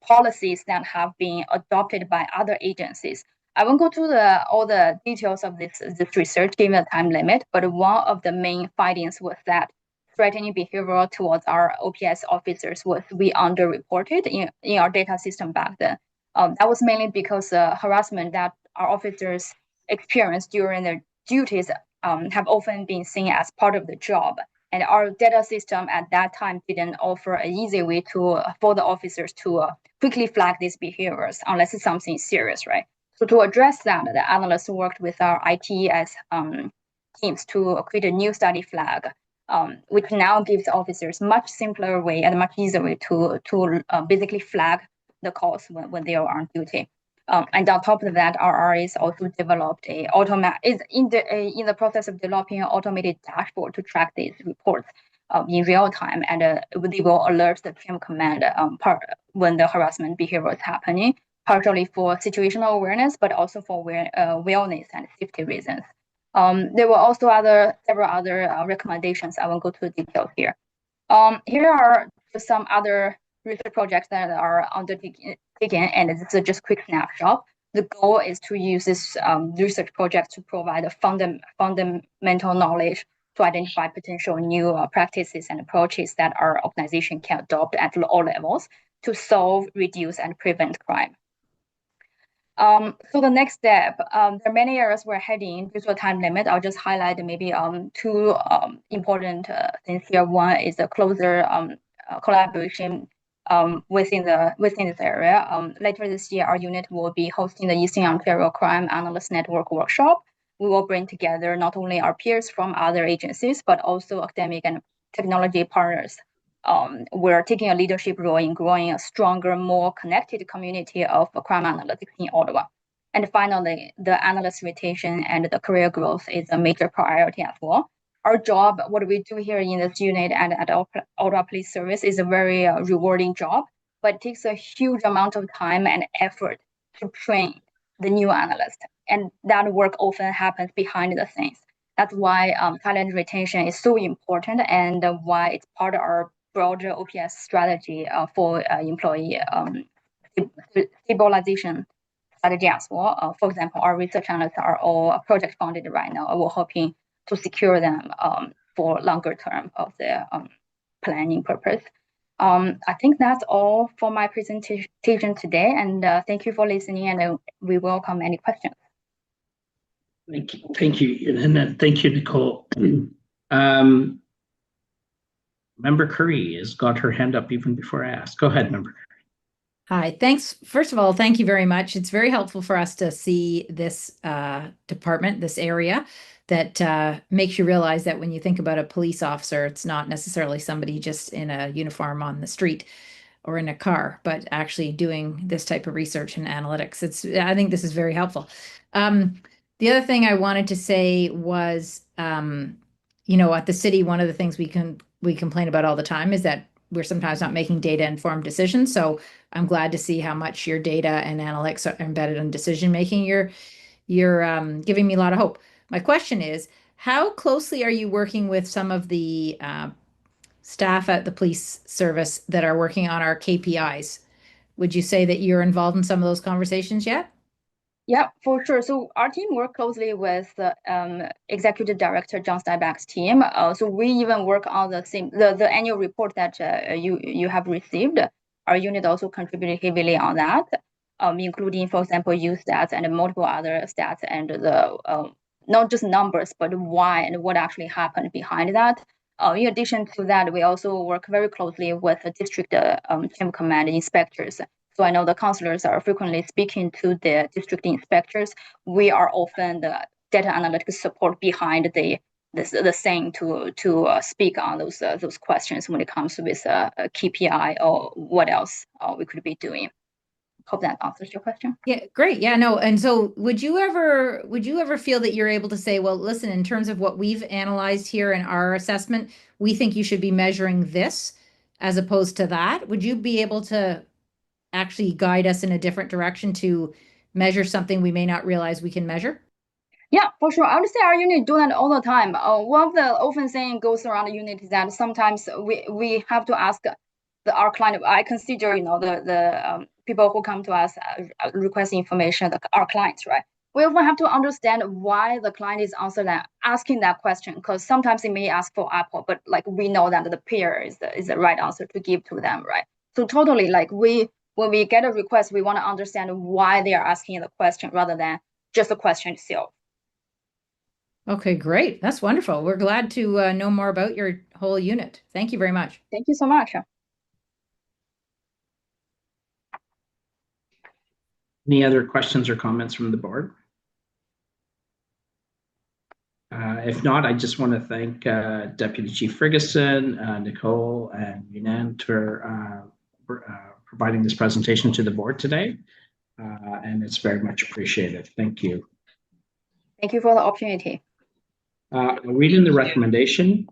Speaker 16: policies that have been adopted by other agencies. I won't go through all the details of this research given the time limit, but one of the main findings was that threatening behavior towards our OPS officers was underreported in our data system back then. That was mainly because harassment that our officers experienced during their duties have often been seen as part of the job, and our data system at that time didn't offer an easy way for the officers to quickly flag these behaviors unless it's something serious, right? So to address that, the analysts worked with our ITES teams to create a new study flag, which now gives officers much simpler way and much easier way to basically flag the calls when they are on duty. And on top of that, our RAs also developed is in the process of developing an automated dashboard to track these reports in real time, and they will alert the chain of command when the harassment behavior is happening, partially for situational awareness, but also for wellness and safety reasons. There were also several other recommendations. I won't go to the details here. Here are just some other research projects that are undertaken, and this is just a quick snapshot. The goal is to use this research project to provide a fundamental knowledge to identify potential new practices and approaches that our organization can adopt at all levels to solve, reduce, and prevent crime. So the next step, there are many areas we're heading due to a time limit. I'll just highlight maybe two important things here. One is a closer collaboration within this area. Later this year, our unit will be hosting the Eastern Ontario Crime Analyst Network workshop. We will bring together not only our peers from other agencies, but also academic and technology partners. We're taking a leadership role in growing a stronger, more connected community of crime analytics in Ottawa. And finally, the analyst retention and the career growth is a major priority as well. Our job, what we do here in this unit and at Ottawa Police Service, is a very rewarding job, but it takes a huge amount of time and effort to train the new analyst. And that work often happens behind the scenes. That's why talent retention is so important, and why it's part of our broader OPS strategy for employee stabilization strategy as well. For example, our research analysts are all project funded right now. We're hoping to secure them for longer term of their planning purpose. I think that's all for my presentation today, and thank you for listening, and we welcome any questions.
Speaker 1: Thank you, and thank you, Nicole. Member Curry has got her hand up even before I asked. Go ahead, Member Curry.
Speaker 2: Hi, thanks. First of all, thank you very much. It's very helpful for us to see this department, this area, that makes you realize that when you think about a police officer, it's not necessarily somebody just in a uniform on the street or in a car, but actually doing this type of research and analytics. I think this is very helpful. The other thing I wanted to say was, at the city, one of the things we complain about all the time is that we're sometimes not making data-informed decisions. So I'm glad to see how much your data and analytics are embedded in decision-making. You're giving me a lot of hope. My question is, how closely are you working with some of the staff at the police service that are working on our KPIs? Would you say that you're involved in some of those conversations yet?
Speaker 16: Yeah, for sure. So our team works closely with the Executive Director John Steinbach's team. So we even work on the annual report that you have received. Our unit also contributed heavily on that, including, for example, youth stats and multiple other stats, and the not just numbers, but why and what actually happened behind that. In addition to that, we also work very closely with the district chain of command inspectors. So I know the counselors are frequently speaking to the district inspectors. We are often the data analytics support behind the saying to speak on those questions when it comes to this KPI or what else we could be doing. Hope that answers your question.
Speaker 2: Yeah, great. Yeah, no. And so would you ever feel that you're able to say, well, listen, in terms of what we've analyzed here in our assessment, we think you should be measuring this as opposed to that? Would you be able to actually guide us in a different direction to measure something we may not realize we can measure?
Speaker 16: Yeah, for sure. I would say our unit do that all the time. One of the often saying goes around the unit is that sometimes we have to ask our client. I consider the people who come to us requesting information, our clients, right? We often have to understand why the client is asking that question, because sometimes they may ask for Apple, but we know that the peer is the right answer to give to them, right? So totally, when we get a request, we want to understand why they are asking the question rather than just the question itself.
Speaker 2: Okay, great. That's wonderful. We're glad to know more about your whole unit. Thank you very much.
Speaker 16: Thank you so much.
Speaker 1: Any other questions or comments from the board? If not, I just want to thank Deputy Chief Ferguson, Nicole, and Yunnan for providing this presentation to the board today. and it's very much appreciated. Thank you.
Speaker 16: Thank you for the opportunity.
Speaker 1: Reading the recommendation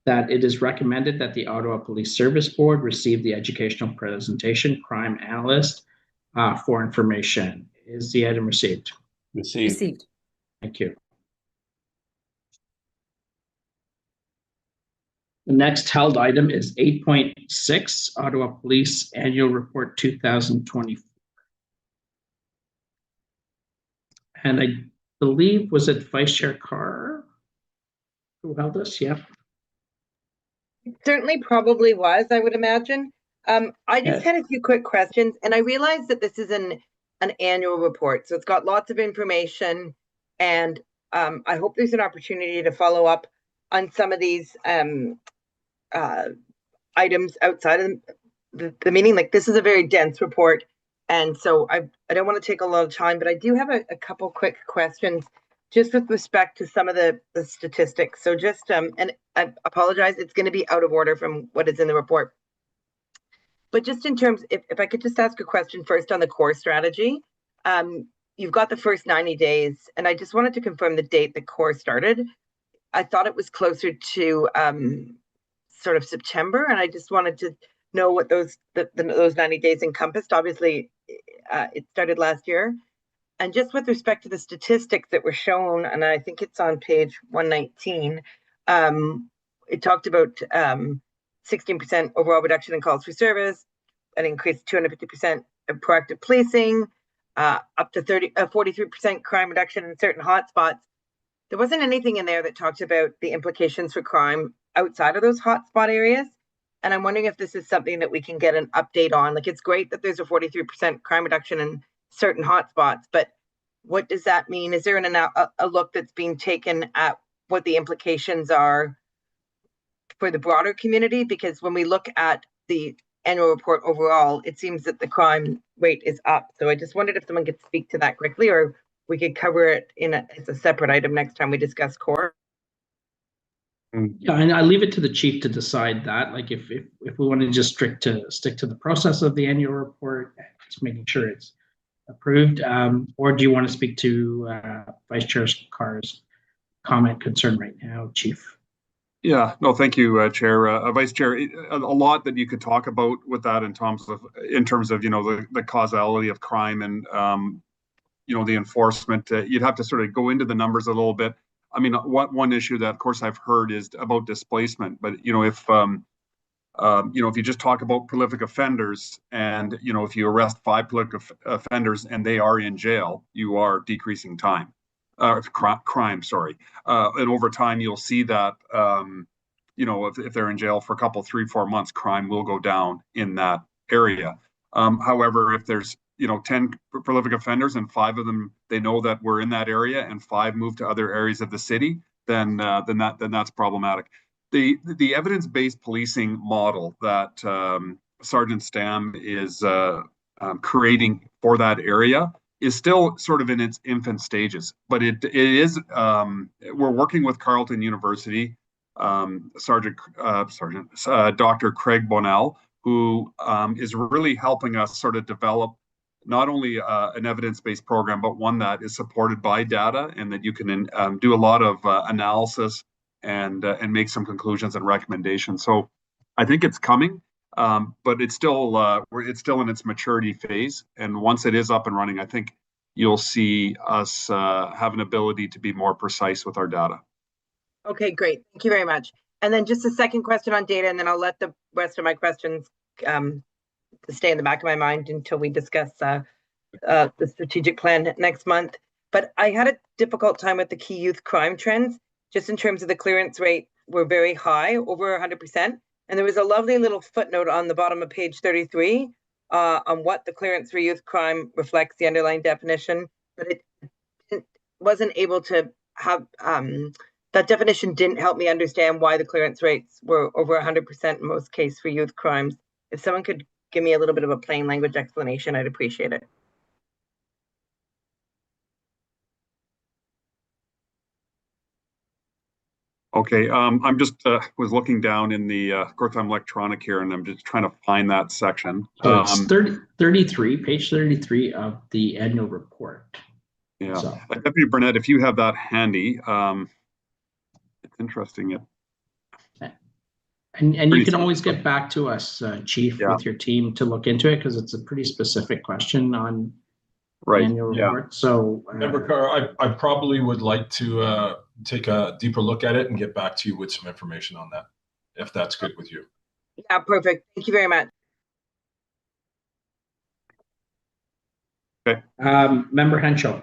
Speaker 1: that it is recommended that the Ottawa Police Service Board receive the educational presentation crime analyst for information. Is the item received?
Speaker 2: Received.
Speaker 1: Thank you. The next held item is 8.6, Ottawa Police Annual Report 2024. And I believe, was it Vice Chair Carr who held this? Yeah.
Speaker 4: It certainly probably was, I would imagine. I just had a few quick questions, and I realized that this is an annual report, so it's got lots of information, and I hope there's an opportunity to follow up on some of these items outside of the meeting. Like, this is a very dense report, and so I don't want to take a lot of time, but I do have a couple quick questions just with respect to some of the statistics. So just, and I apologize, it's going to be out of order from what is in the report. But just in terms, if I could just ask a question first on the core strategy. You've got the first 90 days, and I just wanted to confirm the date the core started. I thought it was closer to sort of September, and I just wanted to know what those 90 days encompassed. Obviously, it started last year. And just with respect to the statistics that were shown, and I think it's on page 119, it talked about 16% overall reduction in calls for service, an increase 250% of proactive policing, up to 43% crime reduction in certain hotspots. There wasn't anything in there that talked about the implications for crime outside of those hotspot areas. And I'm wondering if this is something that we can get an update on. Like, it's great that there's a 43% crime reduction in certain hotspots, but what does that mean? Is there a look that's being taken at what the implications are for the broader community? Because when we look at the annual report overall, it seems that the crime rate is up. So I just wondered if someone could speak to that quickly, or we could cover it as a separate item next time we discuss core.
Speaker 1: Yeah, and I leave it to the chief to decide that. Like, if we want to just stick to the process of the annual report, just making sure it's approved, or do you want to speak to Vice Chair Carr's comment concern right now, Chief?
Speaker 9: Yeah, no, thank you, Chair. Vice Chair, a lot that you could talk about with that in terms of the causality of crime and the enforcement. You'd have to sort of go into the numbers a little bit. I mean, one issue that, of course, I've heard is about displacement. But if you just talk about prolific offenders, and if you arrest 5 prolific offenders and they are in jail, you are decreasing crime. Sorry, and over time you'll see that if they're in jail for a couple, 3-4 months, crime will go down in that area. However, if there's 10 prolific offenders and 5 of them, they know that we're in that area, and 5 move to other areas of the city, then that's problematic. The evidence-based policing model that Sergeant Stam is creating for that area is still sort of in its infant stages, but it is. We're working with Carleton University, Dr. Craig Bonnell, who is really helping us sort of develop not only an evidence-based program, but one that is supported by data, and that you can do a lot of analysis and make some conclusions and recommendations. So I think it's coming, but it's still in its maturity phase. And once it is up and running, I think you'll see us have an ability to be more precise with our data.
Speaker 4: Okay, great. Thank you very much. And then just a second question on data, and then I'll let the rest of my questions stay in the back of my mind until we discuss the strategic plan next month. But I had a difficult time with the key youth crime trends, just in terms of the clearance rate were very high, over 100%. And there was a lovely little footnote on the bottom of page 33 on what the clearance for youth crime reflects, the underlying definition, but it wasn't able to have, that definition didn't help me understand why the clearance rates were over 100% in most cases for youth crimes. If someone could give me a little bit of a plain language explanation, I'd appreciate it.
Speaker 9: Okay, I'm just was looking down in the, of course, I'm electronic here, and I'm just trying to find that section.
Speaker 1: So it's 33, page 33 of the annual report.
Speaker 9: Yeah,
Speaker 1: So.
Speaker 9: Deputy Burnett, if you have that handy, it's interesting.
Speaker 1: And you can always get back to us, Chief, with your team to look into it, because it's a pretty specific question on the annual report. So,
Speaker 12: Member Carr, I probably would like to take a deeper look at it and get back to you with some information on that, if that's good with you.
Speaker 4: Yeah, perfect. Thank you very much.
Speaker 9: Okay.
Speaker 1: Member Henshaw.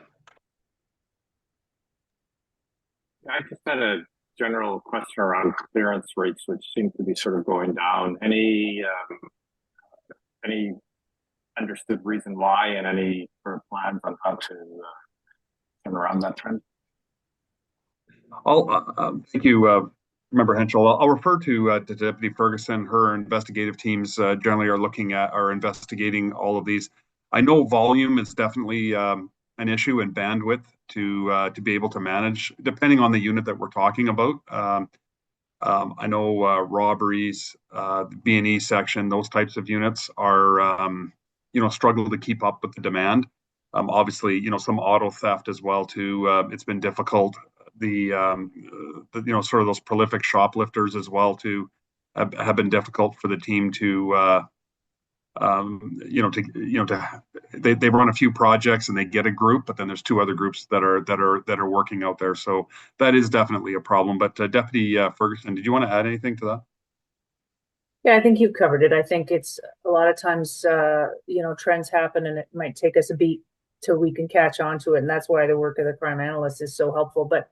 Speaker 17: I just had a general question around clearance rates, which seem to be sort of going down. Any understood reason why, and any sort of plans on how to turn around that trend?
Speaker 9: Thank you, Member Henshaw. I'll refer to Deputy Ferguson. Her investigative teams generally are investigating all of these. I know volume is definitely an issue, and bandwidth to be able to manage, depending on the unit that we're talking about. I know robberies, the B&E section, those types of units are, struggle to keep up with the demand. Obviously, some auto theft as well too. It's been difficult. The sort of those prolific shoplifters as well too have been difficult for the team to. They run a few projects and they get a group, but then there's two other groups that are working out there. So that is definitely a problem. But Deputy Ferguson, did you want to add anything to that?
Speaker 14: Yeah, I think you've covered it. I think it's a lot of times, trends happen and it might take us a beat till we can catch on to it. And that's why the work of the crime analyst is so helpful. But,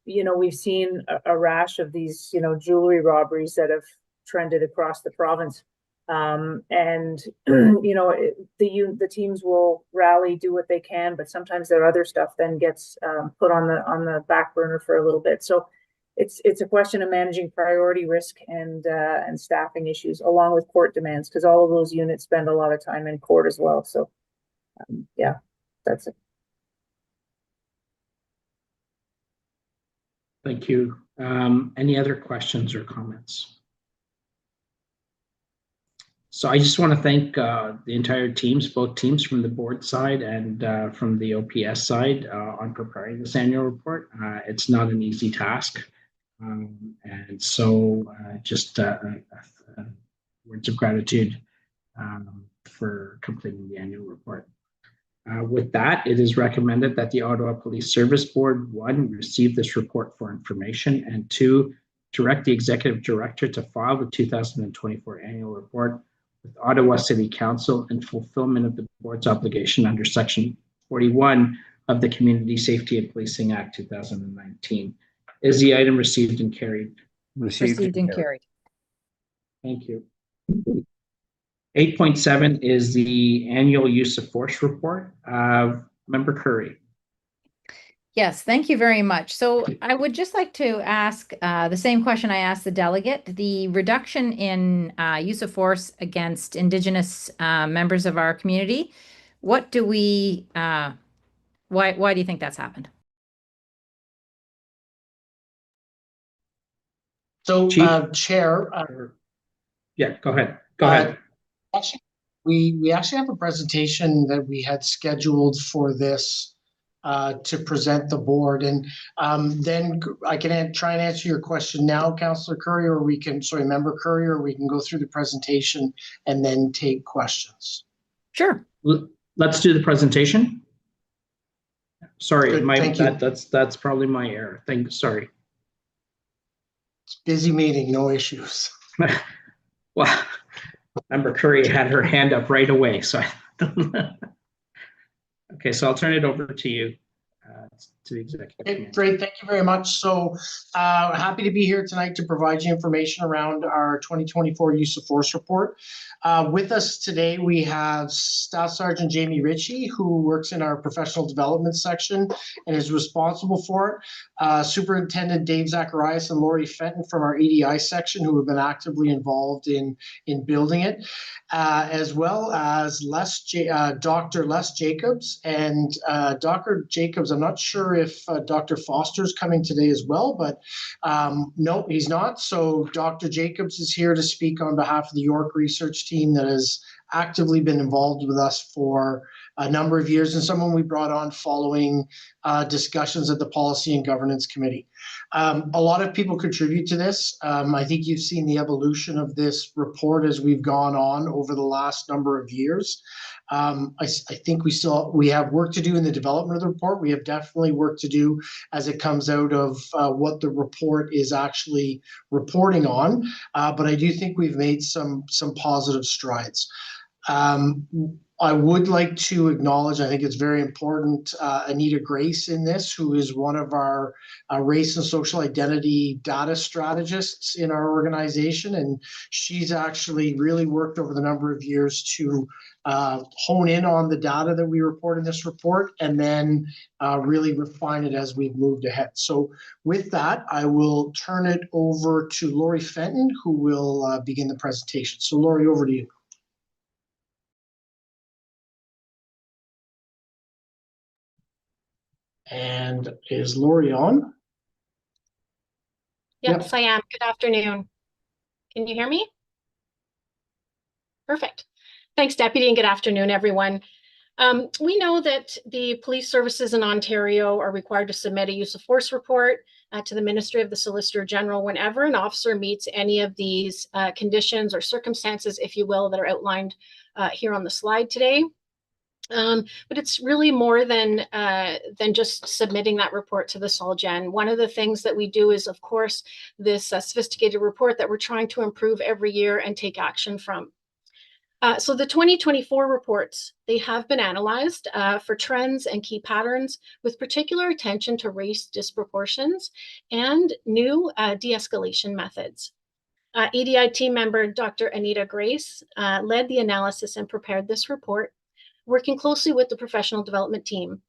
Speaker 14: we've seen a rash of these, jewelry robberies that have trended across the province. The teams will rally, do what they can, but sometimes their other stuff then gets put on the back burner for a little bit. So it's a question of managing priority risk and staffing issues, along with court demands, because all of those units spend a lot of time in court as well. So that's it.
Speaker 1: Thank you. Any other questions or comments? So I just want to thank the entire teams, both teams from the board side and from the OPS side on preparing this annual report. It's not an easy task. And so just words of gratitude for completing the annual report. With that, it is recommended that the Ottawa Police Service Board, 1, receive this report for information, and 2, direct the Executive Director to file the 2024 annual report with Ottawa City Council in fulfillment of the board's obligation under Section 41 of the Community Safety and Policing Act 2019. Is the item received and carried?
Speaker 2: Received and carried.
Speaker 1: Thank you. 8.7 is the annual use of force report. Member Curry.
Speaker 2: Yes, thank you very much. So I would just like to ask the same question I asked the delegate. The reduction in use of force against Indigenous members of our community, what do we, why do you think that's happened?
Speaker 13: So, Chair.
Speaker 1: Yeah, go ahead. Go ahead.
Speaker 13: Actually, we actually have a presentation that we had scheduled for this to present the board, and then I can try and answer your question now, Councillor Curry, or Member Curry, or we can go through the presentation and then take questions.
Speaker 2: Sure.
Speaker 1: Let's do the presentation. Sorry,
Speaker 13: Good,
Speaker 1: that's probably my error. Sorry.
Speaker 13: It's a busy meeting, no issues.
Speaker 1: Well, Member Curry had her hand up right away, so okay, so I'll turn it over to you, to the executive.
Speaker 13: Okay, great, thank you very much. So happy to be here tonight to provide you information around our 2024 use of force report. With us today, we have Staff Sergeant Jamie Ritchie, who works in our professional development section and is responsible for it. Superintendent Dave Zacharias and Lori Fenton from our EDI section, who have been actively involved in building it. as well as Dr. Les Jacobs. And Dr. Jacobs, I'm not sure if Dr. Foster's coming today as well, but no, he's not. So Dr. Jacobs is here to speak on behalf of the York research team that has actively been involved with us for a number of years, and someone we brought on following discussions at the Policy and Governance Committee. A lot of people contribute to this. I think you've seen the evolution of this report as we've gone on over the last number of years. I think we have work to do in the development of the report. We have definitely work to do as it comes out of what the report is actually reporting on. But I do think we've made some positive strides. I would like to acknowledge, I think it's very important, Anita Grace in this, who is one of our race and social identity data strategists in our organization. And she's actually really worked over the number of years to hone in on the data that we report in this report and then really refine it as we've moved ahead. So with that, I will turn it over to Laurie Fenton, who will begin the presentation. So Laurie, over to you. And is Laurie on?
Speaker 18: Yes, I am. Good afternoon. Can you hear me? Perfect. Thanks, Deputy, and good afternoon, everyone. We know that the police services in Ontario are required to submit a use of force report to the Ministry of the Solicitor General whenever an officer meets any of these conditions or circumstances, if you will, that are outlined here on the slide today. But it's really more than just submitting that report to the SolGen. One of the things that we do is, of course, this sophisticated report that we're trying to improve every year and take action from. So the 2024 reports, they have been analyzed for trends and key patterns with particular attention to race disproportions and new de-escalation methods. EDI team member Dr. Anita Grace led the analysis and prepared this report, working closely with the professional development team.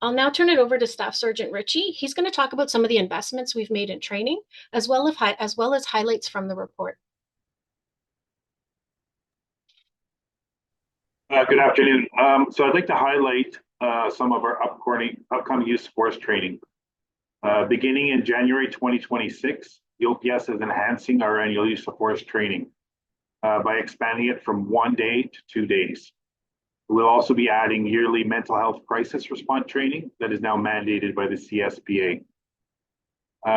Speaker 18: I'll now turn it over to Staff Sergeant Ritchie. He's going to talk about some of the investments we've made in training, as well as highlights from the report.
Speaker 19: Good afternoon. So I'd like to highlight some of our upcoming use of force training. Beginning in January 2026, the OPS is enhancing our annual use of force training by expanding it from 1 day to 2 days. We'll also be adding yearly mental health crisis response training that is now mandated by the CSPA.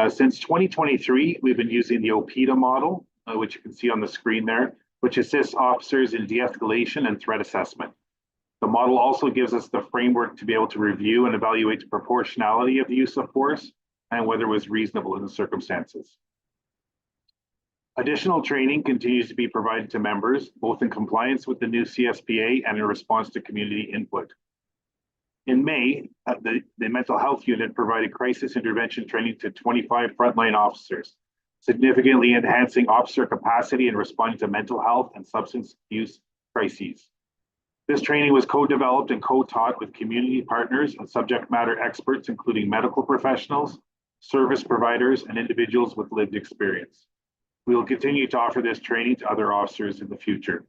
Speaker 19: Since 2023, we've been using the OPIDA model, which you can see on the screen there, which assists officers in de-escalation and threat assessment. The model also gives us the framework to be able to review and evaluate the proportionality of the use of force and whether it was reasonable in the circumstances. Additional training continues to be provided to members, both in compliance with the new CSPA and in response to community input. In May, the mental health unit provided crisis intervention training to 25 frontline officers, significantly enhancing officer capacity in responding to mental health and substance use crises. This training was co-developed and co-taught with community partners and subject matter experts, including medical professionals, service providers, and individuals with lived experience. We will continue to offer this training to other officers in the future.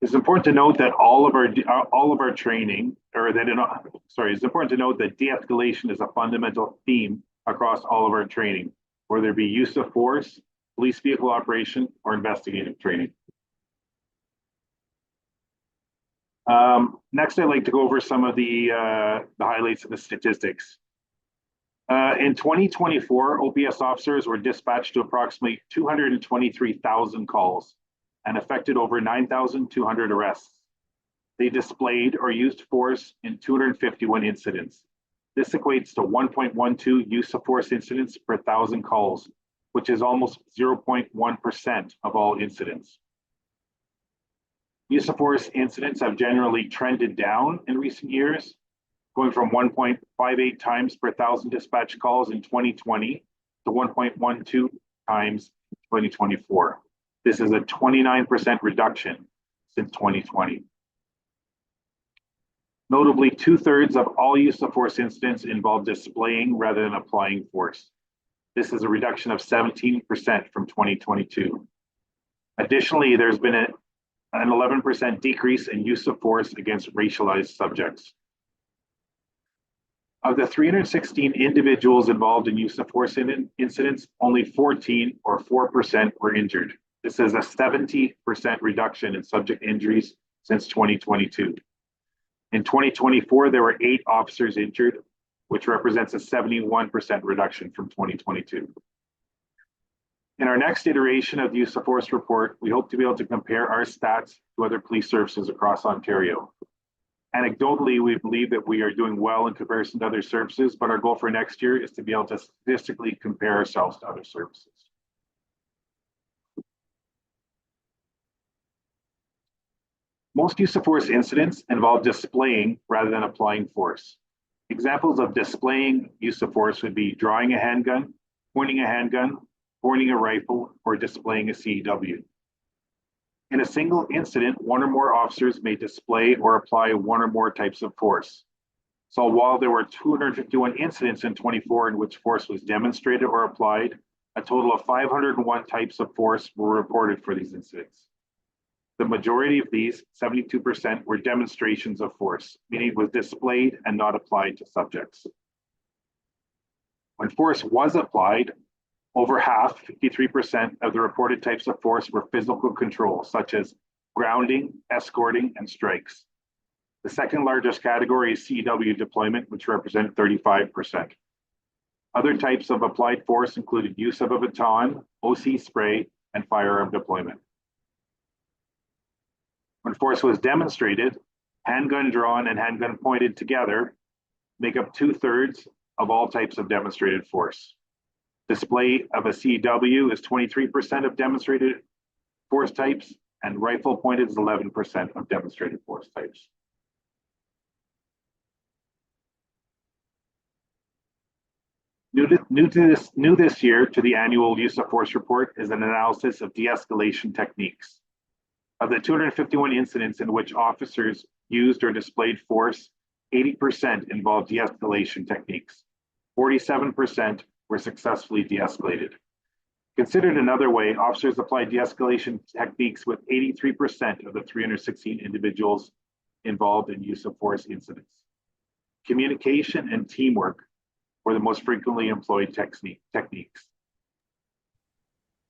Speaker 19: It's important to note that it's important to note that de-escalation is a fundamental theme across all of our training, whether it be use of force, police vehicle operation, or investigative training. Next, I'd like to go over some of the highlights of the statistics. In 2024, OPS officers were dispatched to approximately 223,000 calls and affected over 9,200 arrests. They displayed or used force in 251 incidents. This equates to 1.12 use of force incidents per 1,000 calls, which is almost 0.1% of all incidents. Use of force incidents have generally trended down in recent years, going from 1.58 times per 1,000 dispatch calls in 2020 to 1.12 times in 2024. This is a 29% reduction since 2020. Notably, 2/3 of all use of force incidents involve displaying rather than applying force. This is a reduction of 17% from 2022. Additionally, there's been an 11% decrease in use of force against racialized subjects. Of the 316 individuals involved in use of force incidents, only 14 or 4% were injured. This is a 70% reduction in subject injuries since 2022. In 2024, there were 8 officers injured, which represents a 71% reduction from 2022. In our next iteration of the use of force report, we hope to be able to compare our stats to other police services across Ontario. Anecdotally, we believe that we are doing well in comparison to other services, but our goal for next year is to be able to statistically compare ourselves to other services. Most use of force incidents involve displaying rather than applying force. Examples of displaying use of force would be drawing a handgun, pointing a rifle, or displaying a CEW. In a single incident, one or more officers may display or apply one or more types of force. So while there were 251 incidents in 24 in which force was demonstrated or applied, a total of 501 types of force were reported for these incidents. The majority of these, 72%, were demonstrations of force, meaning it was displayed and not applied to subjects. When force was applied, over half, 53% of the reported types of force were physical control, such as grounding, escorting, and strikes. The second largest category is CEW deployment, which represented 35%. Other types of applied force included use of a baton, OC spray, and firearm deployment. When force was demonstrated, handgun drawn and handgun pointed together make up 2/3 of all types of demonstrated force. Display of a CEW is 23% of demonstrated force types, and rifle pointed is 11% of demonstrated force types. New this year to the annual use of force report is an analysis of de-escalation techniques. Of the 251 incidents in which officers used or displayed force, 80% involved de-escalation techniques. 47% were successfully de-escalated. Considered another way, officers applied de-escalation techniques with 83% of the 316 individuals involved in use of force incidents. Communication and teamwork were the most frequently employed techniques.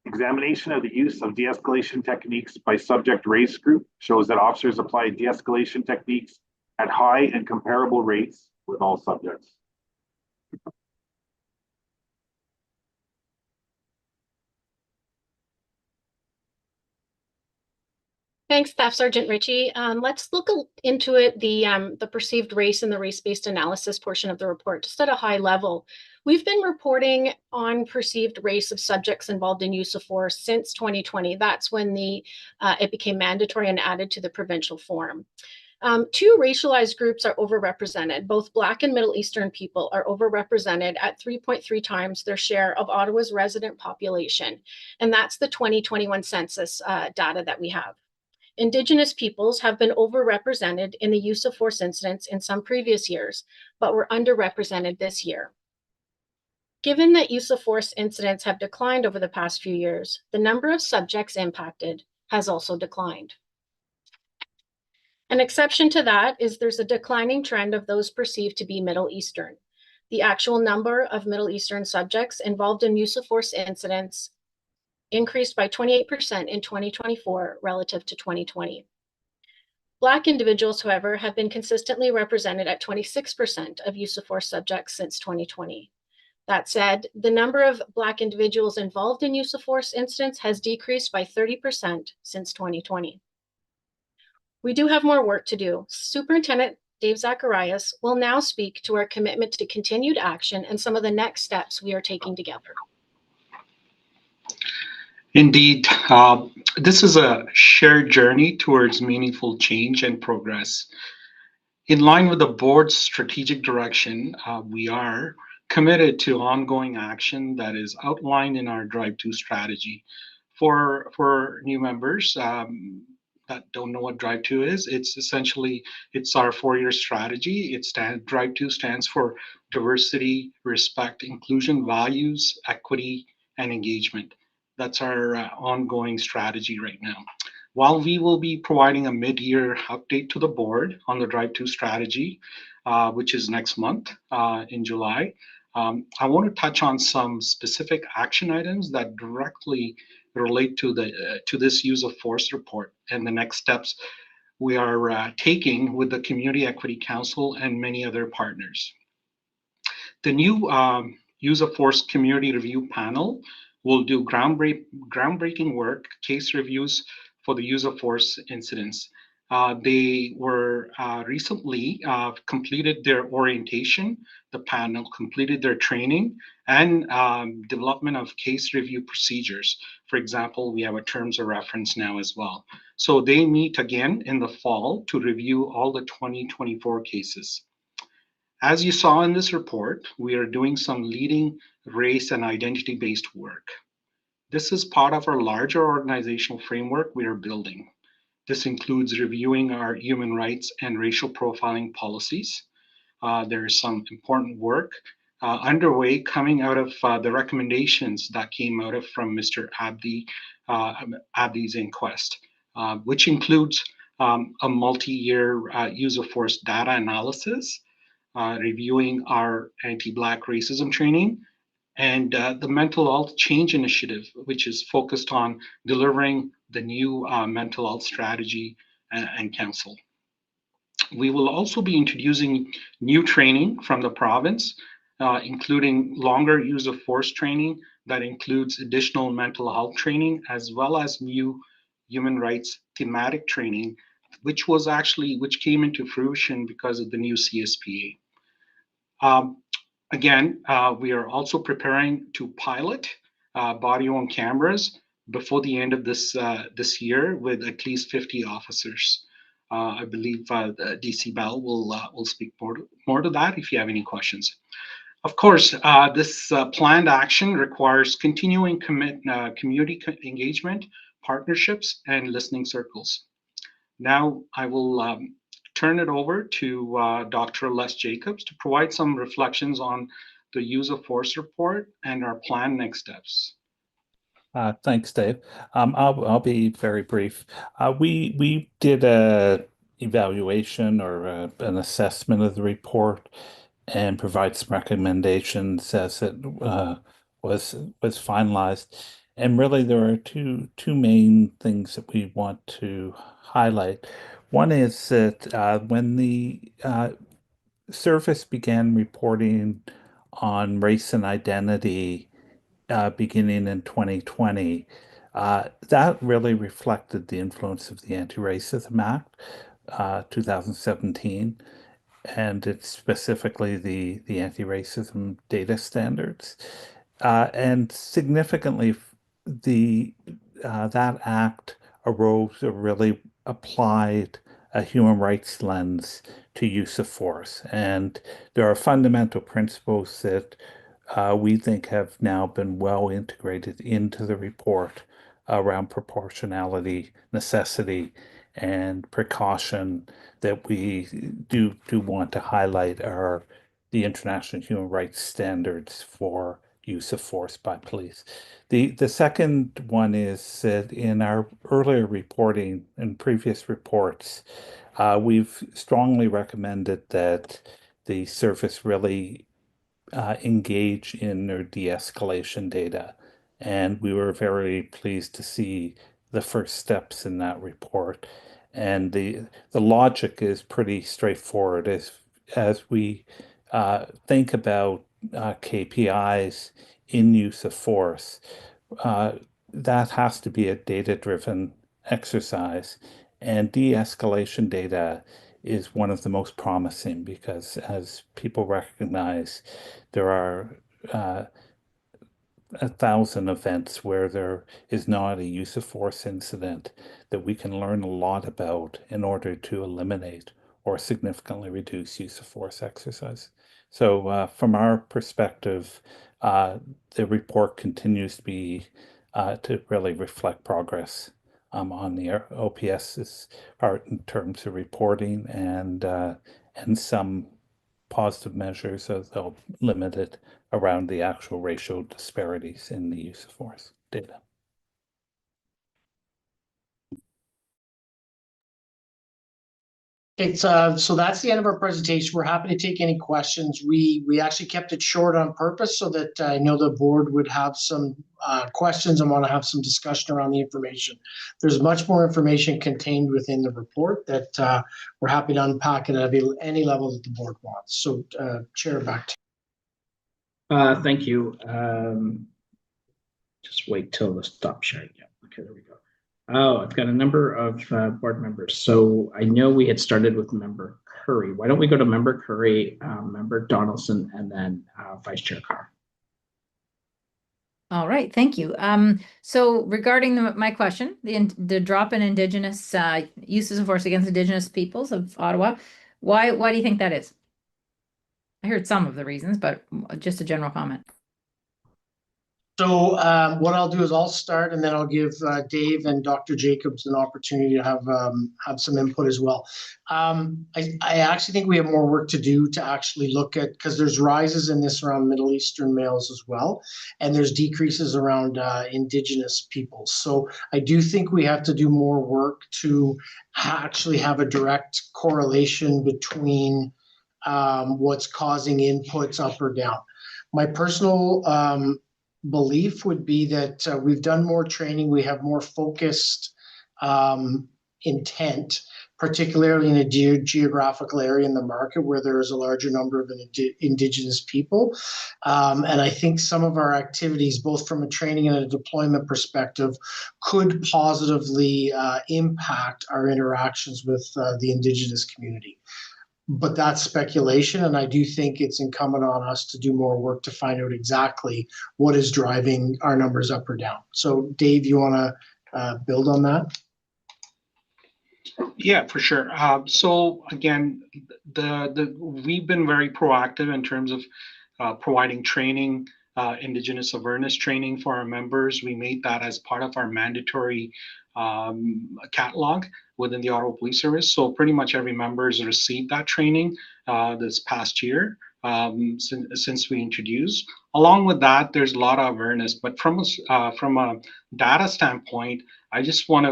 Speaker 19: Examination of the use of de-escalation techniques by subject race group shows that officers applied de-escalation techniques at high and comparable rates with all subjects.
Speaker 18: Thanks, Staff Sergeant Ritchie. Let's look into it, the perceived race and the race-based analysis portion of the report, just at a high level. We've been reporting on perceived race of subjects involved in use of force since 2020. That's when it became mandatory and added to the provincial form. 2 racialized groups are overrepresented. Both Black and Middle Eastern people are overrepresented at 3.3 times their share of Ottawa's resident population. And that's the 2021 census data that we have. Indigenous peoples have been overrepresented in the use of force incidents in some previous years, but were underrepresented this year. Given that use of force incidents have declined over the past few years, the number of subjects impacted has also declined. An exception to that is there's a declining trend of those perceived to be Middle Eastern. The actual number of Middle Eastern subjects involved in use of force incidents increased by 28% in 2024 relative to 2020. Black individuals, however, have been consistently represented at 26% of use of force subjects since 2020. That said, the number of Black individuals involved in use of force incidents has decreased by 30% since 2020. We do have more work to do. Superintendent Dave Zacharias will now speak to our commitment to continued action and some of the next steps we are taking together.
Speaker 20: Indeed, this is a shared journey towards meaningful change and progress. In line with the board's strategic direction, we are committed to ongoing action that is outlined in our Drive to strategy. For new members that don't know what Drive to is, it's our 4-year strategy. Drive to stands for diversity, respect, inclusion, values, equity, and engagement. That's our ongoing strategy right now. While we will be providing a mid-year update to the board on the Drive 2 strategy, which is next month in July, I want to touch on some specific action items that directly relate to this use of force report and the next steps we are taking with the Community Equity Council and many other partners. The new use of force community review panel will do groundbreaking work, case reviews for the use of force incidents. They were recently completed their orientation. The panel completed their training and development of case review procedures. For example, we have a terms of reference now as well. So they meet again in the fall to review all the 2024 cases. As you saw in this report, we are doing some leading race and identity-based work. This is part of our larger organizational framework we are building. This includes reviewing our human rights and racial profiling policies. There is some important work underway coming out of the recommendations that came out of from Mr. Abdi's inquest, which includes a multi-year use of force data analysis, reviewing our anti-Black racism training, and the Mental Health Change Initiative, which is focused on delivering the new mental health strategy and council. We will also be introducing new training from the province, including longer use of force training that includes additional mental health training, as well as new human rights thematic training, which came into fruition because of the new CSPA. Again, we are also preparing to pilot body-worn cameras before the end of this year with at least 50 officers. I believe DC Bell will speak more to that if you have any questions. Of course, this planned action requires continuing community engagement, partnerships, and listening circles. Now I will turn it over to Dr. Les Jacobs to provide some reflections on the use of force report and our planned next steps.
Speaker 21: Thanks, Dave. I'll be very brief. We did a evaluation or an assessment of the report and provide some recommendations as it was finalized. And really, there are two main things that we want to highlight. One is that when the service began reporting on race and identity beginning in 2020, that really reflected the influence of the Anti-Racism Act, 2017, and it's specifically the anti-racism data standards. And significantly, that act arose or really applied a human rights lens to use of force. And there are fundamental principles that we think have now been well integrated into the report around proportionality, necessity, and precaution that we do want to highlight are the international human rights standards for use of force by police. The second one is that in our earlier reporting and previous reports, we've strongly recommended that the service really engage in their de-escalation data. And we were very pleased to see the first steps in that report. And the logic is pretty straightforward. As we think about KPIs in use of force, that has to be a data-driven exercise. And de-escalation data is one of the most promising because, as people recognize, there are 1,000 events where there is not a use of force incident that we can learn a lot about in order to eliminate or significantly reduce use of force exercise. So from our perspective, the report continues to be to really reflect progress on the OPS's part in terms of reporting and some positive measures, though limited, around the actual racial disparities in the use of force data.
Speaker 13: It's so that's the end of our presentation. We're happy to take any questions. We actually kept it short on purpose so that I know the board would have some questions and want to have some discussion around the information. There's much more information contained within the report that we're happy to unpack it at any level that the board wants. So Chair, back to
Speaker 1: you. Thank you. Just wait till the stop sharing. Yeah, okay, there we go. Oh, I've got a number of board members. So I know we had started with Member Curry. Why don't we go to Member Curry, Member Donaldson, and then Vice Chair Carr.
Speaker 2: All right, thank you. So regarding my question, the drop in Indigenous uses of force against Indigenous peoples of Ottawa, why do you think that is? I heard some of the reasons, but just a general comment.
Speaker 13: So what I'll do is I'll start and then I'll give Dave and Dr. Jacobs an opportunity to have some input as well. I actually think we have more work to do to actually look at, because there's rises in this around Middle Eastern males as well, and there's decreases around Indigenous peoples. So I do think we have to do more work to actually have a direct correlation between what's causing inputs up or down. My personal belief would be that we've done more training, we have more focused intent, particularly in a geographical area in the market where there is a larger number of Indigenous people. And I think some of our activities, both from a training and a deployment perspective, could positively impact our interactions with the Indigenous community. But that's speculation, and I do think it's incumbent on us to do more work to find out exactly what is driving our numbers up or down. So Dave, you want to build on that?
Speaker 20: Yeah, for sure. So again, we've been very proactive in terms of providing training, Indigenous awareness training for our members. We made that as part of our mandatory catalog within the Ottawa Police Service. So pretty much every member has received that training this past year since we introduced. Along with that, there's a lot of awareness. But from a data standpoint, I just want to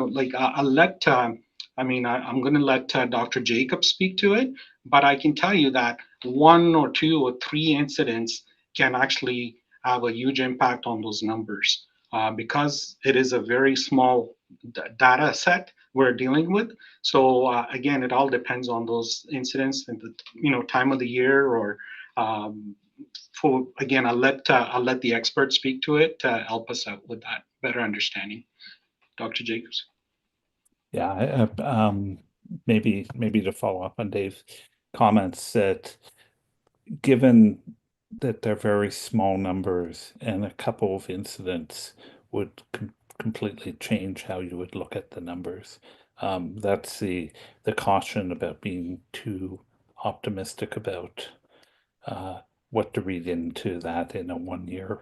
Speaker 20: I'm going to let Dr. Jacobs speak to it, but I can tell you that 1 or 2 or 3 incidents can actually have a huge impact on those numbers because it is a very small data set we're dealing with. So again, it all depends on those incidents and the time of the year, or again, I'll let the experts speak to it to help us out with that better understanding. Dr. Jacobs.
Speaker 21: Yeah, maybe to follow up on Dave's comments, that given that they're very small numbers and a couple of incidents would completely change how you would look at the numbers. That's the caution about being too optimistic about what to read into that in a 1-year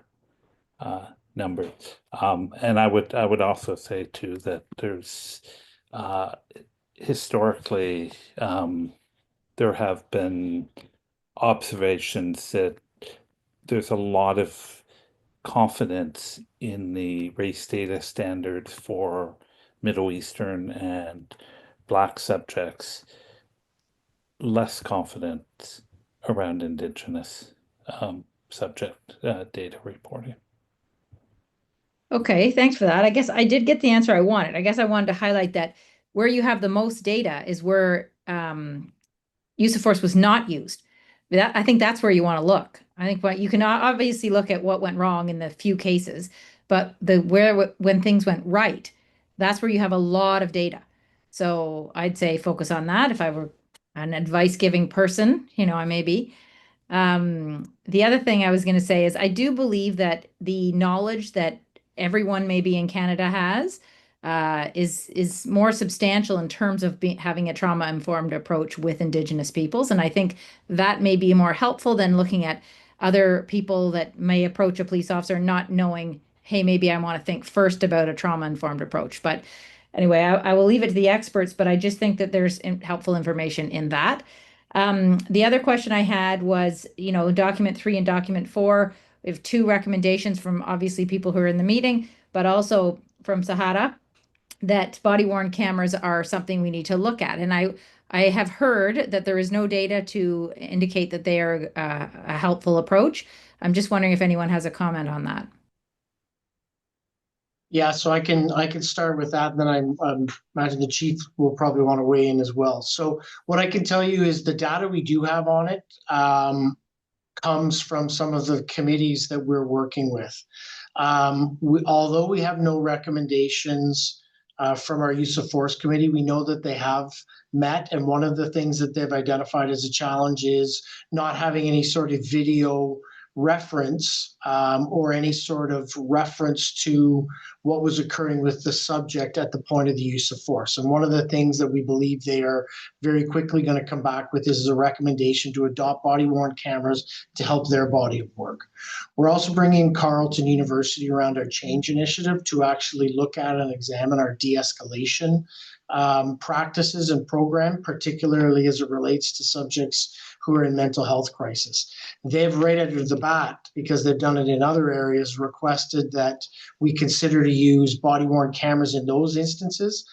Speaker 21: number. And I would also say too that there's historically there have been observations that there's a lot of confidence in the race data standards for Middle Eastern and Black subjects, less confidence around Indigenous subject data reporting.
Speaker 2: Okay, thanks for that. I guess I did get the answer I wanted. I guess I wanted to highlight that where you have the most data is where use of force was not used. I think that's where you want to look. I think you can obviously look at what went wrong in the few cases, but when things went right, that's where you have a lot of data. So I'd say focus on that. If I were an advice-giving person, I may be. The other thing I was going to say is I do believe that the knowledge that everyone maybe in Canada has is more substantial in terms of having a trauma-informed approach with Indigenous peoples. And I think that may be more helpful than looking at other people that may approach a police officer not knowing, hey, maybe I want to think first about a trauma-informed approach. But anyway, I will leave it to the experts, but I just think that there's helpful information in that. The other question I had was, document 3 and document 4, we have 2 recommendations from obviously people who are in the meeting, but also from Sahara, that body-worn cameras are something we need to look at. And I I have heard that there is no data to indicate that they are a helpful approach. I'm just wondering if anyone has a comment on that.
Speaker 13: Yeah, so I can start with that, and then I imagine the chief will probably want to weigh in as well. So what I can tell you is the data we do have on it comes from some of the committees that we're working with. Although we have no recommendations from our use of force committee, we know that they have met, and one of the things that they've identified as a challenge is not having any sort of video reference or any sort of reference to what was occurring with the subject at the point of the use of force. And one of the things that we believe they are very quickly going to come back with is a recommendation to adopt body-worn cameras to help their body of work. We're also bringing Carleton University around our change initiative to actually look at and examine our de-escalation practices and program, particularly as it relates to subjects who are in mental health crisis. They've right out of the bat, because they've done it in other areas, requested that we consider to use body-worn cameras in those instances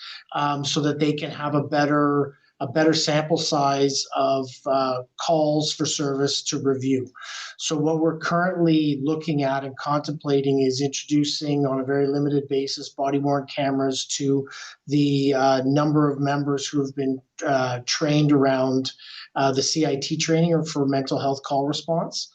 Speaker 13: so that they can have a better sample size of calls for service to review. So what we're currently looking at and contemplating is introducing on a very limited basis body-worn cameras to the number of members who have been trained around the CIT training or for mental health call response.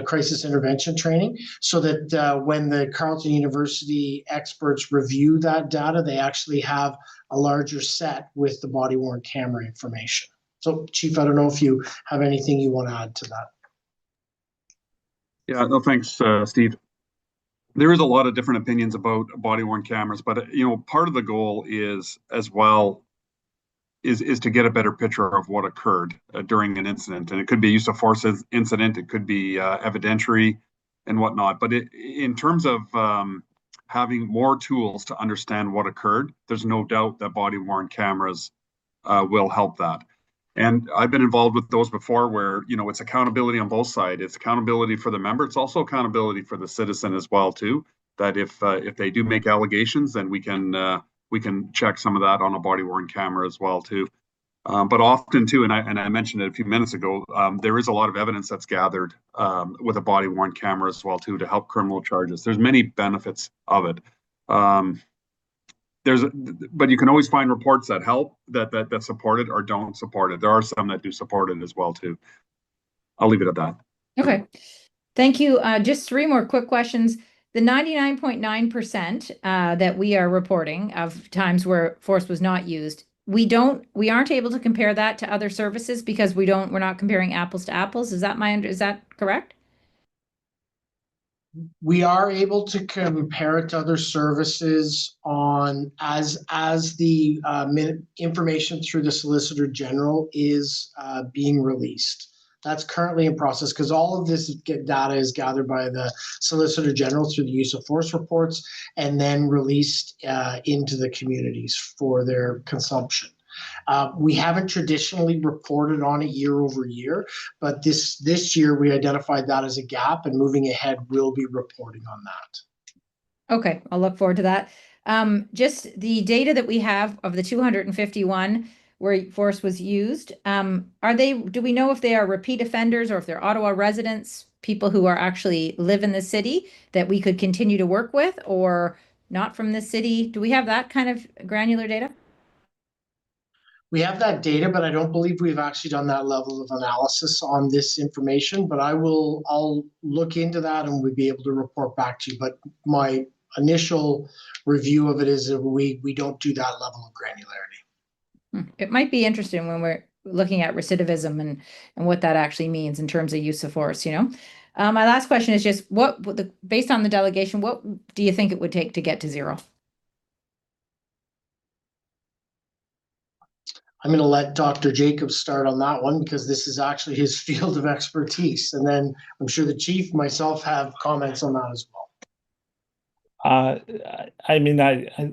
Speaker 13: Crisis intervention training, so that when the Carleton University experts review that data, they actually have a larger set with the body-worn camera information. So, Chief, I don't know if you have anything you want to add to that.
Speaker 9: Yeah, no, thanks, Steve. There is a lot of different opinions about body-worn cameras, but part of the goal is as well is to get a better picture of what occurred during an incident. And it could be a use of force incident, it could be evidentiary and whatnot. But in terms of having more tools to understand what occurred, there's no doubt that body-worn cameras will help that. And I've been involved with those before where, it's accountability on both sides. It's accountability for the member. It's also accountability for the citizen as well, too, that if they do make allegations, then we can check some of that on a body-worn camera as well, too. But often, too, and I mentioned it a few minutes ago, there is a lot of evidence that's gathered with a body-worn camera as well, too, to help criminal charges. There's many benefits of it. But you can always find reports that help, that support it or don't support it. There are some that do support it as well, too. I'll leave it at that.
Speaker 2: Okay. Thank you. Just three more quick questions. The 99.9% that we are reporting of times where force was not used, we aren't able to compare that to other services because we're not comparing apples to apples. Is that correct?
Speaker 13: We are able to compare it to other services on as the information through the Solicitor General is being released. That's currently in process because all of this data is gathered by the Solicitor General through the use of force reports and then released into the communities for their consumption. We haven't traditionally reported on it year over year, but this year we identified that as a gap, and moving ahead, we'll be reporting on that.
Speaker 2: Okay, I'll look forward to that. Just the data that we have of the 251 where force was used, do we know if they are repeat offenders or if they're Ottawa residents, people who are actually live in the city that we could continue to work with, or not from the city? Do we have that kind of granular data?
Speaker 13: We have that data, but I don't believe we've actually done that level of analysis on this information, but I'll look into that and we'll be able to report back to you. But my initial review of it is that we don't do that level of granularity.
Speaker 2: It might be interesting when we're looking at recidivism and what that actually means in terms of use of force, My last question is just based on the delegation, what do you think it would take to get to zero?
Speaker 13: I'm going to let Dr. Jacobs start on that one because this is actually his field of expertise. And then I'm sure the chief, myself have comments on that as well.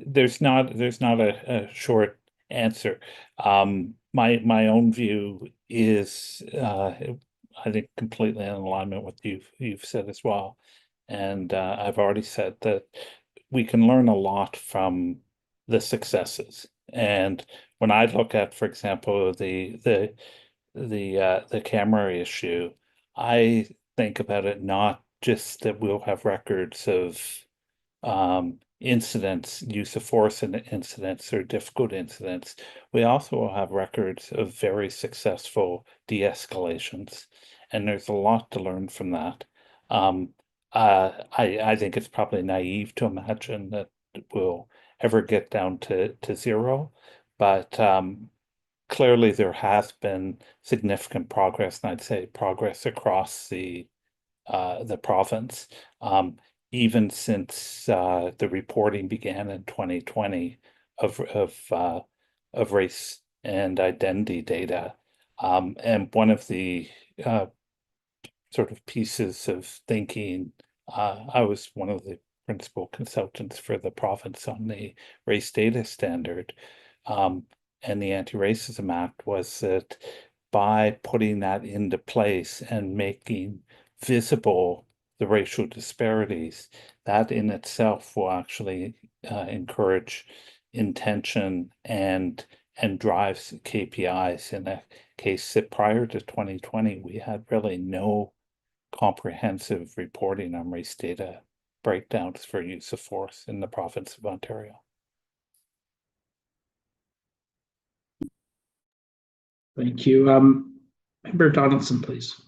Speaker 21: There's not a short answer. My own view is, I think, completely in alignment with you've said as well. And I've already said that we can learn a lot from the successes. And when I look at, for example, the camera issue, I think about it not just that we'll have records of incidents, use of force incidents or difficult incidents. We also will have records of very successful de-escalations, and there's a lot to learn from that. I think it's probably naive to imagine that we'll ever get down to zero, but clearly there has been significant progress, and I'd say progress across the province, even since the reporting began in 2020 of race and identity data. And one of the sort of pieces of thinking, I was one of the principal consultants for the province on the race data standard, and the Anti-Racism Act, was that by putting that into place and making visible the racial disparities, that in itself will actually encourage intention and drives KPIs. In a case that prior to 2020, we had really no comprehensive reporting on race data breakdowns for use of force in the province of Ontario.
Speaker 1: Thank you. Member Donaldson, please.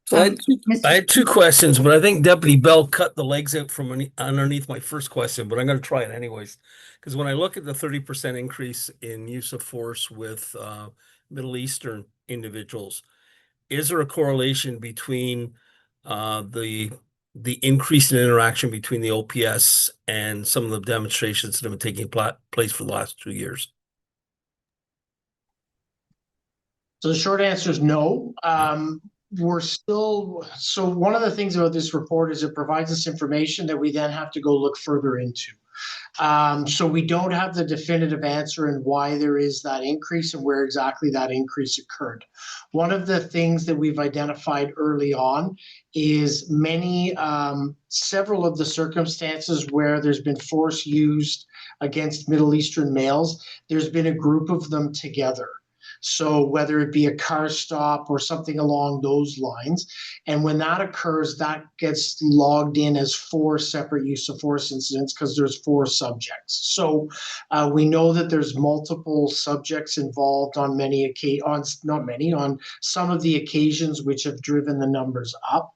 Speaker 5: So I had two questions, but I think Deputy Bell cut the legs out from underneath my first question, but I'm going to try it anyways. Because when I look at the 30% increase in use of force with Middle Eastern individuals, is there a correlation between the increase in interaction between the OPS and some of the demonstrations that have been taking place for the last 2 years?
Speaker 13: So the short answer is no. We're still, so one of the things about this report is it provides us information that we then have to go look further into. So we don't have the definitive answer in why there is that increase and where exactly that increase occurred. One of the things that we've identified early on is several of the circumstances where there's been force used against Middle Eastern males, there's been a group of them together. So whether it be a car stop or something along those lines, and when that occurs, that gets logged in as 4 separate use of force incidents because there's 4 subjects. So we know that there's multiple subjects involved on on some of the occasions which have driven the numbers up.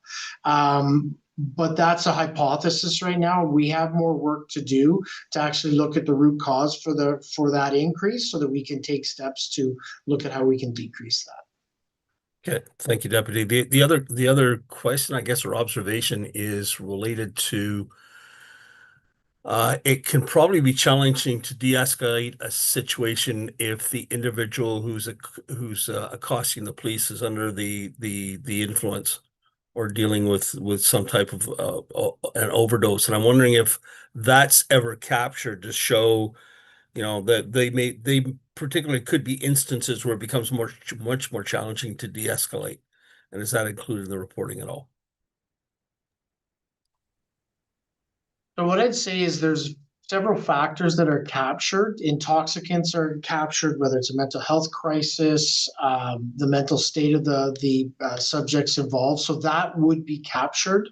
Speaker 13: But that's a hypothesis right now. We have more work to do to actually look at the root cause for that increase so that we can take steps to look at how we can decrease that.
Speaker 5: Okay, thank you, Deputy. The other question, I guess, or observation is related to it can probably be challenging to de-escalate a situation if the individual who's accosting the police is under the influence or dealing with some type of an overdose. And I'm wondering if that's ever captured to show, that they particularly could be instances where it becomes much more challenging to de-escalate. And is that included in the reporting at all?
Speaker 13: So what I'd say is there's several factors that are captured. Intoxicants are captured, whether it's a mental health crisis, the mental state of the subjects involved. So that would be captured.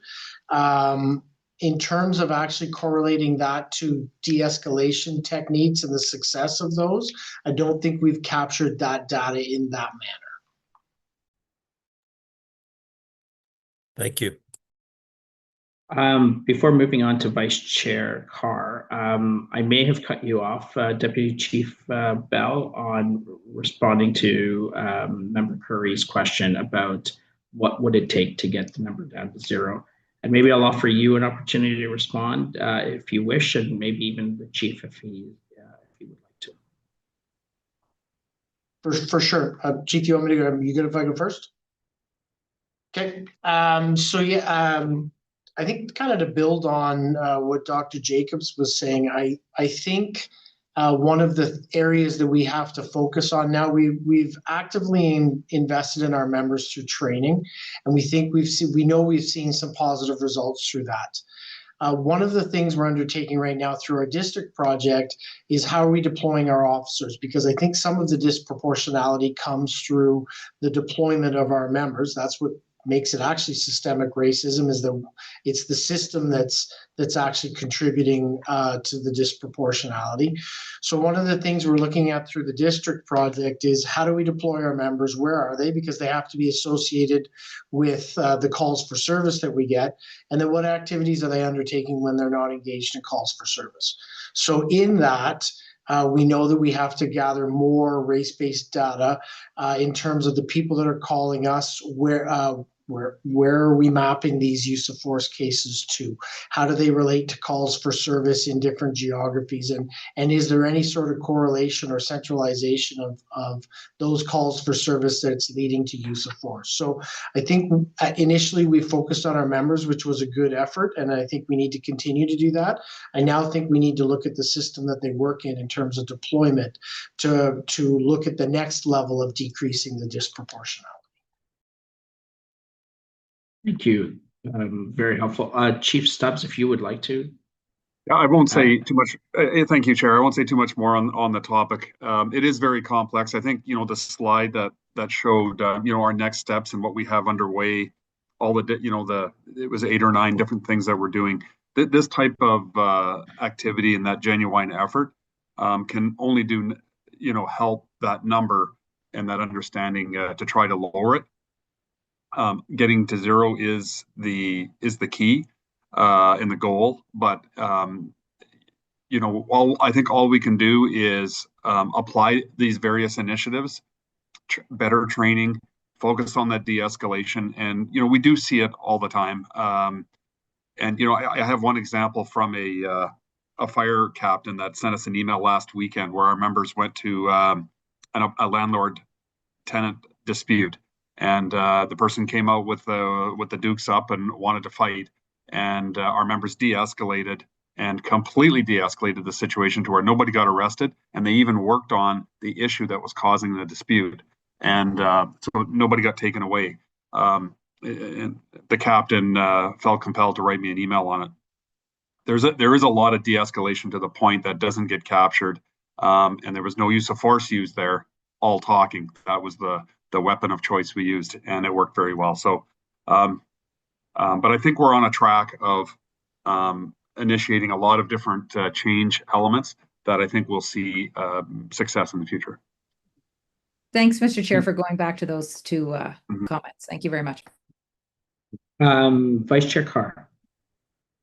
Speaker 13: In terms of actually correlating that to de-escalation techniques and the success of those, I don't think we've captured that data in that manner.
Speaker 5: Thank you.
Speaker 1: Before moving on to Vice Chair Carr, I may have cut you off, Deputy Chief Bell, on responding to Member Curry's question about what would it take to get the number down to 0. And maybe I'll offer you an opportunity to respond if you wish, and maybe even the Chief if he would like to.
Speaker 13: For sure. Chief, you want me to go? You good if I go first? Okay. I think kind of to build on what Dr. Jacobs was saying, I think one of the areas that we have to focus on now, we've actively invested in our members through training, and we know we've seen some positive results through that. One of the things we're undertaking right now through our district project is how are we deploying our officers? Because I think some of the disproportionality comes through the deployment of our members. That's what makes it actually systemic racism, is it's the system that's actually contributing to the disproportionality. So one of the things we're looking at through the district project is how do we deploy our members? Where are they? Because they have to be associated with the calls for service that we get. And then what activities are they undertaking when they're not engaged in calls for service? So in that, we know that we have to gather more race-based data in terms of the people that are calling us, where are we mapping these use of force cases to? How do they relate to calls for service in different geographies? And is there any sort of correlation or centralization of those calls for service that's leading to use of force? So I think initially we focused on our members, which was a good effort, and I think we need to continue to do that. I now think we need to look at the system that they work in terms of deployment to look at the next level of decreasing the disproportionality.
Speaker 1: Thank you. Very helpful. Chief Stubbs, if you would like to.
Speaker 9: Yeah, I won't say too much. Thank you, Chair. I won't say too much more on the topic. It is very complex. I think, the slide that showed, our next steps and what we have underway, all it was 8 or 9 different things that we're doing. This type of activity and that genuine effort can only do, help that number and that understanding to try to lower it. Getting to 0 is the key and the goal, but I think all we can do is apply these various initiatives, better training, focus on that de-escalation, and we do see it all the time. And I have one example from a fire captain that sent us an email last weekend where our members went to a landlord-tenant dispute. And the person came out with the dukes up and wanted to fight, and our members de-escalated and completely de-escalated the situation to where nobody got arrested, and they even worked on the issue that was causing the dispute, and so nobody got taken away. And the captain felt compelled to write me an email on it. There is a lot of de-escalation to the point that doesn't get captured, and there was no use of force used there. All talking. That was the weapon of choice we used, and it worked very well. So, but I think we're on a track of initiating a lot of different change elements that I think we'll see success in the future.
Speaker 2: Thanks, Mr. Chair, for going back to those two comments. Thank you very much.
Speaker 1: Vice Chair Carr.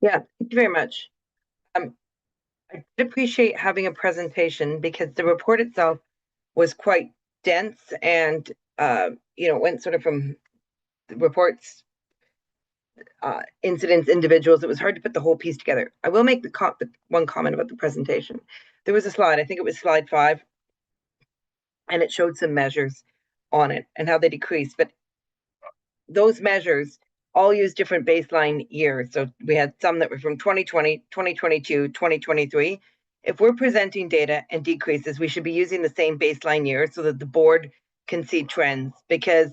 Speaker 4: Yeah, thank you very much. I appreciate having a presentation because the report itself was quite dense and went sort of from reports, incidents, individuals. It was hard to put the whole piece together. I will make the one comment about the presentation. There was a slide, I think it was slide 5, and it showed some measures on it and how they decreased. But those measures all use different baseline years. So we had some that were from 2020, 2022, 2023. If we're presenting data and decreases, we should be using the same baseline year so that the board can see trends. Because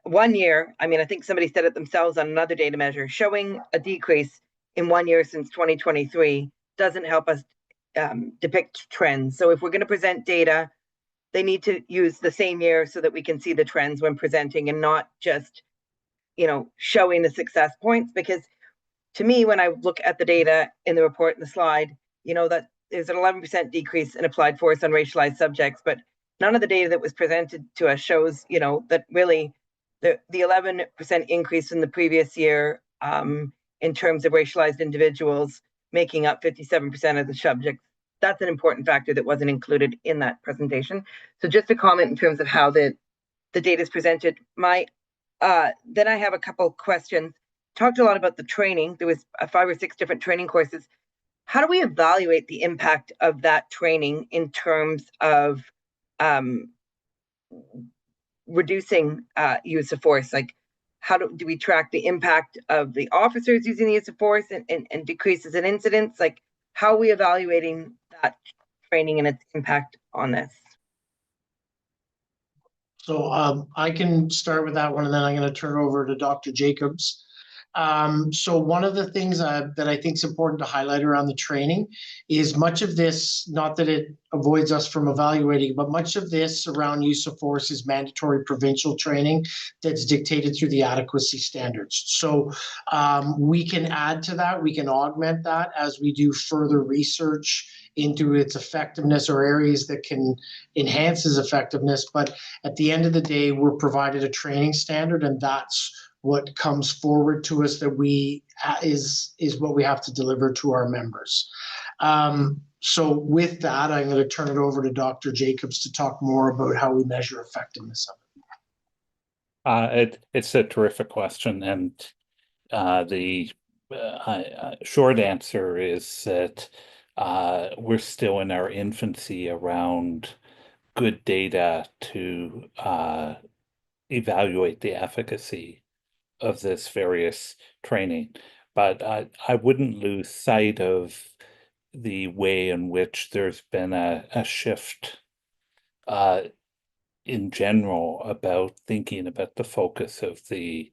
Speaker 4: 1 year, I think somebody said it themselves on another data measure, showing a decrease in 1 year since 2023 doesn't help us depict trends. So if we're going to present data, they need to use the same year so that we can see the trends when presenting and not just, showing the success points. Because to me, when I look at the data in the report and the slide, that there's an 11% decrease in applied force on racialized subjects, but none of the data that was presented to us shows, that really the 11% increase in the previous year in terms of racialized individuals making up 57% of the subjects. That's an important factor that wasn't included in that presentation. So just a comment in terms of how the data is presented. Then I have a couple questions. Talked a lot about the training. There was 5 or 6 different training courses. How do we evaluate the impact of that training in terms of reducing use of force? Like, how do we track the impact of the officers using the use of force and decreases in incidents? Like, how are we evaluating that training and its impact on this?
Speaker 13: So I can start with that one, and then I'm going to turn over to Dr. Jacobs. So one of the things that I think is important to highlight around the training is much of this, not that it avoids us from evaluating, but much of this around use of force is mandatory provincial training that's dictated through the adequacy standards. So we can add to that, we can augment that as we do further research into its effectiveness or areas that can enhance its effectiveness. But at the end of the day, we're provided a training standard, and that's what comes forward to us that we is what we have to deliver to our members. So with that, I'm going to turn it over to Dr. Jacobs to talk more about how we measure effectiveness of it.
Speaker 21: It's a terrific question, and the short answer is that we're still in our infancy around good data to evaluate the efficacy of this various training. But I wouldn't lose sight of the way in which there's been a shift in general about thinking about the focus of the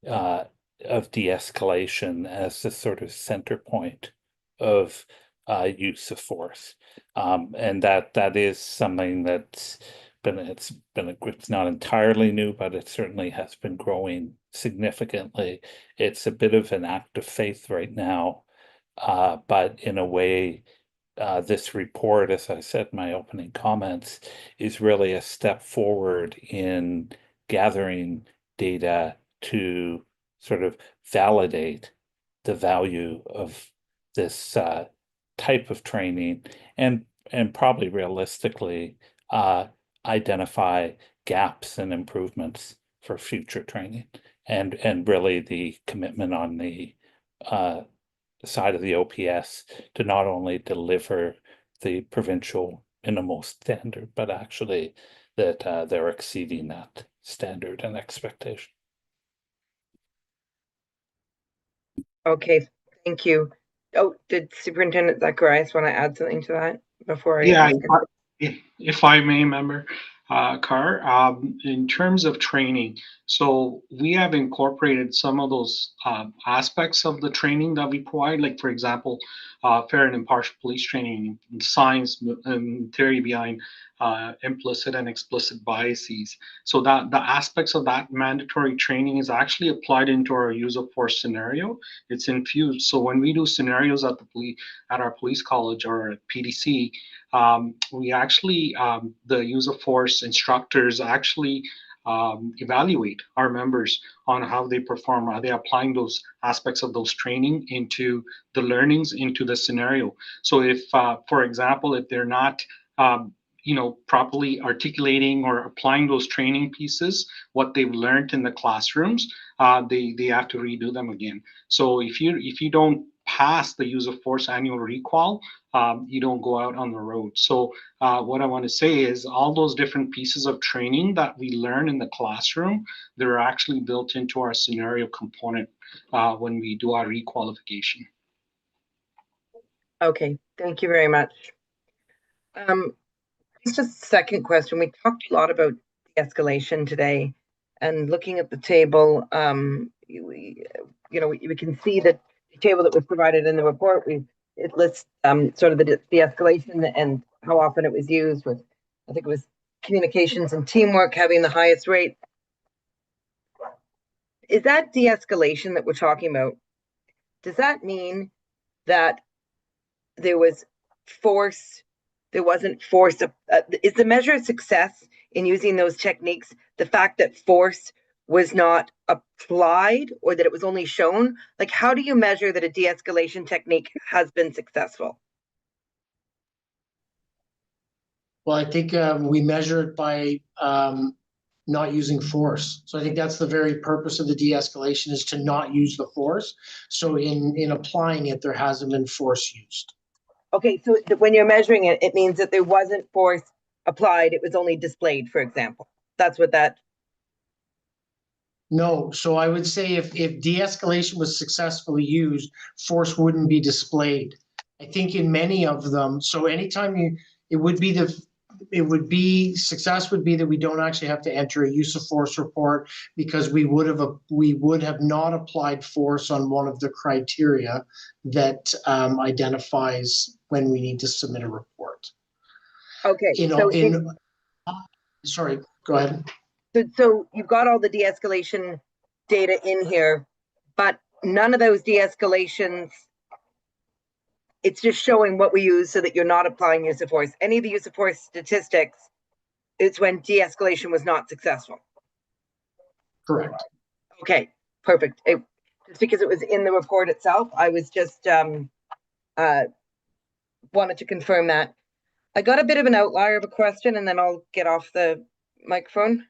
Speaker 21: of de-escalation as the sort of center point of use of force, and that is something that's it's not entirely new, but it certainly has been growing significantly. It's a bit of an act of faith right now, but in a way, this report, as I said in my opening comments, is really a step forward in gathering data to sort of validate the value of this type of training, and probably realistically identify gaps and improvements for future training, and really the commitment on the side of the OPS to not only deliver the provincial minimal standard, but actually that they're exceeding that standard and expectation.
Speaker 4: Okay, thank you. Oh, did Superintendent Zacharias want to add something to that before I?
Speaker 20: Yeah, if I may, Member Carr, in terms of training, so we have incorporated some of those aspects of the training that we provide, like for example, fair and impartial police training, science and theory behind implicit and explicit biases. So that the aspects of that mandatory training is actually applied into our use of force scenario. It's infused. So when we do scenarios at our police college or at PDC, we actually, the use of force instructors actually evaluate our members on how they perform. Are they applying those aspects of those training into the learnings into the scenario? So if, for example, if they're not, properly articulating or applying those training pieces, what they've learned in the classrooms, they have to redo them again. So if you don't pass the use of force annual recall, you don't go out on the road. So what I want to say is all those different pieces of training that we learn in the classroom, they're actually built into our scenario component when we do our requalification.
Speaker 4: Okay, thank you very much. Just a second question. We talked a lot about de-escalation today, and looking at the table, we can see that the table that was provided in the report, it lists sort of the de-escalation and how often it was used, with, I think it was communications and teamwork having the highest rate. Is that de-escalation that we're talking about? Does that mean that there was force? There wasn't force. Is the measure of success in using those techniques the fact that force was not applied, or that it was only shown? Like, how do you measure that a de-escalation technique has been successful?
Speaker 13: Well, I think we measure it by not using force. So I think that's the very purpose of the de-escalation, is to not use the force. So in applying it, there hasn't been force used.
Speaker 4: Okay, so when you're measuring it, it means that there wasn't force applied, it was only displayed, for example. That's what that...
Speaker 13: No, so I would say if de-escalation was successfully used, force wouldn't be displayed. I think in many of them, so anytime it would be it would be, success would be that we don't actually have to enter a use of force report because we would have not applied force on one of the criteria that identifies when we need to submit a report.
Speaker 4: Okay.
Speaker 13: Sorry, go ahead.
Speaker 4: So you've got all the de-escalation data in here, but none of those de-escalations, it's just showing what we use so that you're not applying use of force. Any of the use of force statistics, it's when de-escalation was not successful.
Speaker 13: Correct.
Speaker 4: Okay, perfect. Just because it was in the report itself, I was just wanted to confirm that. I got a bit of an outlier of a question and then I'll get off the microphone.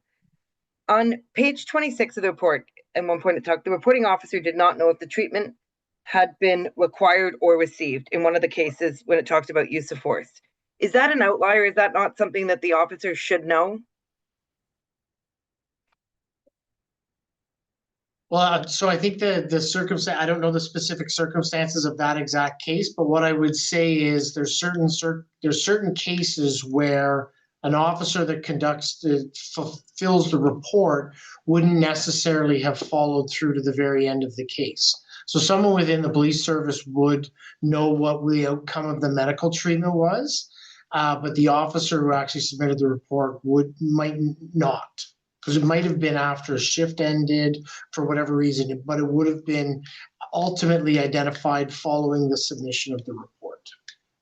Speaker 4: On page 26 of the report, at one point it talked, the reporting officer did not know if the treatment had been required or received in one of the cases when it talks about use of force. Is that an outlier? Is that not something that the officer should know?
Speaker 13: Well, so I think the circumstance, I don't know the specific circumstances of that exact case, but what I would say is there's certain cases where an officer that fulfills the report wouldn't necessarily have followed through to the very end of the case. So someone within the police service would know what the outcome of the medical treatment was, but the officer who actually submitted the report might not. Because it might have been after a shift ended for whatever reason, but it would have been ultimately identified following the submission of the report.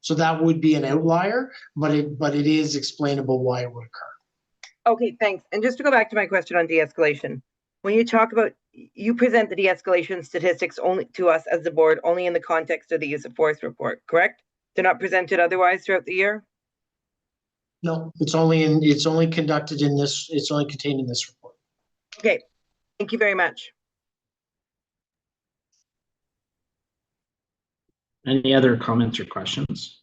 Speaker 13: So that would be an outlier, but it is explainable why it would occur.
Speaker 4: Okay, thanks. And just to go back to my question on de-escalation, when you talk about, you present the de-escalation statistics only to us as the board, only in the context of the use of force report, correct? They're not presented otherwise throughout the year?
Speaker 13: No, it's only conducted in this, it's only contained in this report.
Speaker 4: Okay, thank you very much.
Speaker 1: Any other comments or questions?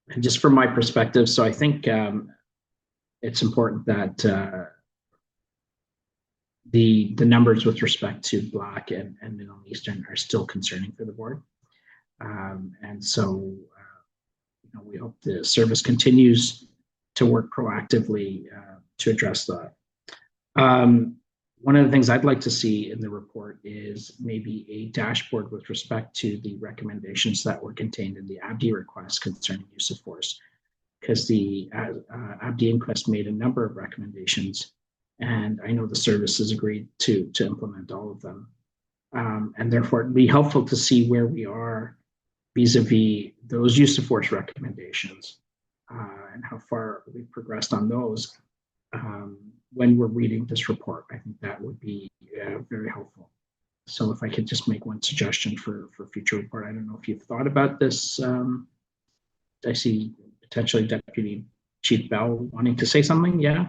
Speaker 1: And just from my perspective, so I think it's important that the numbers with respect to Black and Middle Eastern are still concerning for the board. And so we hope the service continues to work proactively to address that. One of the things I'd like to see in the report is maybe a dashboard with respect to the recommendations that were contained in the ABDI request concerning use of force, because the ABDI inquest made a number of recommendations, and I know the service has agreed to implement all of them. And therefore, it'd be helpful to see where we are vis-a-vis those use of force recommendations and how far we've progressed on those. When we're reading this report, I think that would be very helpful. So if I could just make one suggestion for future report, I don't know if you've thought about this. I see potentially Deputy Chief Bell wanting to say something. Yeah.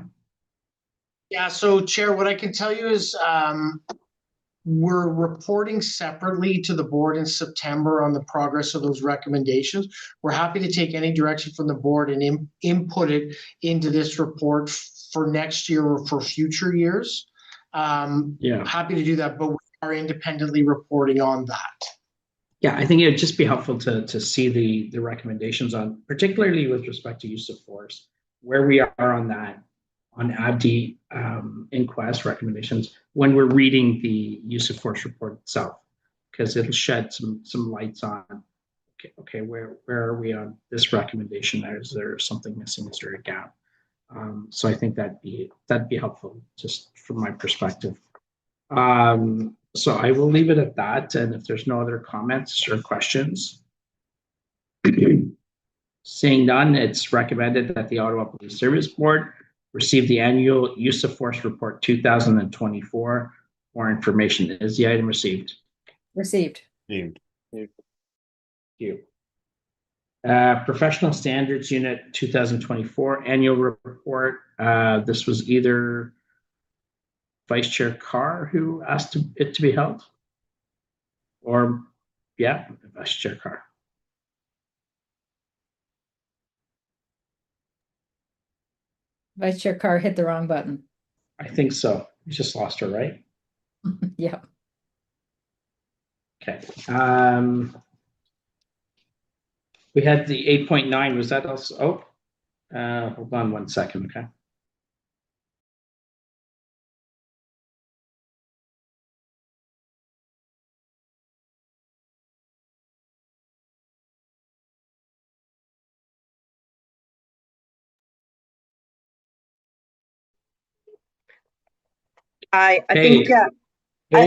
Speaker 13: Yeah, so Chair, what I can tell you is we're reporting separately to the board in September on the progress of those recommendations. We're happy to take any direction from the board and input it into this report for next year or for future years. Happy to do that, but we are independently reporting on that.
Speaker 1: Yeah, I think it would just be helpful to see the recommendations on, particularly with respect to use of force, where we are on that, on ABDI inquest recommendations when we're reading the use of force report itself, because it'll shed some lights on, okay, where are we on this recommendation? Is there something missing? Is there a gap? So I think that'd be helpful just from my perspective. So I will leave it at that. And if there's no other comments or questions, seeing none, it's recommended that the Ottawa Police Service Board receive the annual use of force report 2024. More information. Is the item received?
Speaker 2: Received.
Speaker 3: Received.
Speaker 1: Thank you. Professional Standards Unit 2024 annual report. This was either Vice Chair Carr who asked it to be held, or Vice Chair Carr.
Speaker 2: Vice Chair Carr hit the wrong button.
Speaker 1: I think so. You just lost her, right?
Speaker 2: Yeah.
Speaker 1: Okay. We had the 8.9, was that also, hold on 1 second, okay.
Speaker 4: I think, I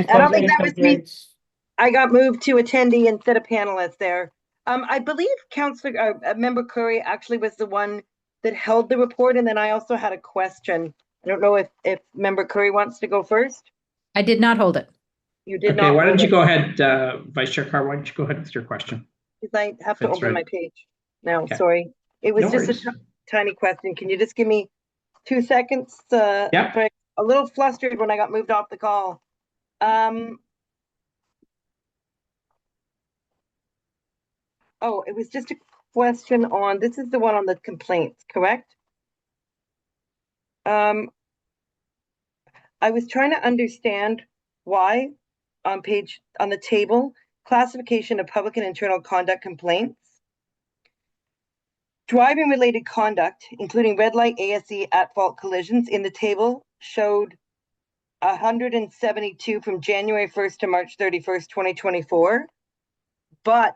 Speaker 4: don't think that was me.
Speaker 6: complaints?
Speaker 4: I got moved to attendee instead of panelist there. I believe Councillor, Member Curry actually was the one that held the report, and then I also had a question. I don't know if Member Curry wants to go first.
Speaker 2: I did not hold it.
Speaker 4: You did
Speaker 1: Okay,
Speaker 4: not.
Speaker 1: why don't
Speaker 4: hold
Speaker 1: you
Speaker 4: it.
Speaker 1: go ahead, Vice Chair Carr, why don't you go ahead with your question?
Speaker 4: Because I have to
Speaker 1: That's
Speaker 4: open
Speaker 1: right.
Speaker 4: my page now.
Speaker 1: Okay.
Speaker 4: Sorry, it was
Speaker 1: No
Speaker 4: just
Speaker 1: worries.
Speaker 4: a tiny question. Can you just give me 2 seconds?
Speaker 1: Yeah.
Speaker 4: I'm a little flustered when I got moved off the call. Oh, it was just a question on, this is the one on the complaints, correct? I was trying to understand why on the table, classification of public and internal conduct complaints. Driving related conduct, including red light, ASE, at-fault collisions in the table showed 172 from January 1st to March 31st, 2024. But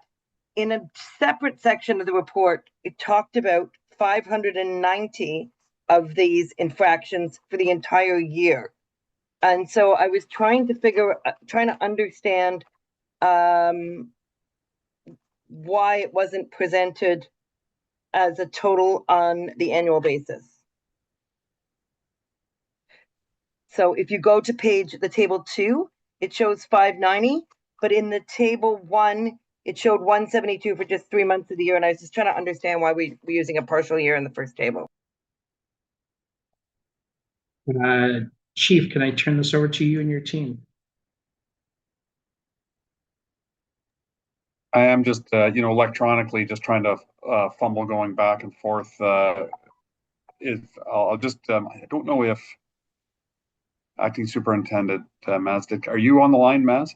Speaker 4: in a separate section of the report, it talked about 590 of these infractions for the entire year. And so I was trying to understand why it wasn't presented as a total on the annual basis. So if you go to the table 2, it shows 590, but in the table 1, it showed 172 for just 3 months of the year. And I was just trying to understand why we're using a partial year in the first table.
Speaker 1: Chief, can I turn this over to you and your team?
Speaker 9: I am just, electronically just trying to fumble going back and forth. If I'll just, I don't know if Acting Superintendent Maz, are you on the line, Maz?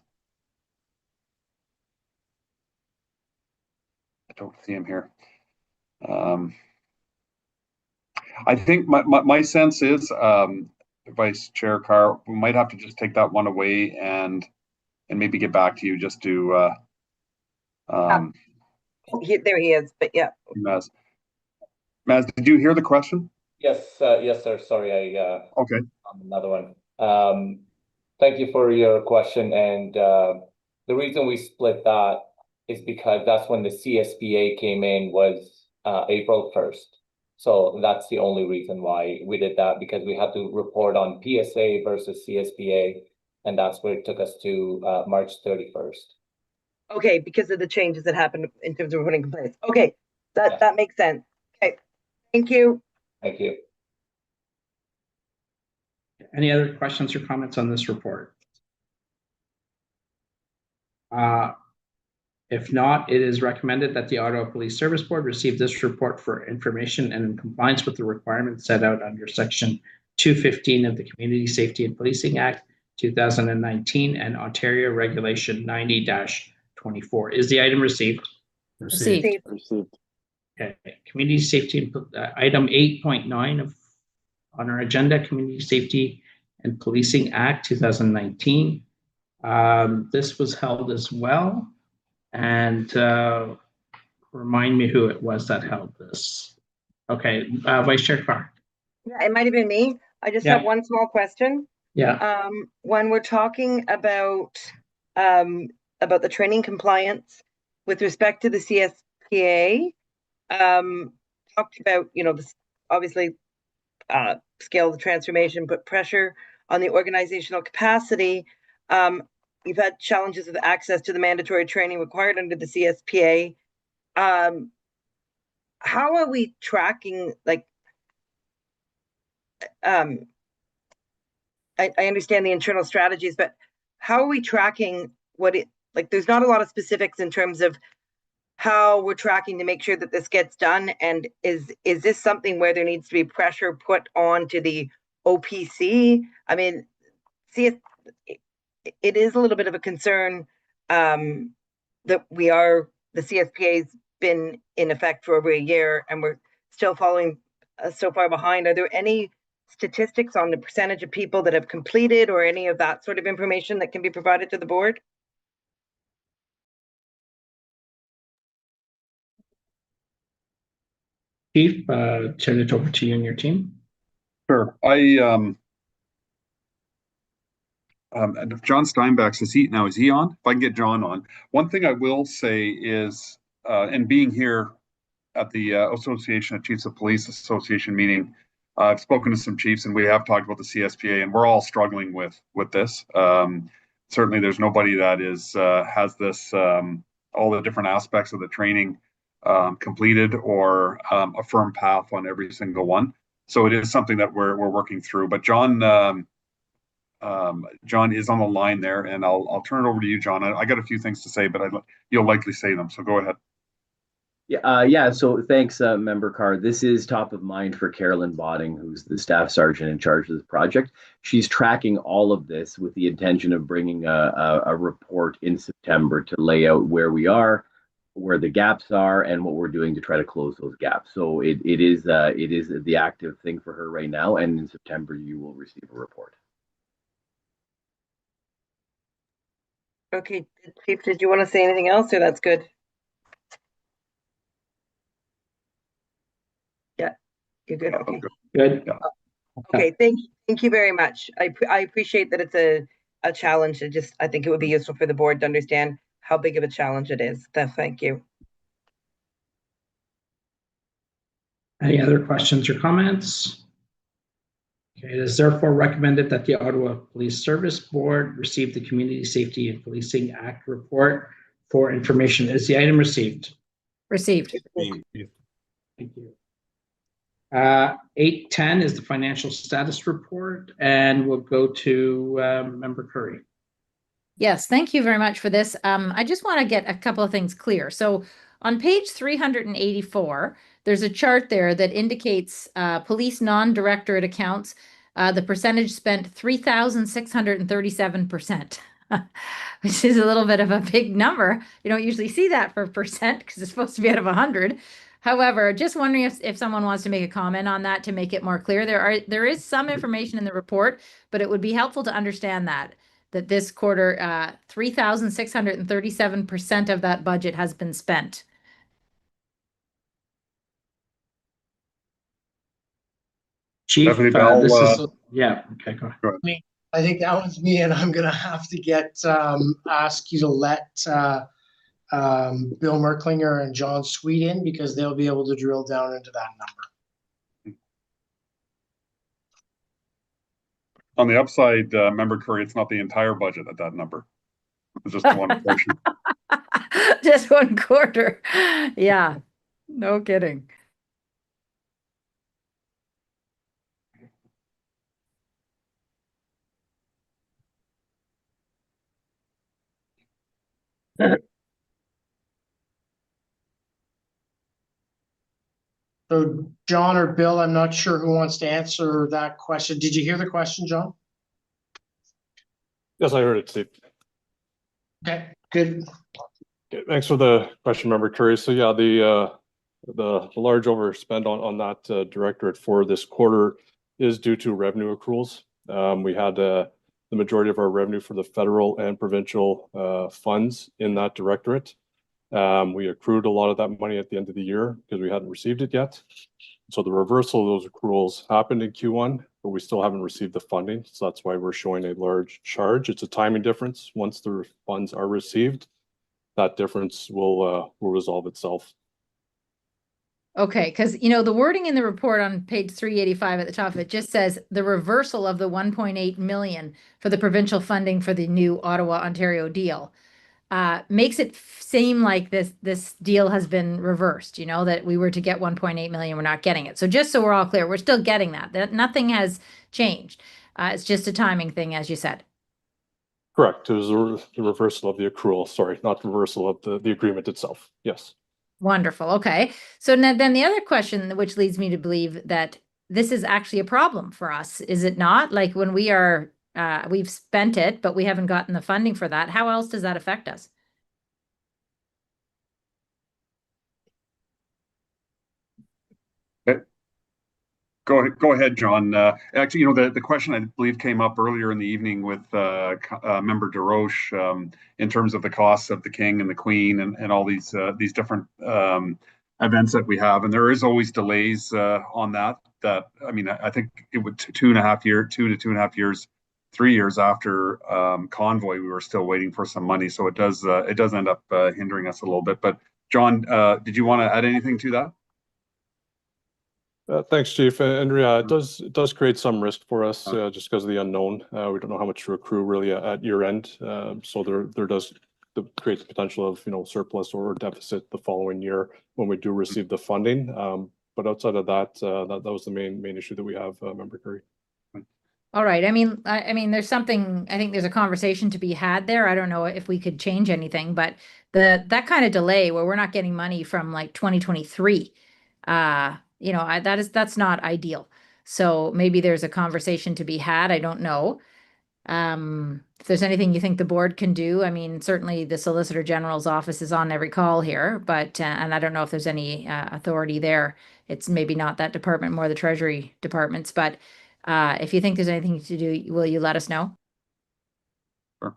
Speaker 9: I don't see him here. I think my sense is, Vice Chair Carr, we might have to just take that one away and maybe get back to you just to.
Speaker 4: There he is, but yeah.
Speaker 9: Maz, did you hear the question?
Speaker 8: Yes, yes, sir. Sorry,
Speaker 9: okay.
Speaker 8: Another one. Thank you for your question, and the reason we split that is because that's when the CSPA came in was April 1st. So that's the only reason why we did that, because we had to report on PSA versus CSPA, and that's where it took us to March 31st.
Speaker 4: Okay, because of the changes that happened in terms of reporting complaints. Okay, that makes sense. Okay, thank you.
Speaker 8: Thank you.
Speaker 1: Any other questions or comments on this report? If not, it is recommended that the Ottawa Police Service Board receive this report for information and in compliance with the requirements set out under Section 215 of the Community Safety and Policing Act 2019 and Ontario Regulation 90-24. Is the item received?
Speaker 2: Received.
Speaker 1: Okay. Community Safety, item 8.9 on our agenda, Community Safety and Policing Act 2019. This was held as well. And remind me who it was that held this. Okay, Vice Chair Carr.
Speaker 4: Yeah, it might have been me. I just have one small question.
Speaker 1: Yeah.
Speaker 4: When we're talking about the training compliance with respect to the CSPA, talked about, this obviously scale the transformation, put pressure on the organizational capacity. We've had challenges with access to the mandatory training required under the CSPA. How are we tracking, I understand the internal strategies, but how are we tracking there's not a lot of specifics in terms of how we're tracking to make sure that this gets done. And is this something where there needs to be pressure put on to the OPC? I mean, it is a little bit of a concern that the CSPA is been in effect for over a year and we're still falling so far behind. Are there any statistics on the percentage of people that have completed or any of that sort of information that can be provided to the board?
Speaker 1: Chief, turn it over to you and your team.
Speaker 9: Sure. And if John Steinbach's is he on? If I can get John on. One thing I will say is, and being here at the Association of Chiefs of Police Association meeting, I've spoken to some chiefs and we have talked about the CSPA, and we're all struggling with this. Certainly, there's nobody that has this all the different aspects of the training completed or a firm path on every single one. So it is something that we're working through. But John is on the line there, and I'll turn it over to you, John. I got a few things to say, but you'll likely say them. So go ahead.
Speaker 10: Yeah. So thanks, Member Carr. This is top of mind for Carolyn Botting, who's the staff sergeant in charge of this project. She's tracking all of this with the intention of bringing a report in September to lay out where we are, where the gaps are, and what we're doing to try to close those gaps. So it is the active thing for her right now, and in September you will receive a report.
Speaker 4: Okay, Chief, did you want to say anything else, or that's good? Yeah, you're good. Okay.
Speaker 1: Good.
Speaker 4: Okay, thank you very much. I appreciate that it's a challenge. I think it would be useful for the board to understand how big of a challenge it is. So thank you.
Speaker 1: Any other questions or comments? Okay, it is therefore recommended that the Ottawa Police Service Board receive the Community Safety and Policing Act report for information. Is the item received?
Speaker 2: Received.
Speaker 1: Thank you. 8:10 is the financial status report, and we'll go to Member Curry.
Speaker 2: Yes, thank you very much for this. I just want to get a couple of things clear. So on page 384, there's a chart there that indicates police non-directorate accounts. The percentage spent 3,637%, which is a little bit of a big number. You don't usually see that for percent because it's supposed to be out of 100. However, just wondering if someone wants to make a comment on that to make it more clear. There is some information in the report, but it would be helpful to understand that this quarter, 3,637% of that budget has been spent.
Speaker 1: Chief,
Speaker 9: Stephanie Bell,
Speaker 1: yeah, okay, go ahead.
Speaker 13: I think that was me, and I'm going to have to ask you to let Bill Merklinger and John Sweet in, because they'll be able to drill down into that number.
Speaker 9: On the upside, Member Curry, it's not the entire budget at that number. It's just one portion.
Speaker 2: Just one quarter. Yeah, no kidding.
Speaker 13: So John or Bill, I'm not sure who wants to answer that question. Did you hear the question, John?
Speaker 22: Yes, I heard it, Steve.
Speaker 13: Okay, good.
Speaker 22: Okay, thanks for the question, Member Curry. So yeah, the large overspend on that directorate for this quarter is due to revenue accruals. We had the majority of our revenue for the federal and provincial funds in that directorate. We accrued a lot of that money at the end of the year because we hadn't received it yet. So the reversal of those accruals happened in Q1, but we still haven't received the funding. So that's why we're showing a large charge. It's a timing difference. Once the funds are received, that difference will resolve itself.
Speaker 2: Okay, because the wording in the report on page 385 at the top of it just says the reversal of the 1.8 million for the provincial funding for the new Ottawa, Ontario deal. Makes it seem like this deal has been reversed, that we were to get 1.8 million, we're not getting it. So just so we're all clear, we're still getting that nothing has changed. It's just a timing thing, as you said.
Speaker 22: Correct. It was the reversal of the accrual. Sorry, not reversal of the agreement itself. Yes.
Speaker 2: Wonderful. Okay. So then the other question, which leads me to believe that this is actually a problem for us, is it not? Like when we are we've spent it, but we haven't gotten the funding for that. How else does that affect us?
Speaker 9: Go ahead, John. Actually, the question I believe came up earlier in the evening with Member DeRoche in terms of the costs of the King and the Queen and all these different events that we have, and there is always delays on that. I mean, I think it would 2 to 2.5 years, 3 years after Convoy, we were still waiting for some money, so it does end up hindering us a little bit. But John, did you want to add anything to that?
Speaker 22: Thanks, Chief. And yeah, it does create some risk for us just because of the unknown. We don't know how much to accrue really at year end. So there does create the potential of surplus or deficit the following year when we do receive the funding. But outside of that, that was the main issue that we have, Member Curry.
Speaker 2: All right. I mean, there's something, I think there's a conversation to be had there. I don't know if we could change anything, but that kind of delay where we're not getting money from like 2023, that's not ideal. So maybe there's a conversation to be had. I don't know. If there's anything you think the board can do, I mean, certainly the Solicitor General's office is on every call here, but, and I don't know if there's any authority there. It's maybe not that department, more the Treasury departments, but if you think there's anything to do, will you let us know?
Speaker 9: Sure.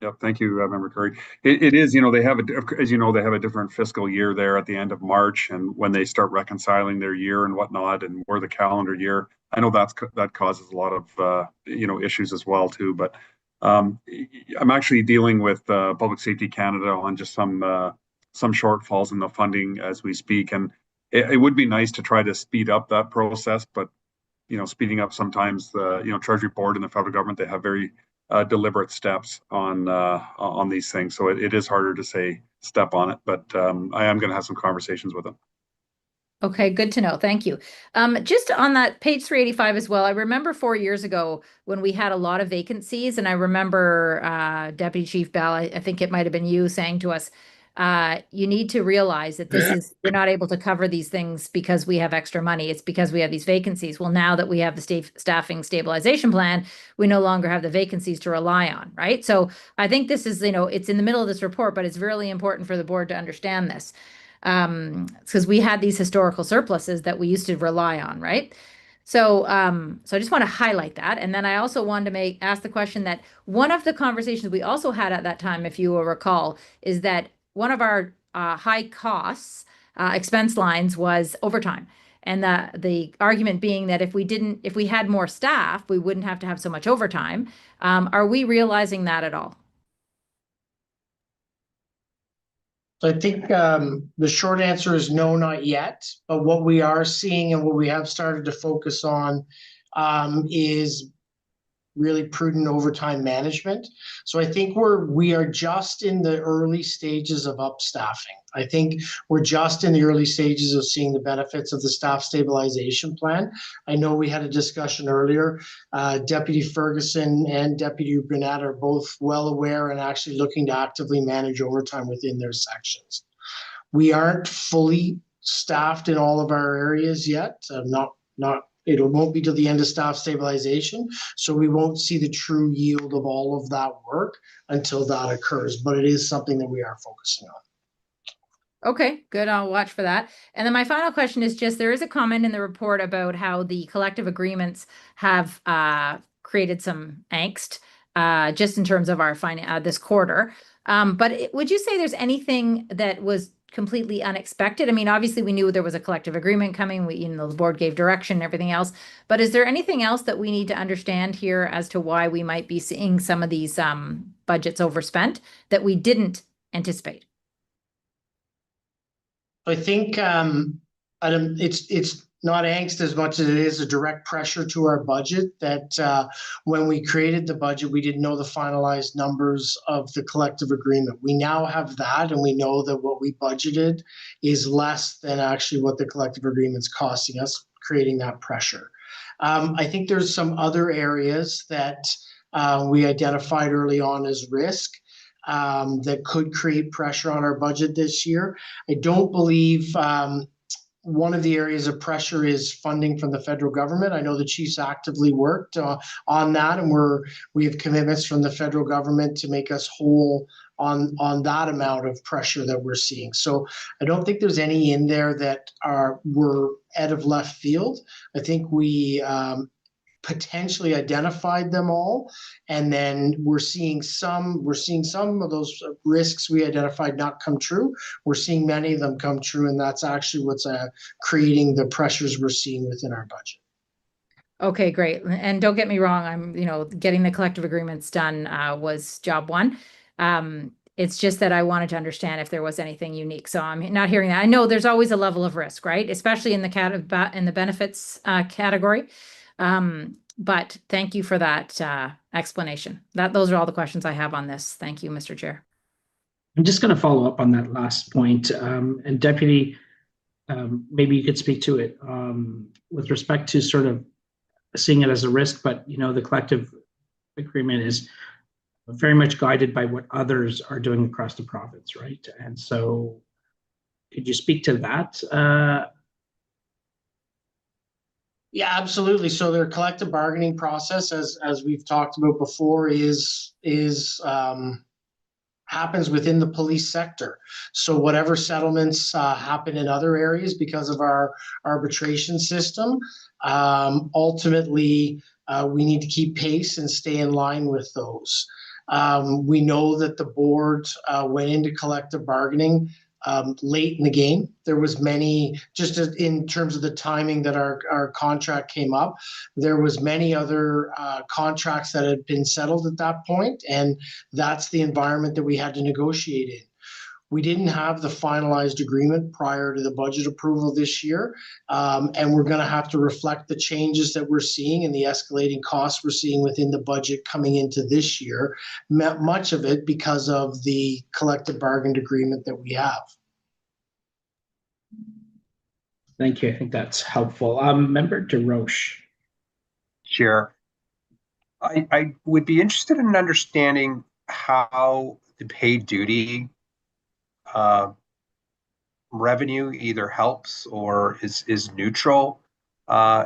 Speaker 9: Yep. Thank you, Member Curry. It is, they have they have a different fiscal year there at the end of March, and when they start reconciling their year and whatnot, and we're the calendar year, I know that causes a lot of issues as well too. But I'm actually dealing with Public Safety Canada on just some shortfalls in the funding as we speak, and it would be nice to try to speed up that process, but speeding up sometimes the Treasury Board and the federal government, they have very deliberate steps on these things, so it is harder to say step on it, but I am going to have some conversations with them.
Speaker 2: Okay, good to know. Thank you. Just on that page 385 as well, I remember 4 years ago when we had a lot of vacancies, and I remember Deputy Chief Bell, I think it might have been you, saying to us, you need to realize that we're not able to cover these things because we have extra money. It's because we have these vacancies. Well, now that we have the staffing stabilization plan, we no longer have the vacancies to rely on, right? So I think this is, it's in the middle of this report, but it's really important for the board to understand this. Because we had these historical surpluses that we used to rely on, right? So, so I just want to highlight that. And then I also wanted to ask the question that one of the conversations we also had at that time, if you will recall, is that one of our high costs expense lines was overtime. And the argument being that if we had more staff, we wouldn't have to have so much overtime. Are we realizing that at all?
Speaker 13: I think the short answer is no, not yet. But what we are seeing and what we have started to focus on is really prudent overtime management. So I think we are just in the early stages of upstaffing. I think we're just in the early stages of seeing the benefits of the staff stabilization plan. I know we had a discussion earlier. Deputy Ferguson and Deputy Burnett are both well aware and actually looking to actively manage overtime within their sections. We aren't fully staffed in all of our areas yet. It won't be till the end of staff stabilization, so we won't see the true yield of all of that work until that occurs, but it is something that we are focusing on.
Speaker 2: Okay, good. I'll watch for that. And then my final question is just, there is a comment in the report about how the collective agreements have created some angst just in terms of our this quarter. But would you say there's anything that was completely unexpected? I mean, obviously we knew there was a collective agreement coming. The board gave direction and everything else. But is there anything else that we need to understand here as to why we might be seeing some of these budgets overspent that we didn't anticipate?
Speaker 13: I think it's not angst as much as it is a direct pressure to our budget that when we created the budget, we didn't know the finalized numbers of the collective agreement. We now have that, and we know that what we budgeted is less than actually what the collective agreement's costing us, creating that pressure. I think there's some other areas that we identified early on as risk that could create pressure on our budget this year. I don't believe one of the areas of pressure is funding from the federal government. I know the chief's actively worked on that, and we have commitments from the federal government to make us whole on that amount of pressure that we're seeing. So I don't think there's any in there that were out of left field. I think we potentially identified them all, and then we're seeing some of those risks we identified not come true. We're seeing many of them come true, and that's actually what's creating the pressures we're seeing within our budget.
Speaker 2: Okay, great. And don't get me wrong, I'm, getting the collective agreements done was job one. It's just that I wanted to understand if there was anything unique. So I'm not hearing that. I know there's always a level of risk, right? Especially in the benefits category. But thank you for that explanation. Those are all the questions I have on this. Thank you, Mr. Chair.
Speaker 1: I'm just going to follow up on that last point. And Deputy, maybe you could speak to it with respect to sort of seeing it as a risk, but the collective agreement is very much guided by what others are doing across the province, right? And so could you speak to that?
Speaker 13: Yeah, absolutely. So their collective bargaining process, as we've talked about before, is happens within the police sector. So whatever settlements happen in other areas because of our arbitration system, ultimately we need to keep pace and stay in line with those. We know that the board went into collective bargaining late in the game. There was many, just in terms of the timing that our contract came up, there was many other contracts that had been settled at that point, and that's the environment that we had to negotiate in. We didn't have the finalized agreement prior to the budget approval this year, and we're going to have to reflect the changes that we're seeing and the escalating costs we're seeing within the budget coming into this year, much of it because of the collective bargained agreement that we have.
Speaker 1: Thank you. I think that's helpful. Member DeRoche.
Speaker 7: Chair, I would be interested in understanding how the paid duty revenue either helps or is neutral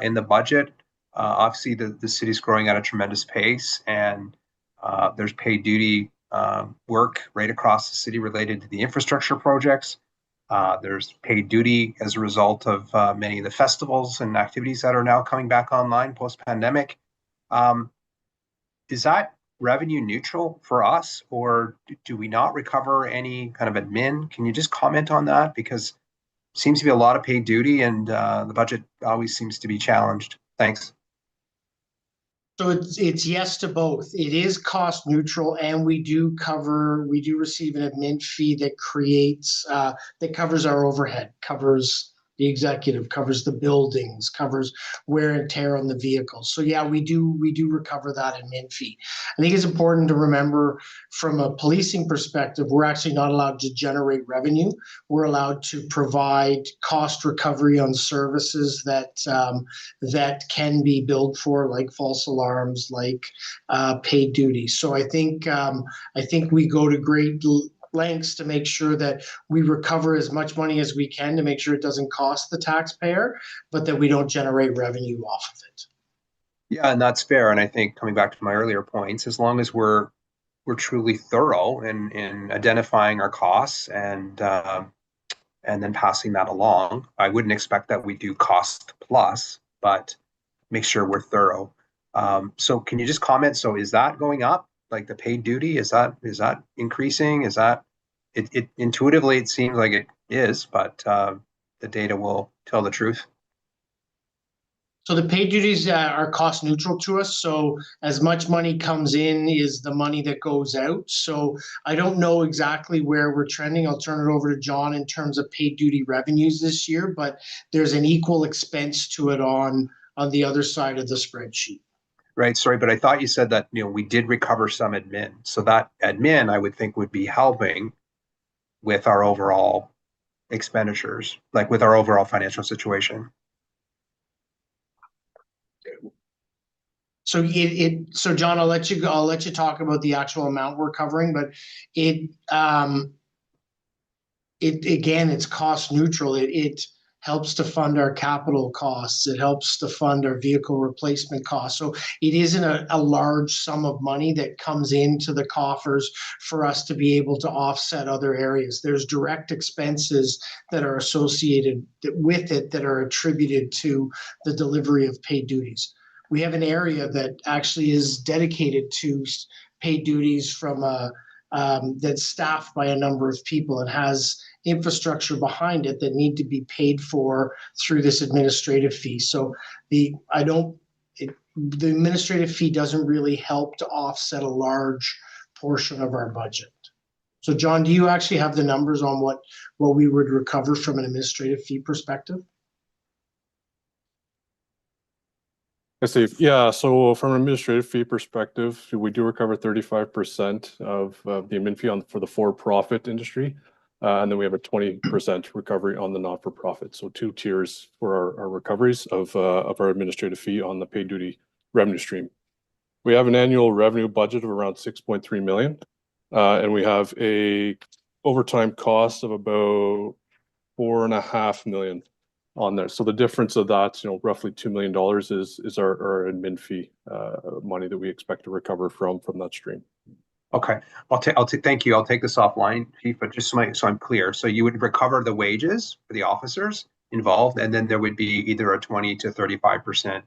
Speaker 7: in the budget. Obviously, the city's growing at a tremendous pace, and there's paid duty work right across the city related to the infrastructure projects. There's paid duty as a result of many of the festivals and activities that are now coming back online post-pandemic. Is that revenue neutral for us, or do we not recover any kind of admin? Can you just comment on that? Because it seems to be a lot of paid duty, and the budget always seems to be challenged. Thanks.
Speaker 13: So it's yes to both. It is cost neutral, and we do receive an admin fee that that covers our overhead, covers the executive, covers the buildings, covers wear and tear on the vehicles. So yeah, we do recover that admin fee. I think it's important to remember from a policing perspective, we're actually not allowed to generate revenue. We're allowed to provide cost recovery on services that can be billed for, like false alarms, like paid duty. So I think we go to great lengths to make sure that we recover as much money as we can to make sure it doesn't cost the taxpayer, but that we don't generate revenue off of it.
Speaker 7: Yeah, and that's fair. And I think coming back to my earlier points, as long as we're truly thorough in identifying our costs and then passing that along, I wouldn't expect that we do cost plus, but make sure we're thorough. So can you just comment? So is that going up? Like the paid duty, is that increasing? Is that it intuitively it seems like it is, but the data will tell the truth.
Speaker 13: So the paid duties are cost neutral to us. So as much money comes in is the money that goes out. So I don't know exactly where we're trending. I'll turn it over to John in terms of paid duty revenues this year, but there's an equal expense to it on the other side of the spreadsheet.
Speaker 7: Right, sorry, but I thought you said that we did recover some admin. So that admin, I would think, would be helping with our overall expenditures, like with our overall financial situation.
Speaker 13: So so John, I'll let you talk about the actual amount we're covering, but again, it's cost neutral. It helps to fund our capital costs. It helps to fund our vehicle replacement costs. So it isn't a large sum of money that comes into the coffers for us to be able to offset other areas. There's direct expenses that are associated with it that are attributed to the delivery of paid duties. We have an area that actually is dedicated to paid duties from that's staffed by a number of people and has infrastructure behind it that need to be paid for through this administrative fee. So the administrative fee doesn't really help to offset a large portion of our budget. So John, do you actually have the numbers on what we would recover from an administrative fee perspective?
Speaker 22: I see. Yeah, so from an administrative fee perspective, we do recover 35% of the admin fee for the for-profit industry. And then we have a 20% recovery on the not-for-profit. So 2 tiers for our recoveries of our administrative fee on the paid duty revenue stream. We have an annual revenue budget of around 6.3 million. And we have a overtime cost of about 4.5 million on there. So the difference of that, roughly $2 million is our admin fee money that we expect to recover from that stream.
Speaker 7: Okay, thank you. I'll take this offline, Chief, but just so I'm clear. So you would recover the wages for the officers involved, and then there would be either a 20 to 35%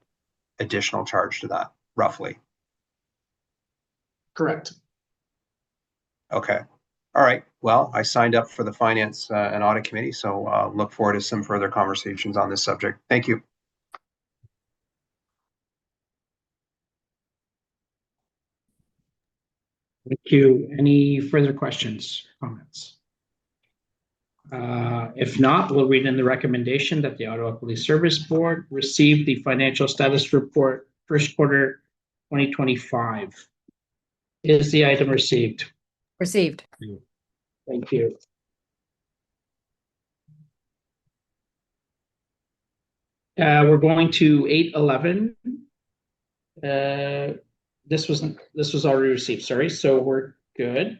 Speaker 7: additional charge to that, roughly.
Speaker 13: Correct.
Speaker 7: Okay. All right. Well, I signed up for the Finance and Audit Committee, so look forward to some further conversations on this subject. Thank you.
Speaker 1: Thank you. Any further questions, comments? If not, we'll read in the recommendation that the Ottawa Police Service Board receive the financial status report first quarter 2025. Is the item received?
Speaker 2: Received.
Speaker 1: Thank you. We're going to 8:11. This was already received, sorry, so we're good.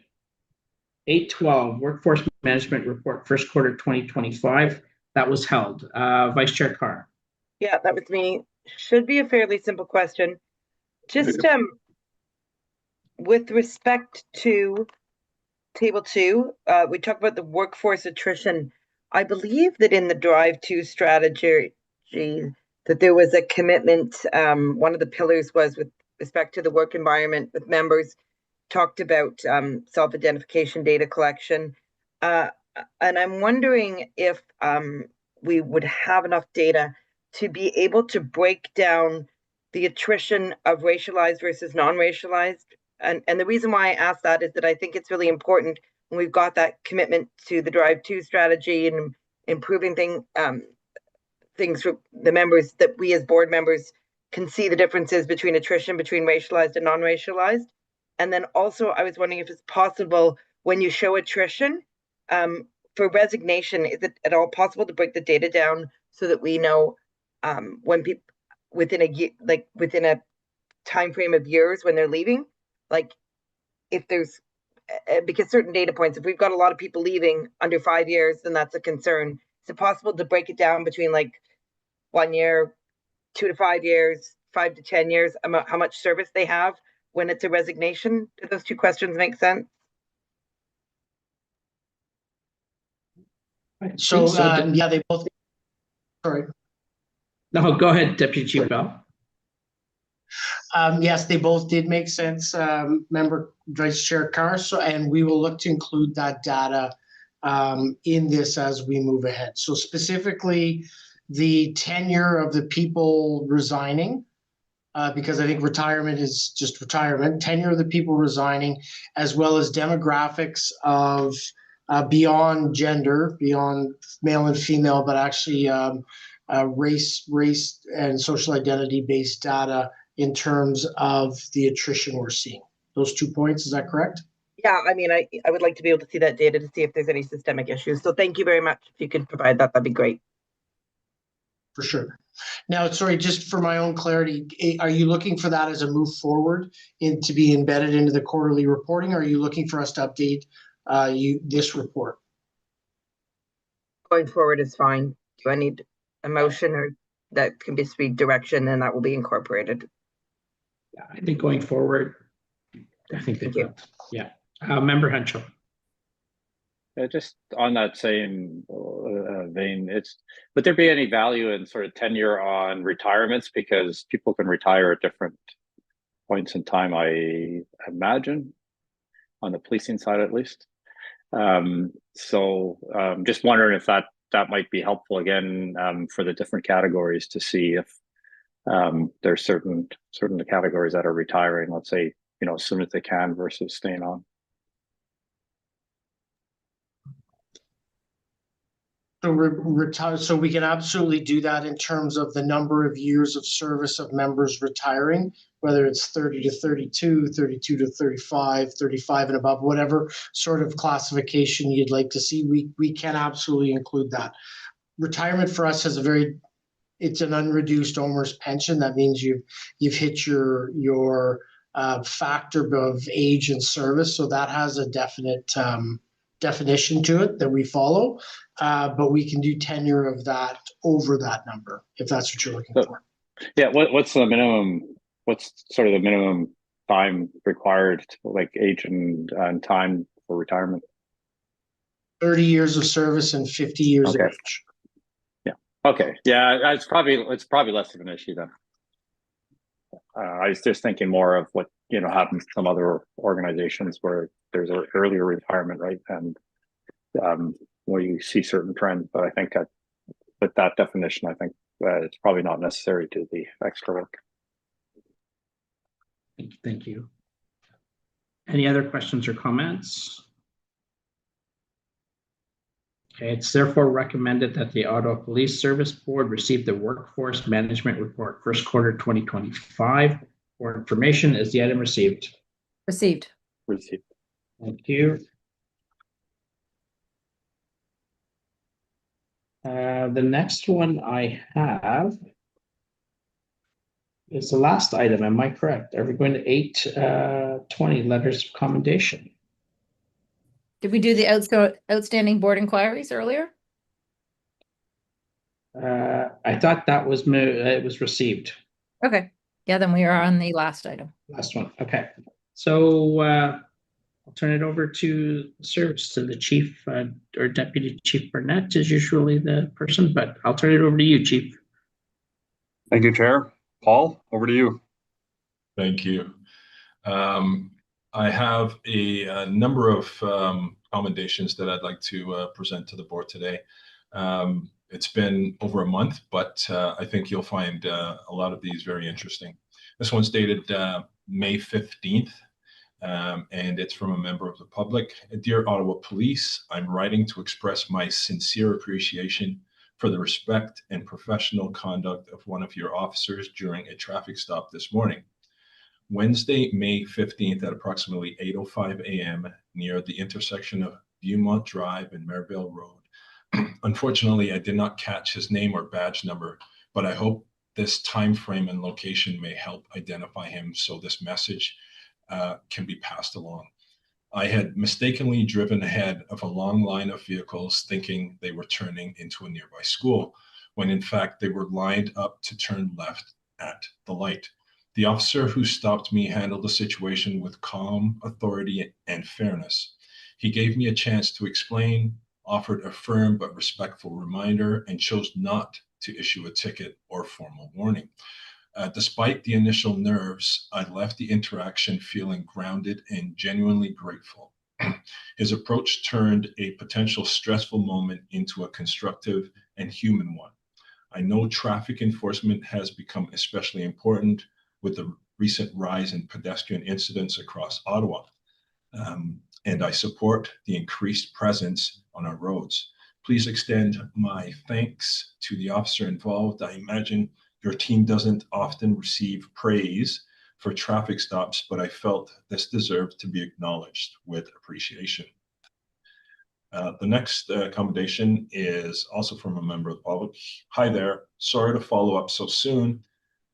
Speaker 1: 8:12, Workforce Management Report, first quarter 2025. That was held. Vice Chair Carr.
Speaker 4: Yeah, that was me. Should be a fairly simple question. Just with respect to Table 2, we talked about the workforce attrition. I believe that in the Drive 2 strategy that there was a commitment. One of the pillars was with respect to the work environment with members, talked about self-identification data collection. And I'm wondering if we would have enough data to be able to break down the attrition of racialized versus non-racialized. And the reason why I ask that is that I think it's really important when we've got that commitment to the Drive 2 strategy and improving things for the members, that we as board members can see the differences between attrition between racialized and non-racialized. And then also I was wondering if it's possible when you show attrition for resignation, is it at all possible to break the data down so that we know when people within a time frame of years when they're leaving, like if there's, because certain data points, if we've got a lot of people leaving under 5 years, then that's a concern. Is it possible to break it down between like 1 year, 2 to 5 years, 5 to 10 years, how much service they have when it's a resignation? Do those two questions make sense?
Speaker 13: So, yeah, they both, sorry.
Speaker 1: No, go ahead, Deputy Chief Bell.
Speaker 13: Yes, they both did make sense, Member Vice Chair Carr. So, and we will look to include that data in this as we move ahead. So specifically, the tenure of the people resigning, because I think retirement is just retirement, tenure of the people resigning, as well as demographics of beyond gender, beyond male and female, but actually race and social identity based data in terms of the attrition we're seeing. Those 2 points, is that correct?
Speaker 4: Yeah, I mean, I would like to be able to see that data to see if there's any systemic issues. So thank you very much. If you could provide that, that'd be great.
Speaker 13: For sure. Now, sorry, just for my own clarity, are you looking for that as a move forward to be embedded into the quarterly reporting? Or are you looking for us to update this report?
Speaker 4: Going forward is fine. Do I need a motion, or that can just be direction and that will be incorporated?
Speaker 1: Yeah, I think going forward, I think
Speaker 4: Thank you.
Speaker 1: Yeah. Member Henschel.
Speaker 17: Just on that same vein, would there be any value in sort of tenure on retirements, because people can retire at different points in time, I imagine, on the policing side at least. Just wondering if that might be helpful again for the different categories, to see if there's certain categories that are retiring, let's say, as soon as they can versus staying on.
Speaker 13: So we can absolutely do that in terms of the number of years of service of members retiring, whether it's 30 to 32, 32 to 35, 35 and above, whatever sort of classification you'd like to see, we can absolutely include that. Retirement for us has it's an unreduced owner's pension. That means you've hit your factor of age and service. So that has a definite definition to it that we follow, but we can do tenure of that over that number if that's what you're looking for.
Speaker 17: Yeah, what's the minimum? What's sort of the minimum time required, like age and time for retirement?
Speaker 13: 30 years of service and 50 years of age.
Speaker 17: Yeah. Okay. Yeah, it's probably less of an issue then. I was just thinking more of what happens to some other organizations where there's an earlier retirement, right? And where you see certain trends, but I think with that definition, I think it's probably not necessary to the extra work.
Speaker 1: Thank you. Any other questions or comments? Okay, it's therefore recommended that the Ottawa Police Service Board receive the Workforce Management Report first quarter 2025. For information, is the item received?
Speaker 2: Received.
Speaker 17: Received.
Speaker 1: Thank you. The next one I have is the last item. Am I correct? Are we going to 820 letters of commendation?
Speaker 2: Did we do the outstanding board inquiries earlier?
Speaker 1: I thought that was it was received.
Speaker 2: Okay. Yeah, then we are on the last item.
Speaker 1: Last one. Okay. So I'll turn it over to service, to the chief or Deputy Chief Burnett is usually the person, but I'll turn it over to you, Chief.
Speaker 9: Thank you, Chair. Paul, over to you.
Speaker 12: Thank you. I have a number of commendations that I'd like to present to the board today. It's been over a month, but I think you'll find a lot of these very interesting. This one's dated May 15th, and it's from a member of the public. Dear Ottawa Police, I'm writing to express my sincere appreciation for the respect and professional conduct of one of your officers during a traffic stop this morning. Wednesday, May 15th at approximately 8:05 a.m. near the intersection of Viewmont Drive and Merivale Road. Unfortunately, I did not catch his name or badge number, but I hope this time frame and location may help identify him so this message can be passed along. I had mistakenly driven ahead of a long line of vehicles thinking they were turning into a nearby school, when in fact they were lined up to turn left at the light. The officer who stopped me handled the situation with calm, authority, and fairness. He gave me a chance to explain, offered a firm but respectful reminder, and chose not to issue a ticket or formal warning. Despite the initial nerves, I left the interaction feeling grounded and genuinely grateful. His approach turned a potential stressful moment into a constructive and human one. I know traffic enforcement has become especially important with the recent rise in pedestrian incidents across Ottawa. And I support the increased presence on our roads. Please extend my thanks to the officer involved. I imagine your team doesn't often receive praise for traffic stops, but I felt this deserved to be acknowledged with appreciation. The next commendation is also from a member of the public. Hi there, sorry to follow up so soon,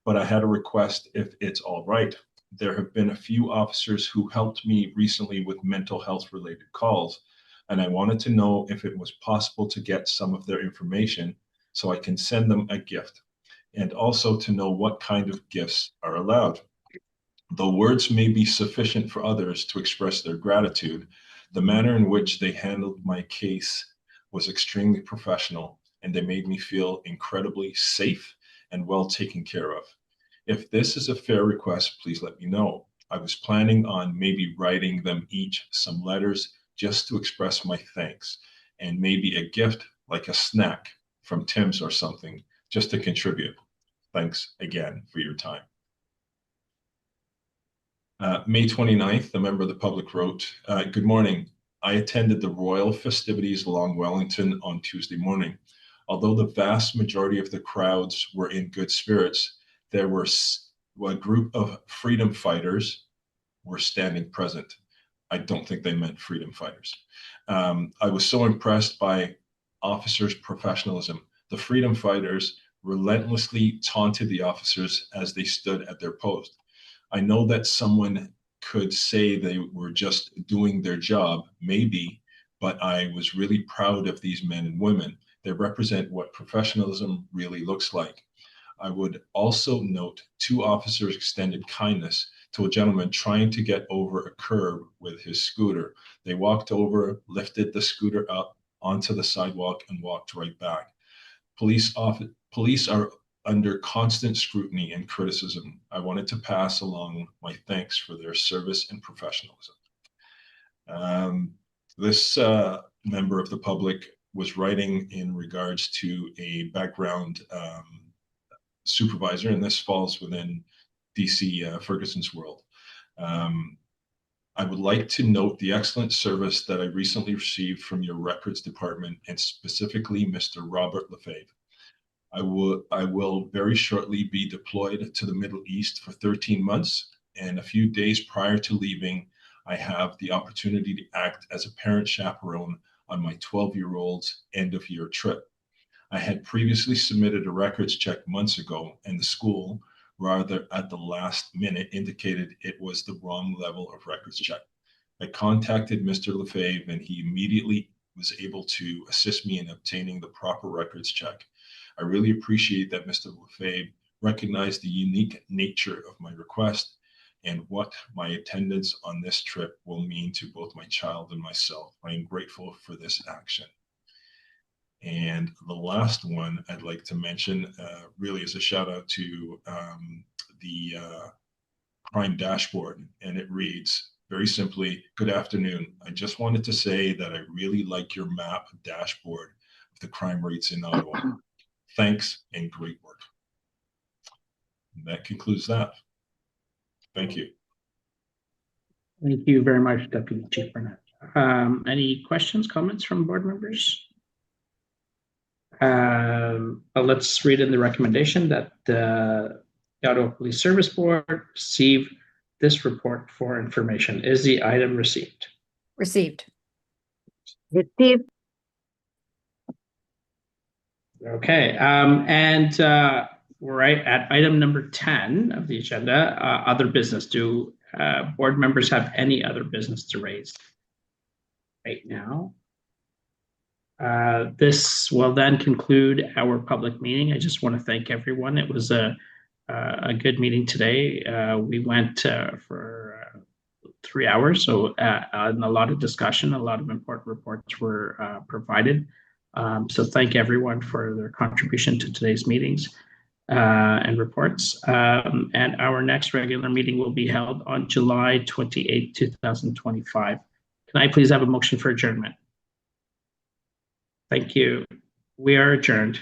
Speaker 12: but I had a request if it's all right. There have been a few officers who helped me recently with mental health related calls, and I wanted to know if it was possible to get some of their information so I can send them a gift, and also to know what kind of gifts are allowed. Though words may be sufficient for others to express their gratitude, the manner in which they handled my case was extremely professional, and they made me feel incredibly safe and well taken care of. If this is a fair request, please let me know. I was planning on maybe writing them each some letters just to express my thanks, and maybe a gift like a snack from Tim's or something just to contribute. Thanks again for your time. May 29th, a member of the public wrote, good morning. I attended the royal festivities along Wellington on Tuesday morning. Although the vast majority of the crowds were in good spirits, there were a group of freedom fighters were standing present. I don't think they meant freedom fighters. I was so impressed by officers' professionalism. The freedom fighters relentlessly taunted the officers as they stood at their post. I know that someone could say they were just doing their job, maybe, but I was really proud of these men and women. They represent what professionalism really looks like. I would also note 2 officers extended kindness to a gentleman trying to get over a curb with his scooter. They walked over, lifted the scooter up onto the sidewalk, and walked right back. Police are under constant scrutiny and criticism. I wanted to pass along my thanks for their service and professionalism. This member of the public was writing in regards to a background supervisor, and this falls within DC Ferguson's world. I would like to note the excellent service that I recently received from your records department, and specifically Mr. Robert Lefebvre. I will very shortly be deployed to the Middle East for 13 months, and a few days prior to leaving, I have the opportunity to act as a parent chaperone on my 12-year-old's end-of-year trip. I had previously submitted a records check months ago, and the school, rather at the last minute, indicated it was the wrong level of records check. I contacted Mr. Lefebvre, and he immediately was able to assist me in obtaining the proper records check. I really appreciate that Mr. Lefebvre recognized the unique nature of my request and what my attendance on this trip will mean to both my child and myself. I am grateful for this action. And the last one I'd like to mention really is a shout out to the crime dashboard, and it reads very simply, good afternoon. I just wanted to say that I really like your map dashboard of the crime rates in Ottawa. Thanks and great work. And that concludes that. Thank you.
Speaker 1: Thank you very much, Deputy Chief Burnett. Any questions, comments from board members? Let's read in the recommendation that the Ottawa Police Service Board receive this report for information. Is the item received?
Speaker 2: Received.
Speaker 4: Received.
Speaker 1: Okay, we're right at item number 10 of the agenda, other business. Do board members have any other business to raise right now? This will then conclude our public meeting. I just want to thank everyone. It was a good meeting today. We went for 3 hours, so and a lot of discussion, a lot of important reports were provided. So thank everyone for their contribution to today's meetings and reports. And our next regular meeting will be held on July 28, 2025. Can I please have a motion for adjournment? Thank you. We are adjourned.